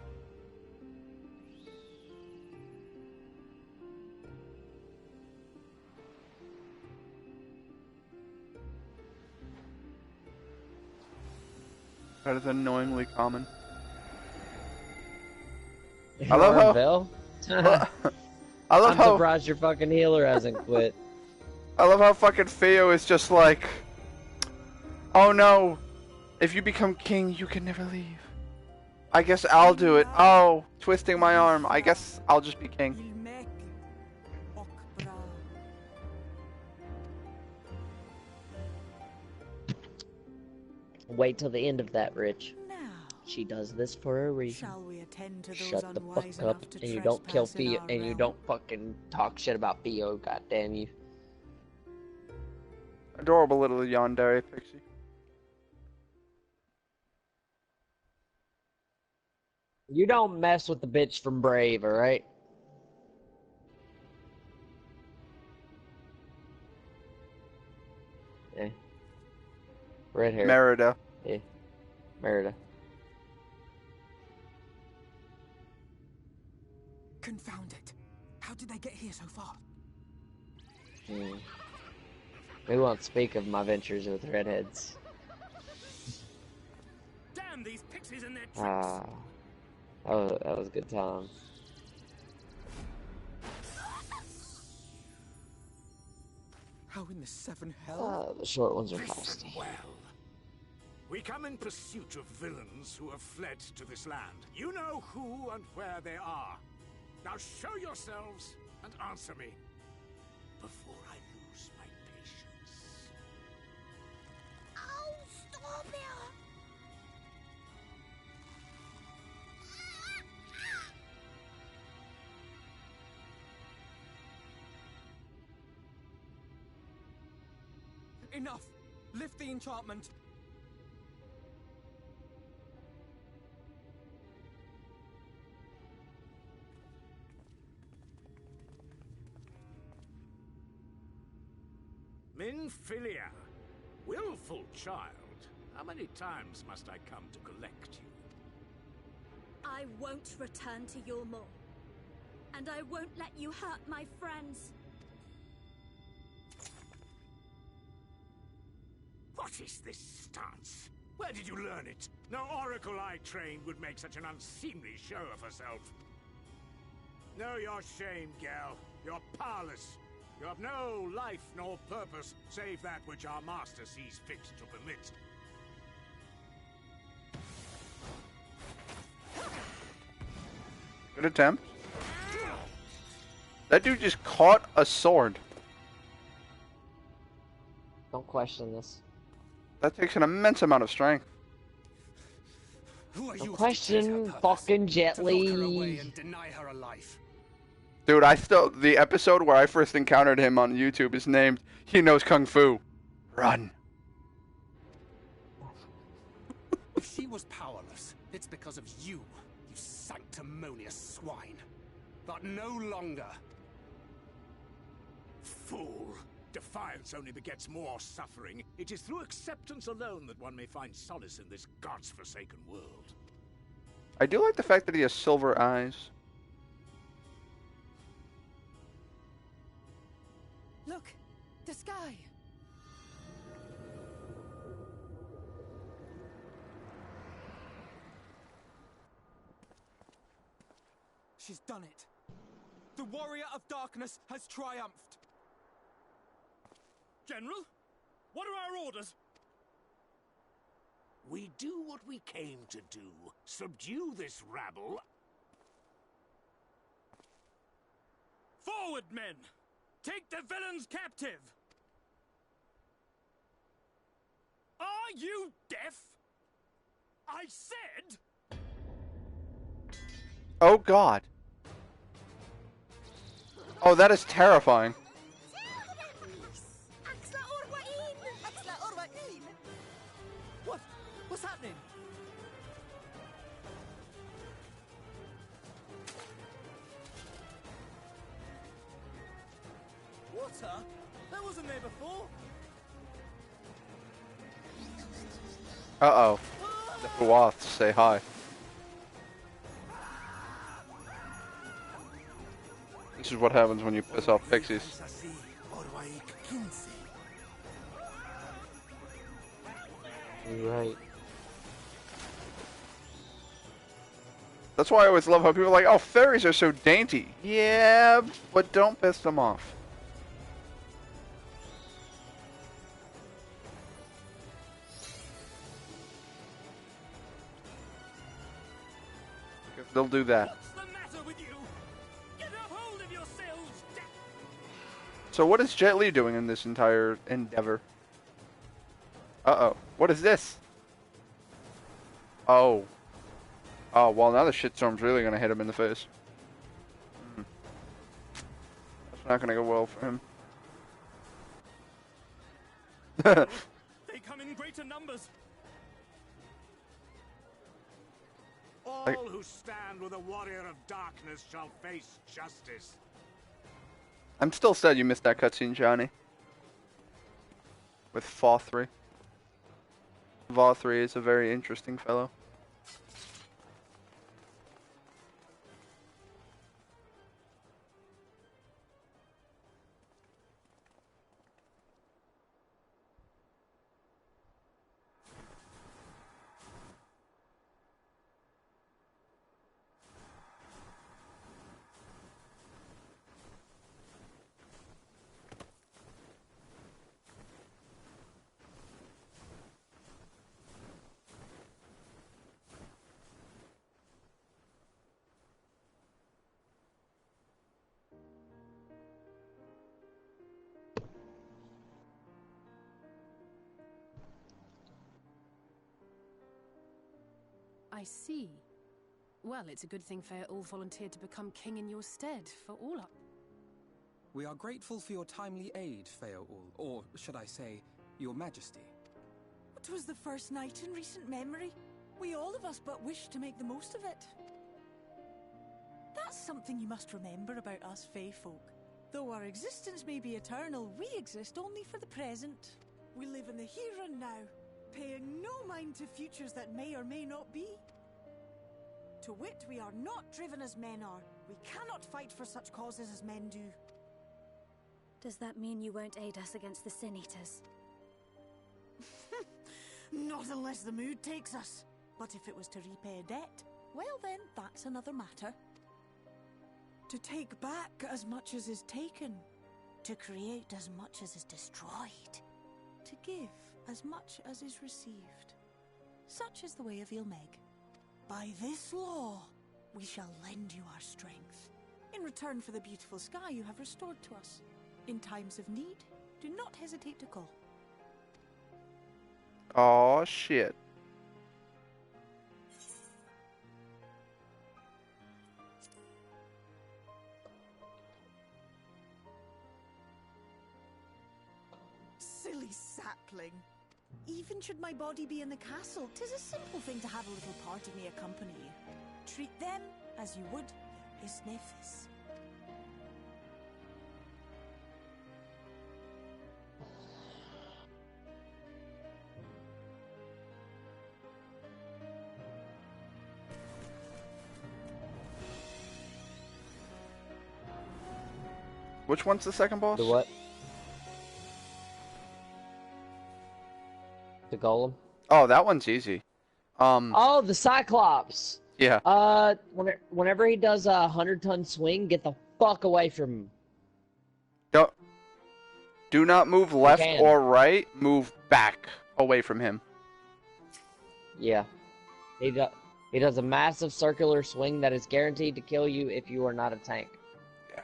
That is annoyingly common. I love how- Bill? I love I'm how surprised your fucking healer hasn't quit. I love how fucking Theo is just like, oh no, if you become king, you can never leave. I guess I'll do it. Oh, twisting my arm. I guess I'll just be king. Ilmek, Okbra. Wait till the end of that, Rich. Now, She does this for a reason. shall we attend to those Shut the unwise fuck up, enough to and you don't kill trespass in Theo, our and you realm? don't fucking talk shit about Theo, goddamn you. Adorable little yandere pixie. You don't mess with the bitch from Brave, alright? Yeah. Red hair. Merida. Yeah. Merida. Confound it. How did they get here so far? Hmm. We won't speak of my ventures with redheads. Damn these pixies and their tricks! Ah. That was a good time. How in the seven hell? The short ones are Listen feisty. well. We come in pursuit of villains who have fled to this land. You know who and where they are. Now show yourselves and answer me before I lose my patience. Oh, stop it! Enough! Lift the enchantment! Minfilia, willful child. How many times must I come to collect you? I I won't return to Yulmore. And I won't let you hurt my friends. What is this stance? Where did you learn it? No oracle I trained would make such an unseemly show of herself. Know your shame, gal. You're powerless. You have no life nor purpose, save that which our master sees fit to permit. Good attempt. That dude just caught a sword. Don't question this. That takes an immense amount of strength. Who are Don't you question fucking Jet to lock her away Li. and deny her a life? Dude, the episode where I first encountered him on YouTube is named He Knows Kung Fu. Run. If she was powerless, it's because of you, you sanctimonious swine. But no longer. Fool. Defiance only begets more suffering. It is through acceptance alone that one may find solace in this god's-forsaken world. I do like the fact that he has silver eyes. Look, the sky. She's done it. The Warrior of Darkness has triumphed. General, what are our orders? We do what we came to do. Subdue this rabble. Forward, men! Take the villains captive! Are you deaf? I said... Oh god. Oh, that is terrifying. What's happening? Water? That wasn't there before. Uh-oh. The Fuaths say hi. This is what happens when you piss off pixies. You're right. That's why I always love how people are like, oh, fairies are so dainty. Yeah, but don't piss them off. Because they'll do that. What's the matter with you? Get a hold of yourselves! So what is Jet Li doing in this entire endeavor? Uh-oh. What is this? Oh. Oh, well, now the shitstorm's really gonna hit him in the face. That's not gonna go well for him. They come in greater numbers. All who stand with a warrior of darkness shall face justice. I'm still sad you missed that cutscene, Johnny. With Vothri. Vothri is a very interesting fellow. I see. Well, it's a good thing Feor-Ul volunteered to become king in your stead, for all up. We are grateful for your timely aid, Feor-Ul, or should I say, your majesty. It was the first night in recent memory. We all of us but wished to make the most of it. That's something you must remember about us Fey folk. Though our existence may be eternal, we exist only for the present. We live in the here and now, paying no mind to futures that may or may not be. To wit, we are not driven as men are. We cannot fight for such causes as men do. Does that mean you won't aid us against the Sin Eaters? Not unless the mood takes us. But if it was to repay a debt, well then, that's another matter. To take back as much as is taken. To create as much as is destroyed. To give as much as is received. Such is the way of Ilmeg. By this law, we shall lend you our strength. In return for the beautiful sky you have restored to us. In times of need, do not hesitate to call. Oh shit. Silly sapling. Even should my body be in the castle, 'tis a simple thing to have a little part of me accompany you. Treat them as you would Isnefis. Which one's the second boss? The what? The golem. Oh, that one's easy. Oh, the Cyclops. Yeah. Whenever he does a 100-ton swing, get the fuck away from him. Do not move left can. or right. Move back away from him. Yeah. He does a massive circular swing that is guaranteed to kill you if you are not a tank.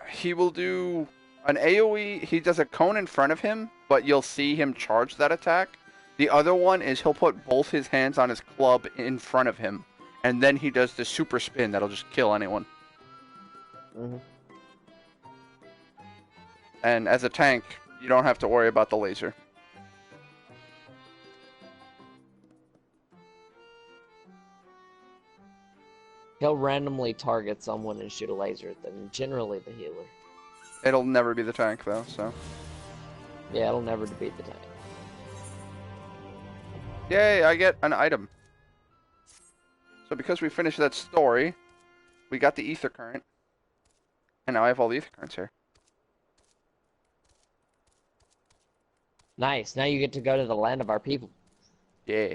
He will do an AoE. He does a cone in front of him, but you'll see him charge that attack. The other one is he'll put both his hands on his club in front of him, and then he does the super spin that'll just kill anyone. Mm-hmm. And as a tank, you don't have to worry about the laser. He'll randomly target someone and shoot a laser at them, generally the healer. It'll never be the tank, though, so... Yeah, it'll never defeat the tank. Yay, I get an item. So because we finished that story, we got the ether current. And now I have all the ether currents here. Nice, now you get to go to the land of our people. Yeah.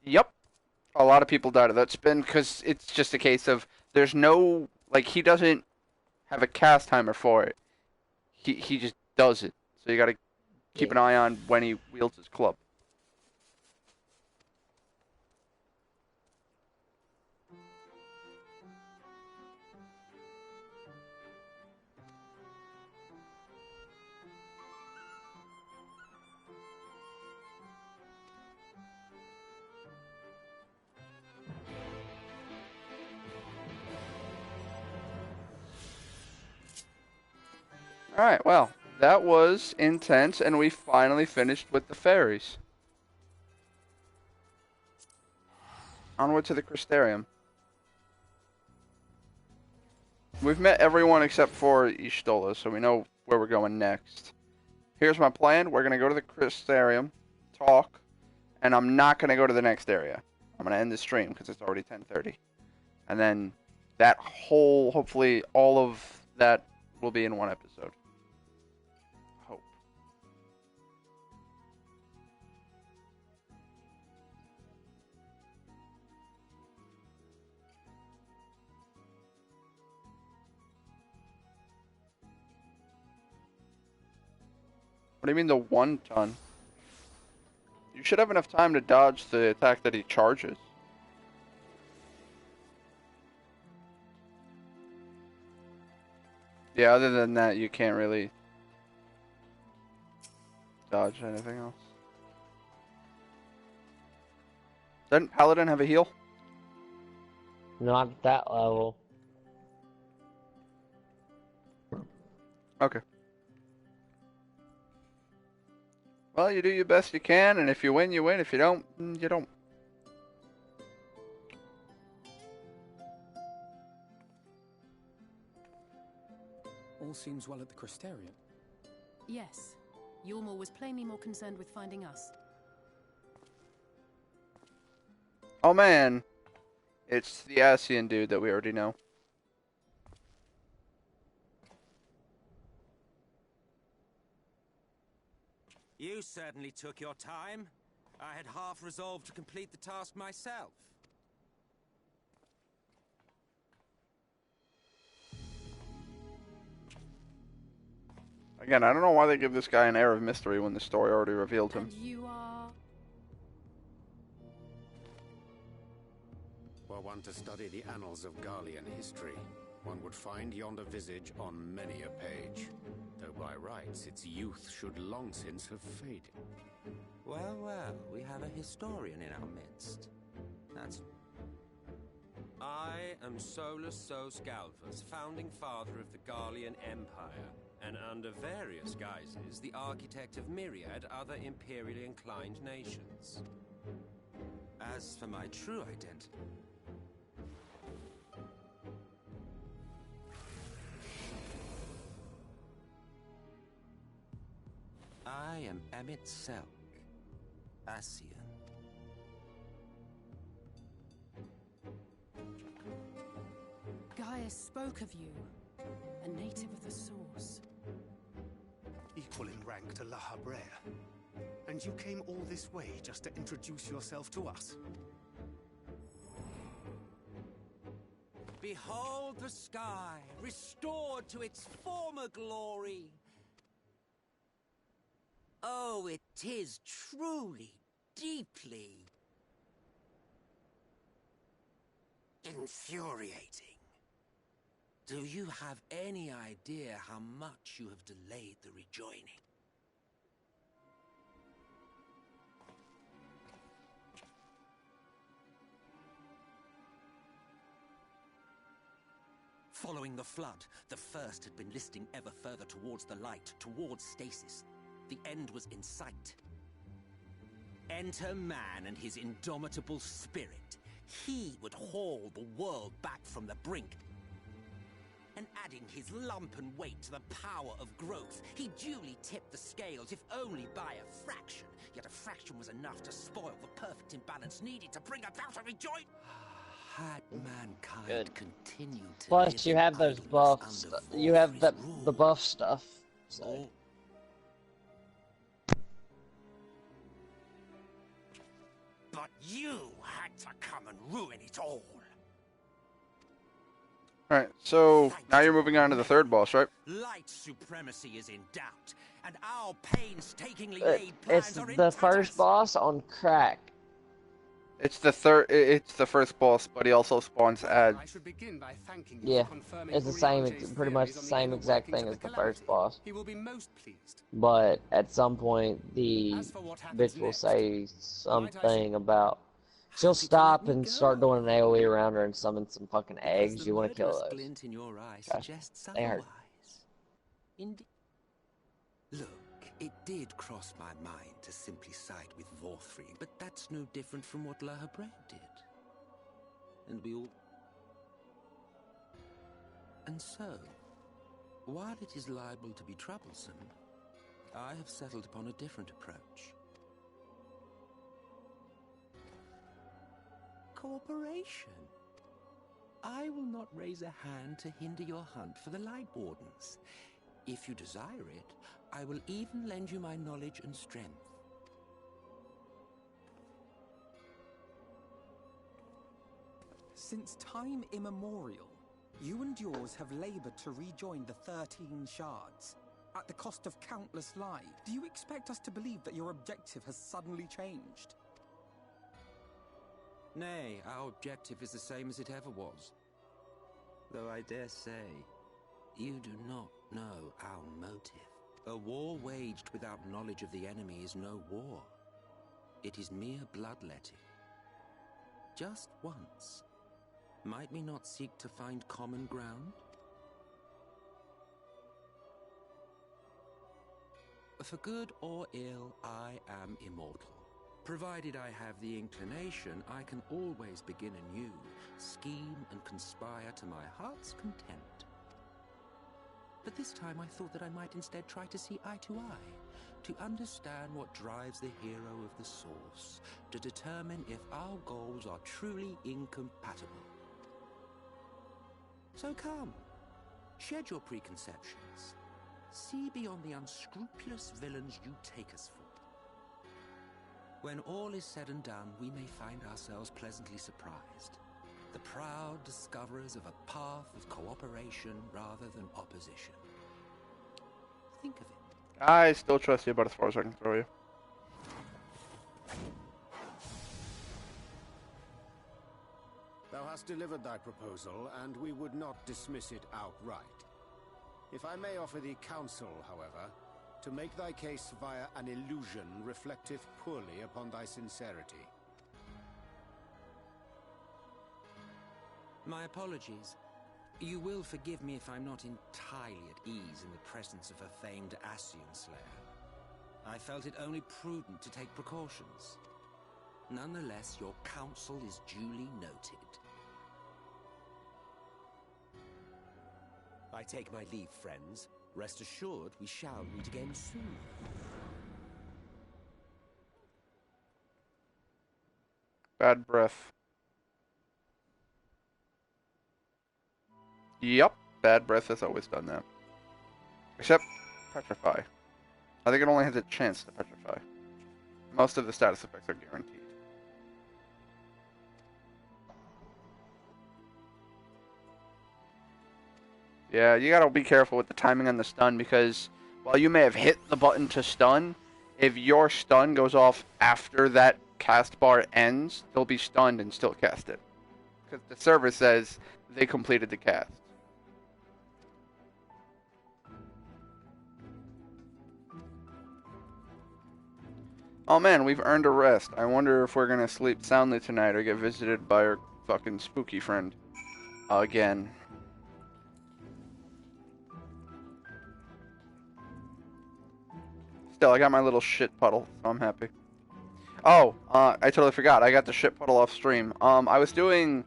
Yep. A lot of people died of that spin because it's just a case of there's no, like, he doesn't have a cast timer for it. He just does it. So you gotta keep an eye on when he wields his club. Alright, well, that was intense, and we finally finished with the fairies. Onward to the Crystarium. We've met everyone except for Y'shtola, so we know where we're going next. Here's my plan. We're going to go to the Crystarium, talk, and I'm not going to go to the next area. I'm going to end the stream because it's already 10:30. And then that whole, hopefully all of that will be in one episode. Hope. What do you mean the 1 ton? You should have enough time to dodge the attack that he charges. Yeah, other than that, you can't really dodge anything else. Doesn't Paladin have a heal? Not at that level. Okay. Well, you do your best you can, and if you win, you win. If you don't, you don't. All seems well at the Crystarium. Yes. Ylmor was plainly more concerned with finding us. Oh man, it's the Asian dude that we already know. You certainly took your time. I had half resolved to complete the task myself. Again, I don't know why they give this guy an air of mystery when the story already revealed him. And you are... Were one to study the annals of Garlean history, one would find yonder visage on many a page, though by rights its youth should long since have faded. Well, well, we have a historian in our midst. That's... I am Solus Sos Galvus, founding father of the Garlean Empire, and under various guises, the architect of myriad other imperially inclined nations. As for my true identity... I am Amit Selk, Asian. Gaius spoke of you, a native of the Source. Equal in rank to La Habrea. And you came all this way just to introduce yourself to us? Behold the sky, restored to its former glory. Oh, it is truly, deeply infuriating. Do you have any idea how much you have delayed the rejoining? Following the flood, the First had been listing ever further towards the light, towards stasis. The end was in sight. Enter man and his indomitable spirit. He would haul the world back from the brink. And adding his lumpen weight to the power of growth, he duly tipped the scales, if only by a fraction. Yet a fraction was enough to spoil the perfect imbalance needed to bring about a rejoice. Had mankind continued to Plus, you have those buffs. You have the buff stuff. So. But you had to come and ruin it all. Alright, so now you're moving on to the third boss, right? Light supremacy is in doubt, and our painstakingly laid plans It's are in the tatters. first boss on crack. It's the third. It's the first boss, but he also spawns ads. I should begin by thanking you Yeah, for confirming it's the same, Uriange's pretty much theories the on same inner exact workings thing of as the Calamity. first boss. He will be most pleased. But at some point, the As for what happens bitch will next, say something about. She'll stop and start doing an AoE around her and summon some fucking eggs. You want to kill those. Glint in your eye Gosh, suggests they hurt. otherwise. Indeed. Look, it did cross my mind to simply side with Vorthri, but that's no different from what La Habrea did. And we all... And so, while it is liable to be troublesome, I have settled upon a different approach. Cooperation. I will not raise a hand to hinder your hunt for the Light Wardens. If you desire it, I will even lend you my knowledge and strength. Since time immemorial, you and yours have labored to rejoin the 13 shards, at the cost of countless lives. Do you expect us to believe that your objective has suddenly changed? Nay, our objective is the same as it ever was. Though I dare say, you do not know our motive. A war waged without knowledge of the enemy is no war. It is mere bloodletting. Just once, might we not seek to find common ground? For good or ill, I am immortal. Provided I have the inclination, I can always begin anew, scheme and conspire to my heart's content. But this time I thought that I might instead try to see eye to eye, to understand what drives the hero of the Source, to determine if our goals are truly incompatible. So come, shed your preconceptions. See beyond the unscrupulous villains you take us for. When all is said and done, we may find ourselves pleasantly surprised. The proud discoverers of a path of cooperation rather than opposition. Think of it. I still trust you about as far as I can throw you. Thou hast delivered thy proposal, and we would not dismiss it outright. If I may offer thee counsel, however, to make thy case via an illusion reflecteth poorly upon thy sincerity. My apologies. You will forgive me if I'm not entirely at ease in the presence of a famed Ascian Slayer. I felt it only prudent to take precautions. Nonetheless, your counsel is duly noted. I take my leave, friends. Rest assured, we shall meet again soon. Bad breath. Yep, bad breath has always done that. Except petrify. I think it only has a chance to petrify. Most of the status effects are guaranteed. Yeah, you gotta be careful with the timing on the stun because while you may have hit the button to stun, if your stun goes off after that cast bar ends, they'll be stunned and still cast it. Because the server says they completed the cast. Oh man, we've earned a rest. I wonder if we're gonna sleep soundly tonight or get visited by our fucking spooky friend. Again. Still, I got my little shit puddle, so I'm happy. Oh, I totally forgot. I got the shit puddle off stream. I was doing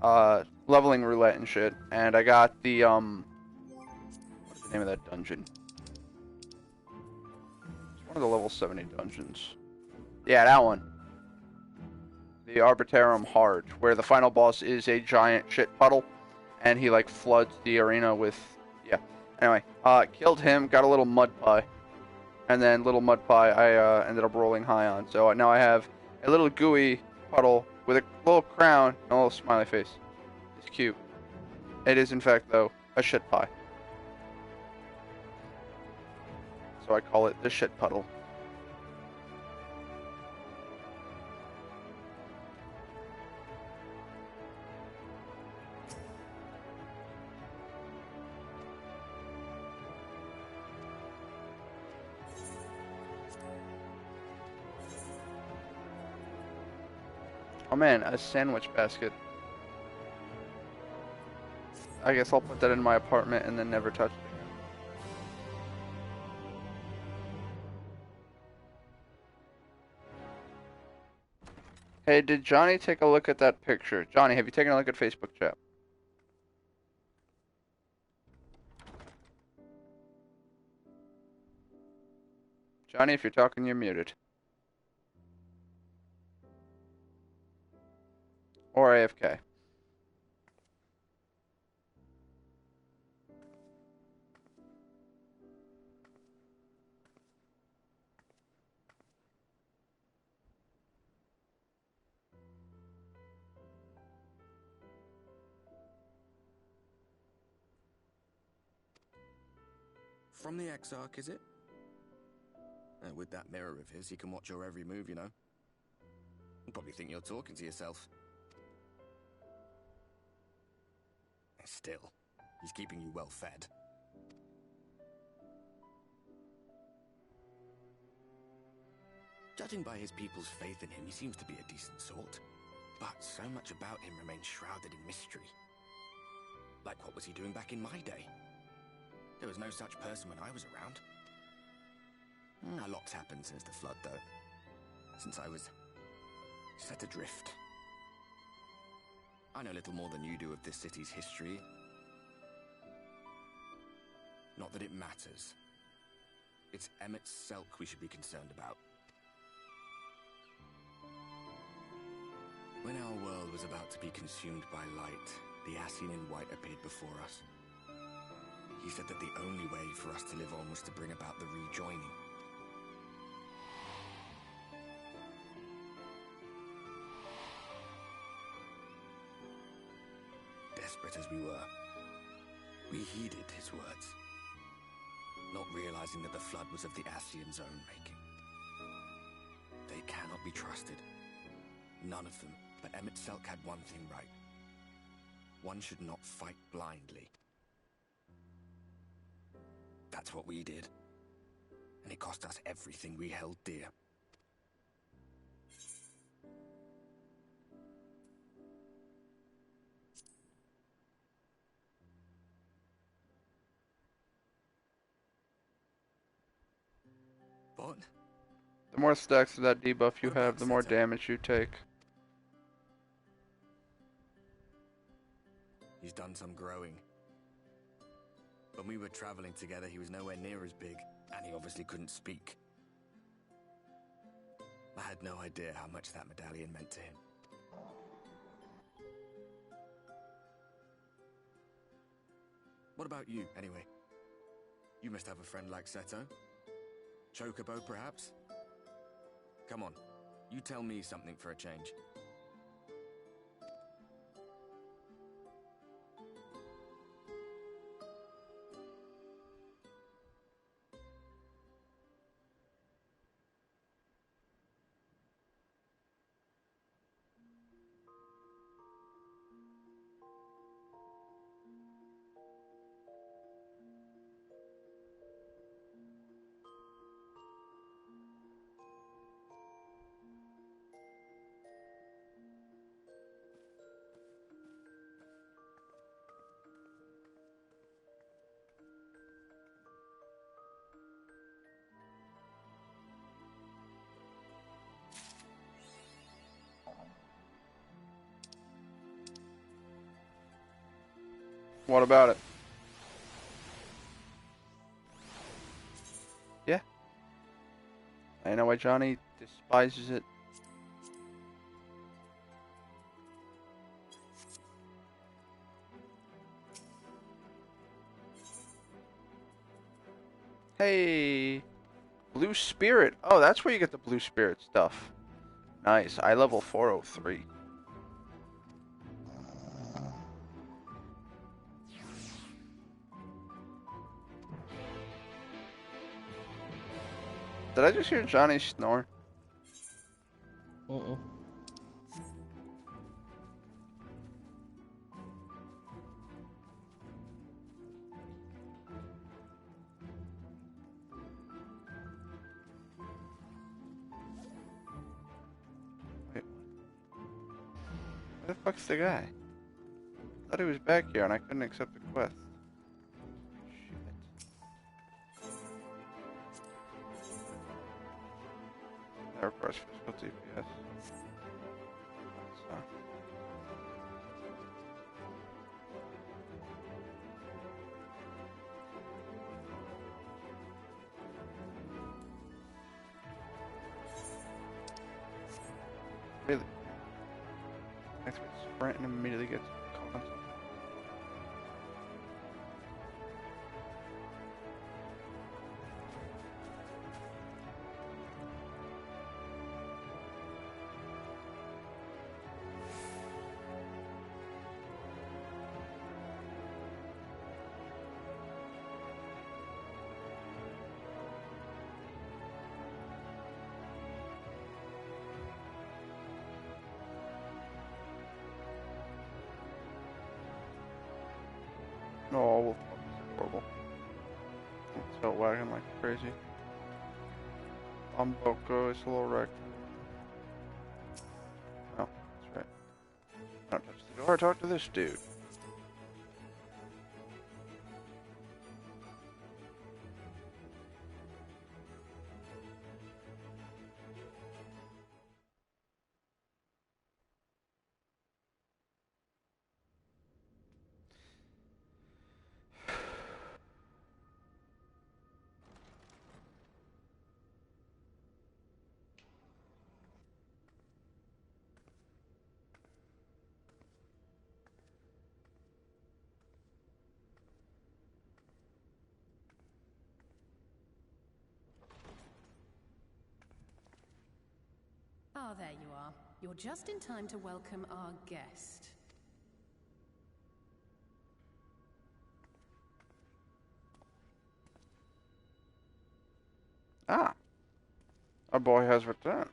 leveling roulette and shit, and I got the what's the name of that dungeon? It's one of the level 70 dungeons. Yeah, that one. The Arbitrum Hard, where the final boss is a giant shit puddle, and he like floods the arena with Anyway, killed him, got a little mud pie. And then little mud pie I ended up rolling high on. So now I have a little gooey puddle with a little crown and a little smiley face. It's cute. It is in fact though a shit pie. So I call it the shit puddle. Oh man, a sandwich basket. I guess I'll put that in my apartment and then never touch it again. Hey, did Johnny take a look at that picture? Johnny, have you taken a look at Facebook chat? Johnny, if you're talking, you're muted. Or AFK. From the Exarch, is it? With that mirror of his, he can watch your every move, you know. He'll probably think you're talking to yourself. Still, he's keeping you well fed. Judging by his people's faith in him, he seems to be a decent sort. But so much about him remains shrouded in mystery. Like what was he doing back in my day? There was no such person when I was around. A lot's happened since the flood, though. Since I was set adrift. I know little more than you do of this city's history. Not that it matters. It's Emmett Selk we should be concerned about. When our world was about to be consumed by light, the Ascian in white appeared before us. He said that the only way for us to live on was to bring about the rejoining. Desperate as we were, we heeded his words, not realizing that the flood was of the Ascian's own making. They cannot be trusted. None of them, but Emmett Selk had one thing right. One should not fight blindly. That's what we did. And it cost us everything we held dear. What? The more stacks of that debuff you have, the more damage you take. He's done some growing. When we were traveling together, he was nowhere near as big, and he obviously couldn't speak. I had no idea how much that medallion meant to him. What about you, anyway? You must have a friend like Seto? Chocobo, perhaps? Come on, you tell me something for a change. What about it? Yeah. I know why Johnny despises it. Hey, Blue Spirit. Oh, that's where you get the Blue Spirit stuff. Nice. I level 403. Did I just hear Johnny snore? Mm-mm. Wait. Where the fuck's the guy? I thought he was back here and I couldn't accept the quest. That requires physical DPS. So. Really? Next we sprint and immediately get caught on something. No, Wolf is horrible. It's still wagging like crazy. Boko is a little wrecked. Oh, that's right. Don't touch the door, talk to this dude. Ah, there you are. You're just in time to welcome our guest. Ah. Our boy has returned.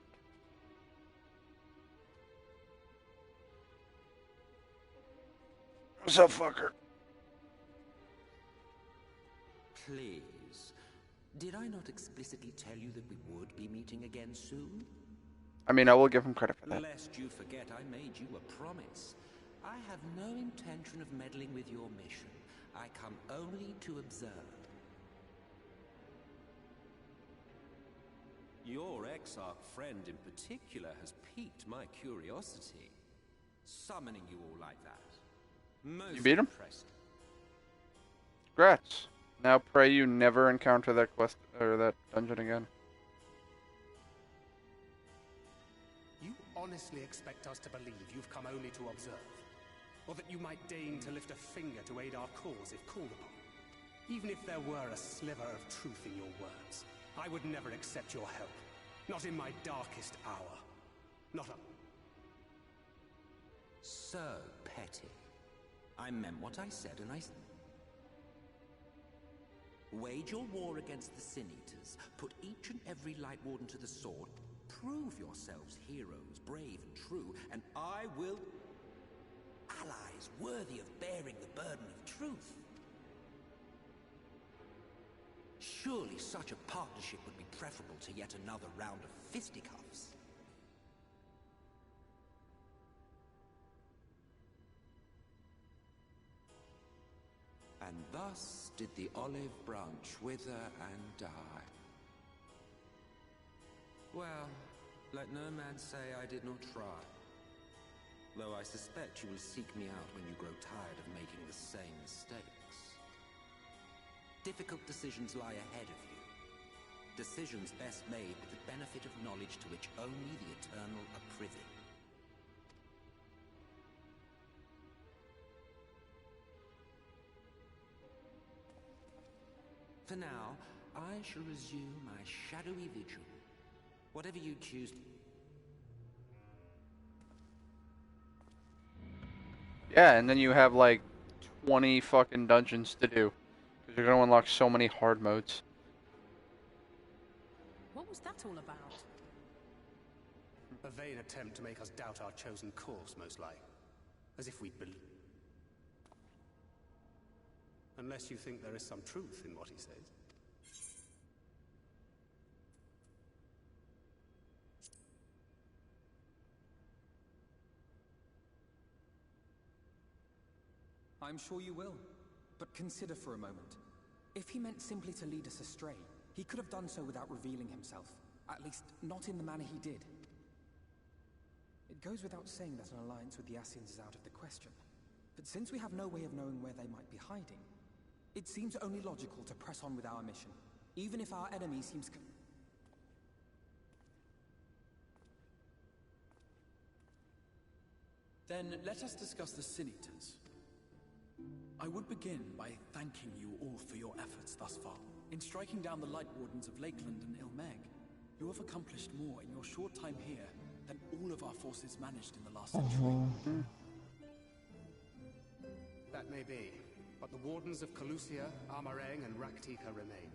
What's up, fucker? Please. Did I not explicitly tell you that we would be meeting again soon? I mean, I will give him credit for that. Lest you forget, I made you a promise. I have no intention of meddling with your mission. I come only to observe. Your Exarch friend in particular has piqued my curiosity. Summoning you all like that. Most You beat him? impressive. Congrats. Now pray you never encounter that quest or that dungeon again. You honestly expect us to believe you've come only to observe? Or that you might deign to lift a finger to aid our cause if called upon? Even if there were a sliver of truth in your words, I would never accept your help. Not in my darkest hour. Not a... So petty. I meant what I said, and I... Wage your war against the Sin Eaters. Put each and every Light Warden to the sword. Prove yourselves heroes, brave and true, and I will... allies worthy of bearing the burden of truth. Surely such a partnership would be preferable to yet another round of fisticuffs. And thus did the olive branch wither and die. Well, let no man say I did not try. Though I suspect you will seek me out when you grow tired of making the same mistakes. Difficult decisions lie ahead of you. Decisions best made with the benefit of knowledge to which only the Eternal are privy. For now, I shall resume my shadowy vigil. Whatever you choose. Yeah, and then you have like 20 fucking dungeons to do. Because you're gonna unlock so many hard modes. What was that all about? A vain attempt to make us doubt our chosen course, most like. As if we'd believe. Unless you think there is some truth in what he says. I'm sure you will. But consider for a moment. If he meant simply to lead us astray, he could have done so without revealing himself. At least, not in the manner he did. It goes without saying that an alliance with the Ascians is out of the question. But since we have no way of knowing where they might be hiding, it seems only logical to press on with our mission, even if our enemy seems... Then let us discuss the Sin Eaters. I would begin by thanking you all for your efforts thus far. In striking down the Light Wardens of Lakeland and Ilmeg, you have accomplished more in your short time here than all of our forces managed in the last century. That may be, but the Wardens of Calusia, Amareng, and Raktika remain.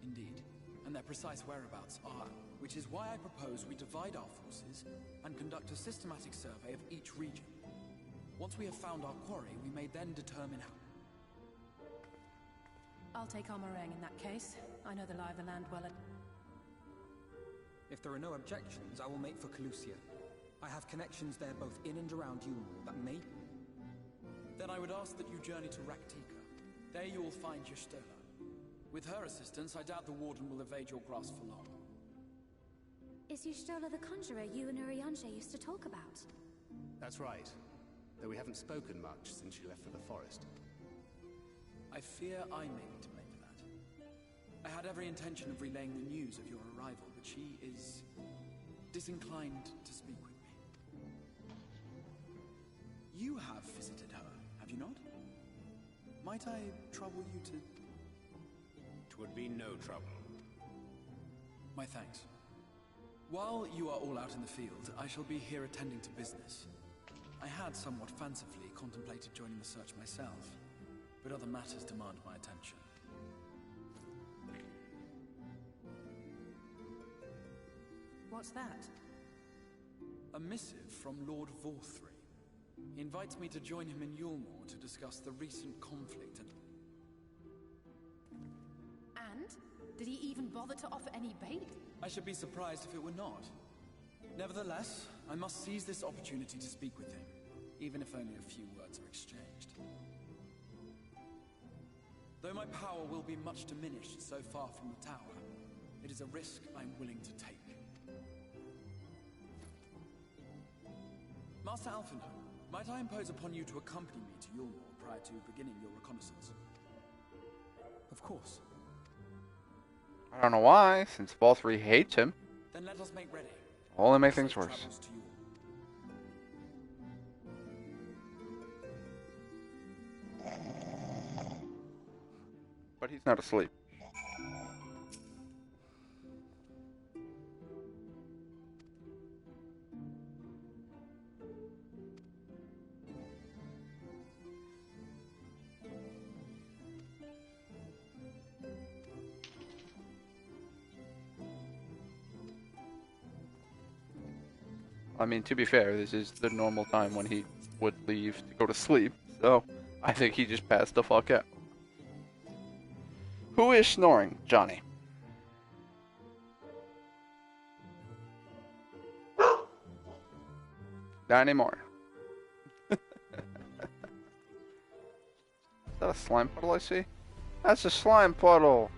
Indeed, and their precise whereabouts are, which is why I propose we divide our forces and conduct a systematic survey of each region. Once we have found our quarry, we may then determine how... I'll take Amareng in that case. I know the lie of the land well. If there are no objections, I will make for Calusia. I have connections there both in and around Yulmul that may... Then I would ask that you journey to Raktika. There you will find Y'shtola. With her assistance, I doubt the Warden will evade your grasp for long. Is Y'shtola the conjurer you and Urianger used to talk about? That's right. Though we haven't spoken much since she left for the forest. I fear I may be to blame for that. I had every intention of relaying the news of your arrival, but she is disinclined to speak with me. You have visited her, have you not? Might I trouble you to... It would be no trouble. My thanks. While you are all out in the field, I shall be here attending to business. I had somewhat fancifully contemplated joining the search myself, but other matters demand my attention. What's that? A missive from Lord Vorthry. He invites me to join him in Yulmore to discuss the recent conflict and... And? Did he even bother to offer any bait? I should be surprised if it were not. Nevertheless, I must seize this opportunity to speak with him, even if only a few words are exchanged. Though my power will be much diminished so far from the tower, it is a risk I'm willing to take. Master Alfinholm, might I impose upon you to accompany me to Yulmore prior to beginning your reconnaissance? Of course. I don't know why, since Vorthry hates him. Then let us make ready. Only make things worse. Travels to Yulmore. But he's not asleep. I mean, to be fair, this is the normal time when he would leave to go to sleep, so I think he just passed the fuck out. Who is snoring, Johnny? Not anymore. Is that a slime puddle I see? That's a slime puddle!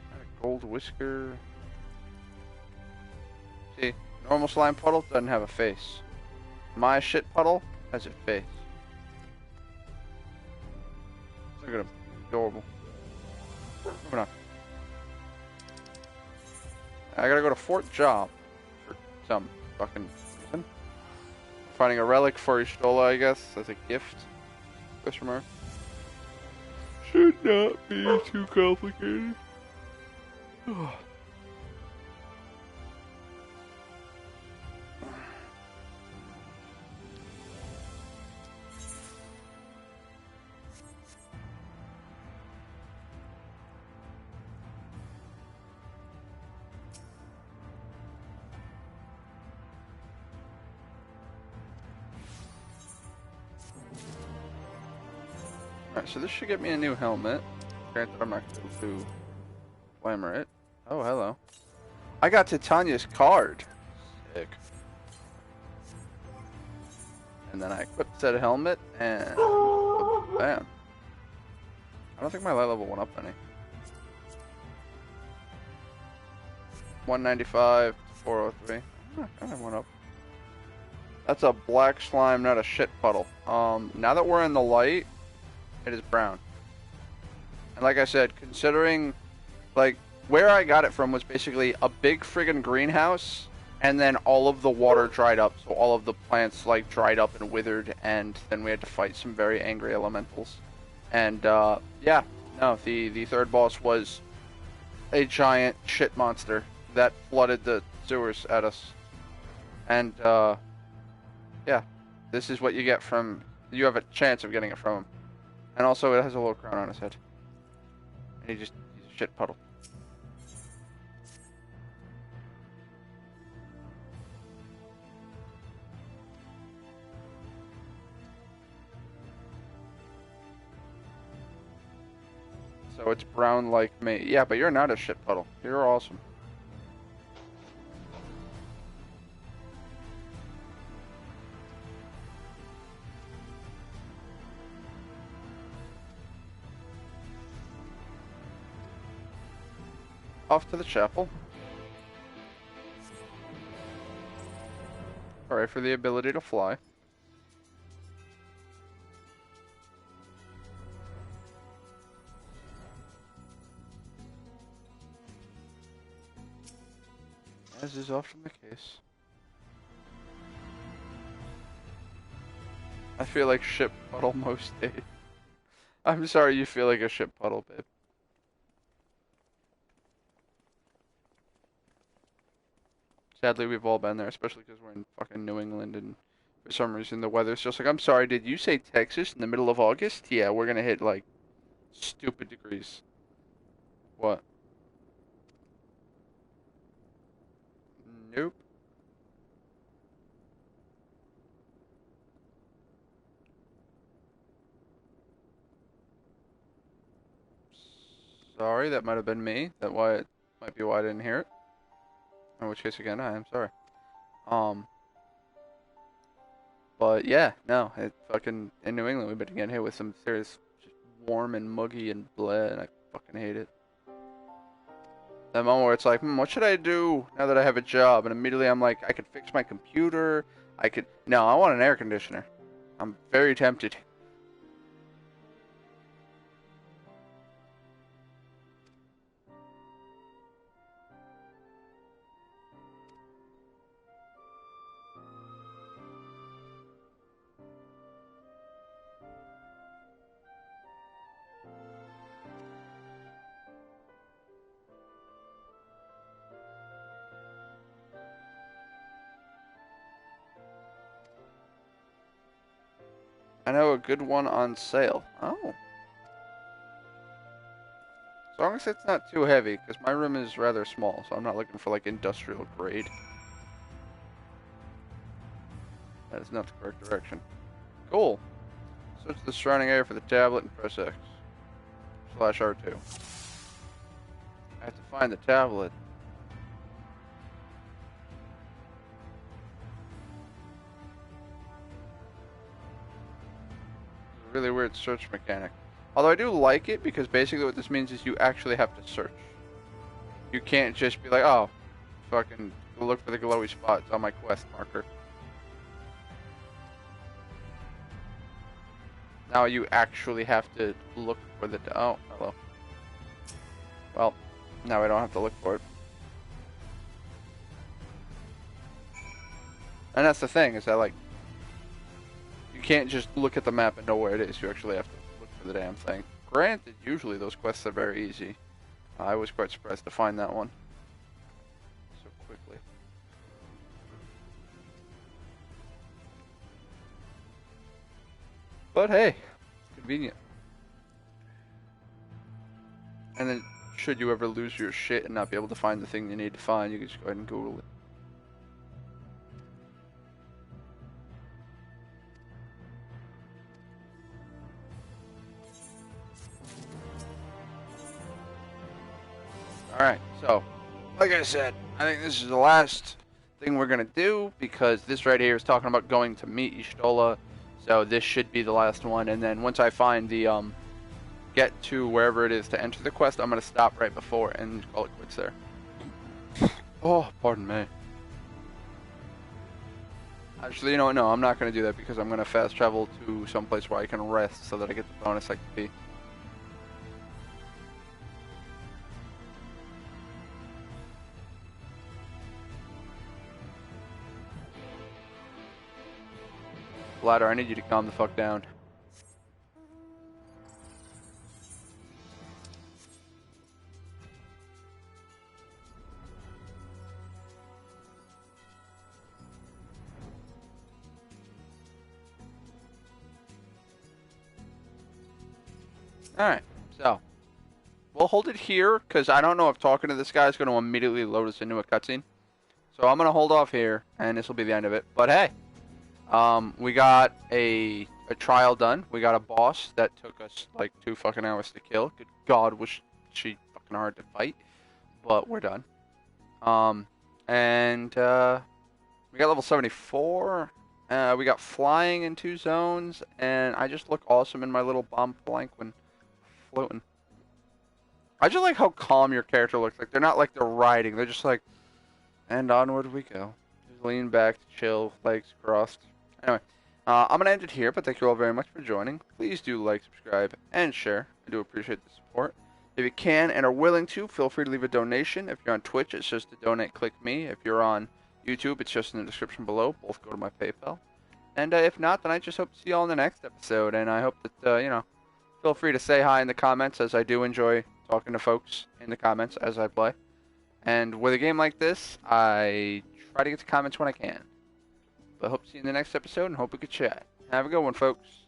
Got a gold whisker. See, normal slime puddle doesn't have a face. My shit puddle has a face. Look at him. Adorable. Moving on. I gotta go to Fort Job for some fucking reason. Finding a relic for Y'shtola, I guess, as a gift. Question mark. Should not be too complicated. Alright, so this should get me a new helmet. Granted, I'm not going to glamour it. Oh, hello. I got Titania's card. Sick. And then I equipped said helmet, and bam. I don't think my light level went up any. 195 to 403. Kind of went up. That's a black slime, not a shit puddle. Now that we're in the light, it is brown. And like I said, considering, like, where I got it from was basically a big friggin' greenhouse, and then all of the water dried up, so all of the plants, like, dried up and withered, and then we had to fight some very angry elementals. And, yeah, no, the third boss was a giant shit monster that flooded the sewers at us. And, yeah, this is what you get from, you have a chance of getting it from him. And also, it has a little crown on his head. And he's a shit puddle. So it's brown like me. Yeah, but you're not a shit puddle. You're awesome. Off to the chapel. Alright, for the ability to fly. As is often the case. I feel like ship puddle most days. I'm sorry you feel like a ship puddle, babe. Sadly, we've all been there, especially because we're in fucking New England, and for some reason the weather's just like, I'm sorry, did you say Texas in the middle of August? Yeah, we're gonna hit, like, stupid degrees. What? Nope. Sorry, that might have been me. That might be why I didn't hear it. In which case, again, I am sorry. But yeah, no, it fucking in New England we've been getting hit with some serious, just warm and muggy and blah, and I fucking hate it. That moment where it's like, what should I do now that I have a job? And immediately I'm like, I could fix my computer. No, I want an air conditioner. I'm very tempted. I know a good one on sale. Oh. As long as it's not too heavy, because my room is rather small, so I'm not looking for, like, industrial grade. That is not the correct direction. Cool. Search the surrounding area for the tablet and press X. /R2. I have to find the tablet. Really weird search mechanic. Although I do like it because basically what this means is you actually have to search. You can't just be like, oh, fucking look for the glowy spots on my quest marker. Now you actually have to look for the... Oh, hello. Well, now I don't have to look for it. And that's the thing, is that, like, you can't just look at the map and know where it is. You actually have to look for the damn thing. Granted, usually those quests are very easy. I was quite surprised to find that one so quickly. But hey, convenient. And then, should you ever lose your shit and not be able to find the thing you need to find, you can just go ahead and Google it. Alright, so, like I said, I think this is the last thing we're going to do, because this right here is talking about going to meet Y'shtola, so this should be the last one, and then once I find the, get to wherever it is to enter the quest, I'm going to stop right before and call it quits there. Oh, pardon me. Actually, you know what, no, I'm not going to do that, because I'm going to fast travel to someplace where I can rest, so that I get the bonus XP. Ladder, I need you to calm the fuck down. Alright, so we'll hold it here, because I don't know if talking to this guy is going to immediately load us into a cutscene. So I'm going to hold off here, and this will be the end of it. But hey! We got a trial done. We got a boss that took us like 2 fucking hours to kill. Good God, was she fucking hard to fight. But we're done. And we got level 74. We got flying in 2 zones, and I just look awesome in my little bomb palanquin floating. I just like how calm your character looks. Like, they're not like they're riding. They're just like, and onward we go. Just lean back, chill, legs crossed. Anyway, I'm going to end it here, but thank you all very much for joining. Please do like, subscribe, and share. I do appreciate the support. If you can and are willing to, feel free to leave a donation. If you're on Twitch, it's just to donate, click me. If you're on YouTube, it's just in the description below. Both go to my PayPal. And if not, then I just hope to see you all in the next episode. And I hope that, you know, feel free to say hi in the comments, as I do enjoy talking to folks in the comments as I play. And with a game like this, I try to get to comments when I can. But hope to see you in the next episode and hope we could chat. Have a good one, folks.